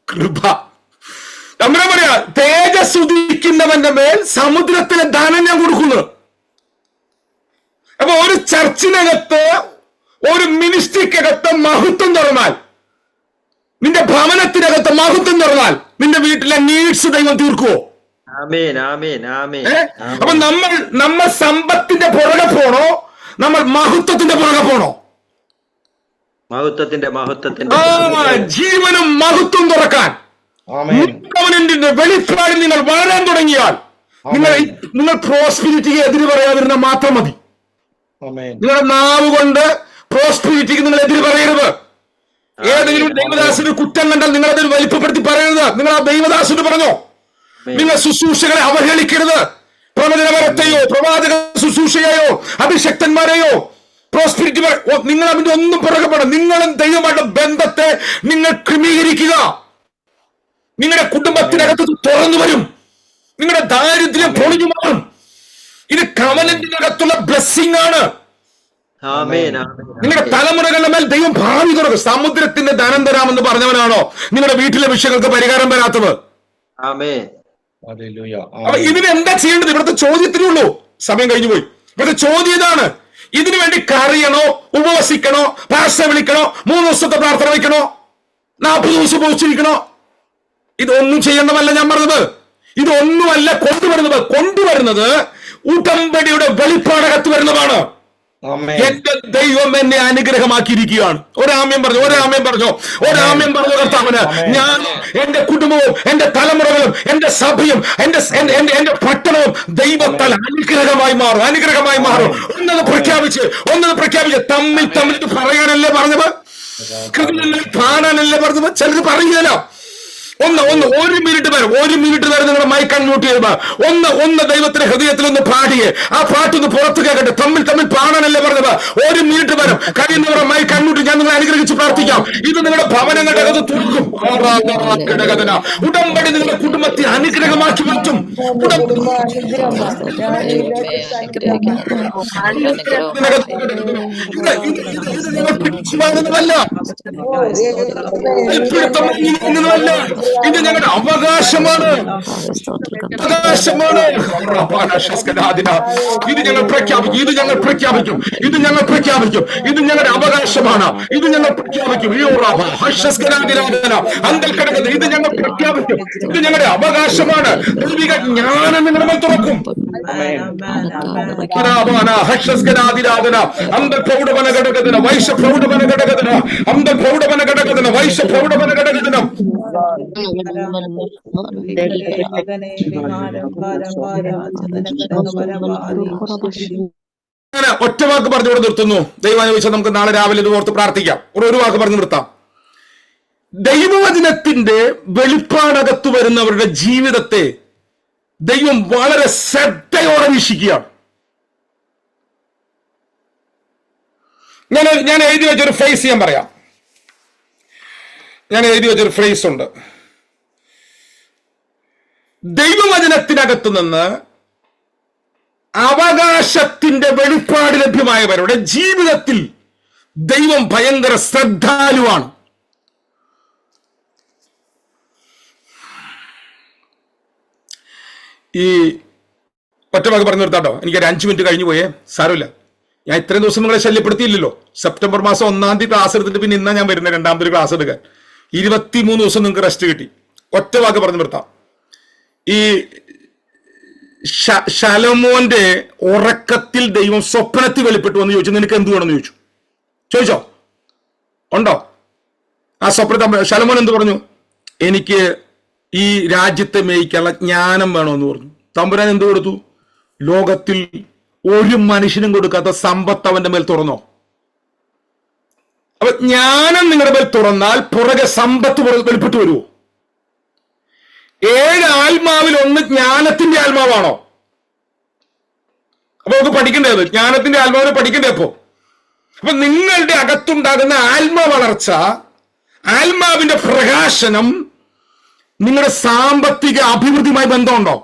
കൃപ. നമ്മളെ പറയാ, തേജസ് ഉദിക്കുന്നവന്റെ മേൽ സമുദ്രത്തിലെ ദാനം ഞാൻ കൊടുക്കുന്നു. അപ്പൊ ഒരു ചർച്ചിനകത്ത്, ഒരു മിനിസ്ട്രിക്കകത്ത് മഹത്വം തുറന്നാൽ, നിന്റെ ഭവനത്തിനകത്ത് മഹത്വം തുറന്നാൽ നിന്റെ വീട്ടിലെ നീഡ്സ് ദൈവം തീർക്കുവോ? അപ്പൊ നമ്മൾ സമ്പത്തിന്റെ പുറകെ പോണോ, നമ്മൾ മഹത്വത്തിന്റെ പുറകെ പോണോ? ജീവനും മഹത്വം തുറക്കാൻ കവനന്റിന്റെ വെളിപ്പാടിൽ നിങ്ങൾ വളരാൻ തുടങ്ങിയാൽ നിങ്ങൾ പ്രോസ്പിരിറ്റിക്ക് എതിര് പറയാതിരുന്ന മാത്രം മതി. നിങ്ങളുടെ നാവ് കൊണ്ട് പ്രോസ്പിരിറ്റിക്ക് നിങ്ങൾ എതിര് പറയരുത്. ഏതെങ്കിലും ദൈവദാസന് കുറ്റം കണ്ടാൽ നിങ്ങൾ അതിന് വലിപ്പപ്പെടുത്തി പറയരുത്. നിങ്ങൾ ആ ദൈവദാസന് പറഞ്ഞോ. നിങ്ങൾ ശുശ്രൂഷകളെ അവഹേളിക്കരുത്. പ്രവചനപരത്തെയോ പ്രവാചക ശുശ്രൂഷയെയോ അഭിഷക്തന്മാരെയോ പ്രോസ്പിരിറ്റി നിങ്ങൾ അതിന്റെ ഒന്നും പുറകെപ്പെടാം. നിങ്ങളും ദൈവമായിട്ട് ബന്ധത്തെ നിങ്ങൾ ക്രമീകരിക്കുക. നിങ്ങളുടെ കുടുംബത്തിനകത്ത് തുറന്നു വരും. നിങ്ങളുടെ ദാരിദ്ര്യം പൊളിഞ്ഞു മാറും. ഇത് കവനന്റിനകത്തുള്ള ബ്ലെസ്സിംഗ് ആണ്. നിങ്ങളുടെ തലമുറകളുടെ മേൽ ദൈവം ഭാവി തുറക്കും. സമുദ്രത്തിന്റെ ധനം തരാമെന്ന് പറഞ്ഞവനാണോ നിങ്ങളുടെ വീട്ടിലെ വിഷയങ്ങൾക്ക് പരിഹാരം വരാത്തത്? അപ്പൊ ഇതിന് എന്താ ചെയ്യേണ്ടത്? ഇവിടുത്തെ ചോദ്യത്തിനുള്ളൂ. സമയം കഴിഞ്ഞു പോയി. ഇവിടുത്തെ ചോദ്യം ഇതാണ്: ഇതിനു വേണ്ടി കരയണോ, ഉപവസിക്കണോ, പാസ്റ്റ വിളിക്കണോ, 3 ദിവസത്തെ പ്രാർത്ഥന വയ്ക്കണോ, 40 ദിവസം ഉപവസിച്ചിരിക്കണോ? ഇതൊന്നും ചെയ്യേണ്ടതല്ല ഞാൻ പറഞ്ഞത്. ഇതൊന്നുമല്ല കൊണ്ടുവരുന്നത് ഉടമ്പടിയുടെ വെളിപ്പാടകത്ത് വരുന്നതാണ്. എന്റെ ദൈവം എന്നെ അനുഗ്രഹമാക്കിയിരിക്കുകയാണ്. ഒരാമ്യം പറഞ്ഞോ കർത്താവിന്. ഞാൻ, എന്റെ കുടുംബവും, എന്റെ തലമുറകളും, എന്റെ സഭയും, എന്റെ പട്ടണവും ദൈവത്താൽ അനുഗ്രഹമായി മാറും. ഒന്നത് പ്രഖ്യാപിച്ച് തമ്മിൽ പറയാനല്ലേ പറഞ്ഞത്, കാണാനല്ലേ പറഞ്ഞത്. ചിലത് പറയുകയല്ല. ഒരു മിനിറ്റ് വരെ നിങ്ങളുടെ മൈക്ക് അൺമ്യൂട്ട് ചെയ്യുക. ഒന്ന് ദൈവത്തിന്റെ ഹൃദയത്തിൽ ഒന്ന് പാടിയേ, ആ പാട്ടൊന്ന് പുറത്തു കേൾക്കട്ടെ. തമ്മിൽ പാടാനല്ലേ പറഞ്ഞത്. 1 മിനിറ്റ് വരെ കഴിയുന്നവരുടെ മൈക്ക് അൺമ്യൂട്ട്. ഞാൻ നിങ്ങളെ അനുഗ്രഹിച്ച് പ്രാർത്ഥിക്കാം. ഇത് നിങ്ങളുടെ ഭവനങ്ങളുടെ അകത്ത് തുറക്കും. ഉടമ്പടി നിങ്ങളുടെ കുടുംബത്തെ അനുഗ്രഹമാക്കി മാറ്റും. ഇത് ഞങ്ങളുടെ അവകാശമാണ്. ഇത് ഞങ്ങൾ പ്രഖ്യാപിക്കും. ഇത് ഞങ്ങളുടെ അവകാശമാണ്. ഇത് ഞങ്ങൾ പ്രഖ്യാപിക്കും. ഇത് ഞങ്ങൾ പ്രഖ്യാപിക്കും. ഇത് ഞങ്ങളുടെ അവകാശമാണ്. ദൈവിക ജ്ഞാനം നിങ്ങളുടെ മേൽ തുറക്കും. ഒറ്റ വാക്ക് പറഞ്ഞുകൊണ്ട് നിർത്തുന്നു. ദൈവാനുവദിച്ചാൽ നമുക്ക് നാളെ രാവിലെ ഇത് ഓർത്ത് പ്രാർത്ഥിക്കാം. ഒരു വാക്ക് പറഞ്ഞു നിർത്താം. ദൈവവചനത്തിന്റെ വെളിപ്പാടകത്ത് വരുന്നവരുടെ ജീവിതത്തെ ദൈവം വളരെ ശ്രദ്ധയോടെ വീക്ഷിക്കുകയാണ്. ഞാൻ എഴുതി വെച്ചൊരു ഫ്രേസ് ഞാൻ പറയാം. ഉണ്ട്. ദൈവവചനത്തിനകത്ത് നിന്ന് അവകാശത്തിന്റെ വെളിപ്പാട് ലഭ്യമായവരുടെ ജീവിതത്തിൽ ദൈവം ഭയങ്കര ശ്രദ്ധാലുവാണ്. ഈ ഒറ്റ വാക്ക് പറഞ്ഞു നിർത്താട്ടോ. എനിക്കൊരു 5 മിനിറ്റ് കഴിഞ്ഞു പോയേ, സാരമില്ല. ഞാൻ ഇത്രയും ദിവസം നിങ്ങളെ ശല്യപ്പെടുത്തിയില്ലല്ലോ. സെപ്റ്റംബർ മാസം 1-ാം തീയതി ക്ലാസ് എടുത്തിട്ട് പിന്നെ ഇന്നാ ഞാൻ വരുന്നത് 2ാമതൊരു ക്ലാസ് എടുക്കാൻ. 23 ദിവസം നിങ്ങൾക്ക് റെസ്റ്റ് കിട്ടി. ഒറ്റ വാക്ക് പറഞ്ഞു നിർത്താം. ഈ ശലോമോന്റെ ഉറക്കത്തിൽ ദൈവം സ്വപ്നത്തിൽ വെളിപ്പെട്ടു എന്ന് ചോദിച്ചു. നിനക്ക് എന്ത് വേണമെന്ന് ചോദിച്ചോ? ഉണ്ടോ? ആ സ്വപ്നത്തിൽ ശലോമോൻ എന്ത് പറഞ്ഞു? എനിക്ക് ഈ രാജ്യത്തെ മേയിക്കാനുള്ള ജ്ഞാനം വേണമെന്ന് പറഞ്ഞു. തമ്പുരാൻ എന്ത് കൊടുത്തു? ലോകത്തിൽ ഒരു മനുഷ്യനും കൊടുക്കാത്ത സമ്പത്ത് അവന്റെ മേൽ തുറന്നോ? അപ്പൊ ജ്ഞാനം നിങ്ങളുടെ മേൽ തുറന്നാൽ പുറകെ സമ്പത്ത് വെളിപ്പെട്ടു വരുമോ? 7 ആത്മാവിൽ 1 ജ്ഞാനത്തിന്റെ ആത്മാവാണോ? അപ്പൊ നമുക്ക് പഠിക്കേണ്ടത് ജ്ഞാനത്തിന്റെ ആത്മാവിനെ പഠിക്കണ്ടേ? അപ്പൊ നിങ്ങളുടെ അകത്തുണ്ടാകുന്ന ആത്മവളർച്ച, ആത്മാവിന്റെ പ്രകാശനം നിങ്ങളുടെ സാമ്പത്തിക അഭിവൃദ്ധിയുമായി ബന്ധമുണ്ടോ?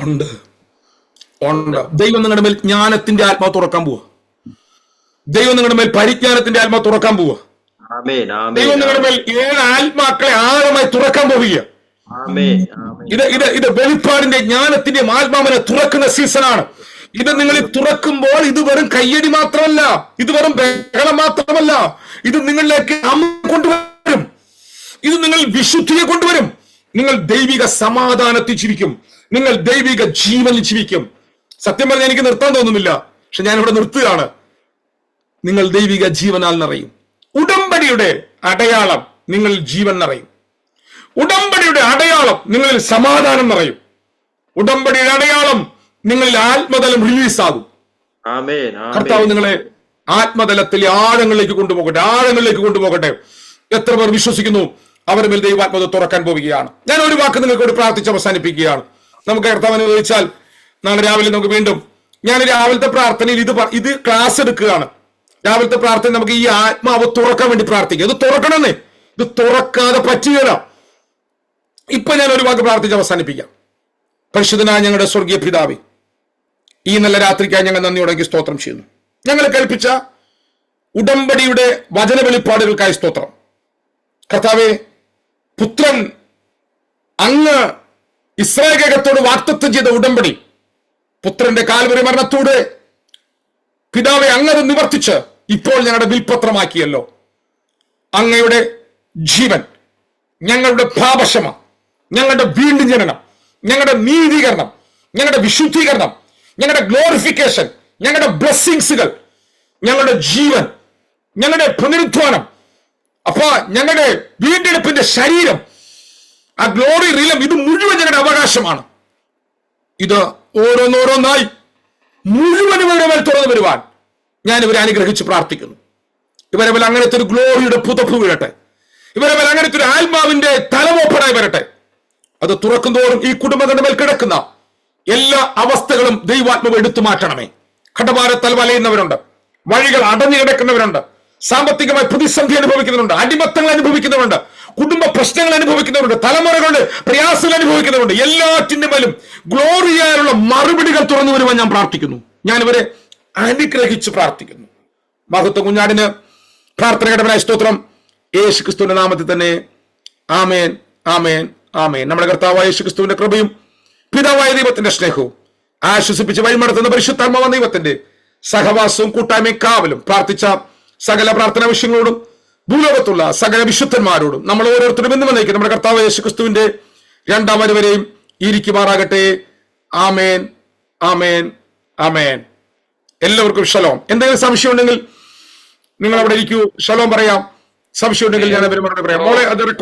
ഉണ്ട്. ദൈവം നിങ്ങളുടെ മേൽ ജ്ഞാനത്തിന്റെ ആത്മാവ് തുറക്കാൻ പോവുക. ദൈവം നിങ്ങളുടെ മേൽ പരിജ്ഞാനത്തിന്റെ ആത്മാവ് തുറക്കാൻ പോവുക. ദൈവം നിങ്ങളുടെ മേൽ 7 ആത്മാക്കളെ ആഴമായി തുറക്കാൻ പോവുക. ഇത് വെളിപ്പാടിന്റെ ജ്ഞാനത്തിന്റെയും ആത്മാവിനെ തുറക്കുന്ന സീസണാണ്. ഇത് നിങ്ങളിൽ തുറക്കുമ്പോൾ ഇത് വെറും കയ്യടി മാത്രമല്ല, ഇത് വെറും ബഹളം മാത്രമല്ല, ഇത് നിങ്ങളിലേക്ക് കൊണ്ടുവരും. ഇത് നിങ്ങൾ വിശുദ്ധിയെ കൊണ്ടുവരും. നിങ്ങൾ ദൈവിക സമാധാനത്തിൽ ജീവിക്കും. നിങ്ങൾ ദൈവിക ജീവനിൽ ജീവിക്കും. സത്യം പറഞ്ഞാൽ എനിക്ക് നിർത്താൻ തോന്നുന്നില്ല, പക്ഷെ ഞാനിവിടെ നിർത്തുകയാണ്. നിങ്ങൾ ദൈവിക ജീവനാൽ നിറയും. ഉടമ്പടിയുടെ അടയാളം നിങ്ങളിൽ ജീവൻ നിറയും. ഉടമ്പടിയുടെ അടയാളം നിങ്ങളിൽ സമാധാനം നിറയും. ഉടമ്പടിയുടെ അടയാളം നിങ്ങളിൽ ആത്മതലം റിലീസാകും. കർത്താവ് നിങ്ങളെ ആത്മതലത്തിലെ ആഴങ്ങളിലേക്ക് കൊണ്ടുപോകട്ടെ. എത്ര പേർ വിശ്വസിക്കുന്നു അവരുടെ മേൽ ദൈവാത്മത തുറക്കാൻ പോവുകയാണ്. ഞാൻ ഒരു വാക്ക് നിങ്ങൾക്ക് പ്രാർത്ഥിച്ച് അവസാനിപ്പിക്കുകയാണ്. നമുക്ക് കർത്താവ് അനുവദിച്ചാൽ നാളെ രാവിലെ നമുക്ക് വീണ്ടും, ഞാൻ രാവിലത്തെ പ്രാർത്ഥനയിൽ ഇത് ക്ലാസ് എടുക്കുകയാണ്. രാവിലത്തെ പ്രാർത്ഥന നമുക്ക് ഈ ആത്മാവ് തുറക്കാൻ വേണ്ടി പ്രാർത്ഥിക്കുക. ഇത് തുറക്കണമെന്നേ, ഇത് തുറക്കാതെ പറ്റുകയില്ല. ഇപ്പൊ ഞാൻ ഒരു വാക്ക് പ്രാർത്ഥിച്ച് അവസാനിപ്പിക്കാം. പരിശുദ്ധനായ ഞങ്ങളുടെ സ്വർഗീയ പിതാവേ, ഈ നല്ല രാത്രിക്കായി ഞങ്ങൾ നന്ദിയോടെങ്കിൽ സ്തോത്രം ചെയ്യുന്നു. ഞങ്ങളെ കൽപ്പിച്ച ഉടമ്പടിയുടെ വചന വെളിപ്പാടുകൾക്കായി സ്തോത്രം. കർത്താവേ, പുത്രൻ അങ്ങ് ഇസ്രായേലത്തോട് വാഗ്ദത്തം ചെയ്ത ഉടമ്പടി, പുത്രന്റെ കാൽവരി മരണത്തോടെ പിതാവെ അങ്ങത് നിവർത്തിച്ച് ഇപ്പോൾ ഞങ്ങളുടെ വിൽപത്രമാക്കിയല്ലോ. അങ്ങയുടെ ജീവൻ, ഞങ്ങളുടെ പാപക്ഷമ, ഞങ്ങളുടെ വീണ്ടും ജനനം, ഞങ്ങളുടെ നീതീകരണം, ഞങ്ങളുടെ വിശുദ്ധീകരണം, ഞങ്ങളുടെ ഗ്ലോറിഫിക്കേഷൻ, ഞങ്ങളുടെ ബ്ലെസ്സിങ്സുകൾ, ഞങ്ങളുടെ ജീവൻ, ഞങ്ങളുടെ പുനരുദ്ധാനം, അപ്പൊ ഞങ്ങളുടെ വീണ്ടെടുപ്പിന്റെ ശരീരം, ആ ഗ്ലോറി റിലം, ഇത് മുഴുവൻ ഞങ്ങളുടെ അവകാശമാണ്. ഇത് ഓരോന്നോരോന്നായി മുഴുവനും ഇവരുടെ മേൽ തുറന്നു വരുവാൻ ഞാൻ ഇവരെ അനുഗ്രഹിച്ച് പ്രാർത്ഥിക്കുന്നു. ഇവരെ മേൽ അങ്ങനത്തെ ഒരു ഗ്ലോറിയുടെ പുതപ്പ് വീഴട്ടെ. ഇവരെ മേൽ അങ്ങനത്തെ ഒരു ആത്മാവിന്റെ തലമോപ്പനായി വരട്ടെ. അത് തുറക്കുന്തോറും ഈ കുടുംബങ്ങളുടെ മേൽ കിടക്കുന്ന എല്ലാ അവസ്ഥകളും ദൈവാത്മാവ് എടുത്തു മാറ്റണമേ. കടഭാരത്താൽ വലയുന്നവരുണ്ട്, വഴികൾ അടഞ്ഞു കിടക്കുന്നവരുണ്ട്, സാമ്പത്തികമായി പ്രതിസന്ധി അനുഭവിക്കുന്നുണ്ട്, അടിമത്തങ്ങൾ അനുഭവിക്കുന്നവരുണ്ട്, കുടുംബ പ്രശ്നങ്ങൾ അനുഭവിക്കുന്നവരുണ്ട്, തലമുറകളുടെ പ്രയാസങ്ങൾ അനുഭവിക്കുന്നവരുണ്ട്. എല്ലാറ്റിന്റെ മേലും ഗ്ലോറിയായുള്ള മറുപടികൾ തുറന്നു വരുവാൻ ഞാൻ പ്രാർത്ഥിക്കുന്നു. ഞാൻ ഇവരെ അനുഗ്രഹിച്ച് പ്രാർത്ഥിക്കുന്നു. മഹത്വ കുഞ്ഞാടിന് പ്രാർത്ഥനയുടെ സ്തോത്രം യേശു ക്രിസ്തുവിന്റെ നാമത്തിൽ തന്നെ. ആമേൻ, ആമേൻ, ആമേൻ. നമ്മുടെ കർത്താവായ യേശു ക്രിസ്തുവിന്റെ കൃപയും പിതാവായ ദൈവത്തിന്റെ സ്നേഹവും ആശ്വസിപ്പിച്ച് വഴിമടത്തുന്ന പരിശുദ്ധാത്മാവായ ദൈവത്തിന്റെ സഹവാസവും കൂട്ടായ്മയും കാവലും പ്രാർത്ഥിച്ച സകല പ്രാർത്ഥനാ വിഷയങ്ങളോടും ഭൂലോകത്തുള്ള സകല വിശുദ്ധന്മാരോടും നമ്മൾ ഓരോരുത്തരും എന്ന് വന്നേക്കും നമ്മുടെ കർത്താവ് യേശു ക്രിസ്തുവിന്റെ രണ്ടാം വരവരെയും ഇരിക്കുമാറാകട്ടെ. ആമേൻ, ആമേൻ, ആമേൻ. എല്ലാവർക്കും ഷലോം. എന്തെങ്കിലും സംശയം ഉണ്ടെങ്കിൽ നിങ്ങൾ അവിടെ ഇരിക്കൂ, ഷലോം പറയാം. സംശയം ഉണ്ടെങ്കിൽ ഞാൻ അവര് മറുപടി പറയാം. മോളെ അത് റെക്കോർഡ്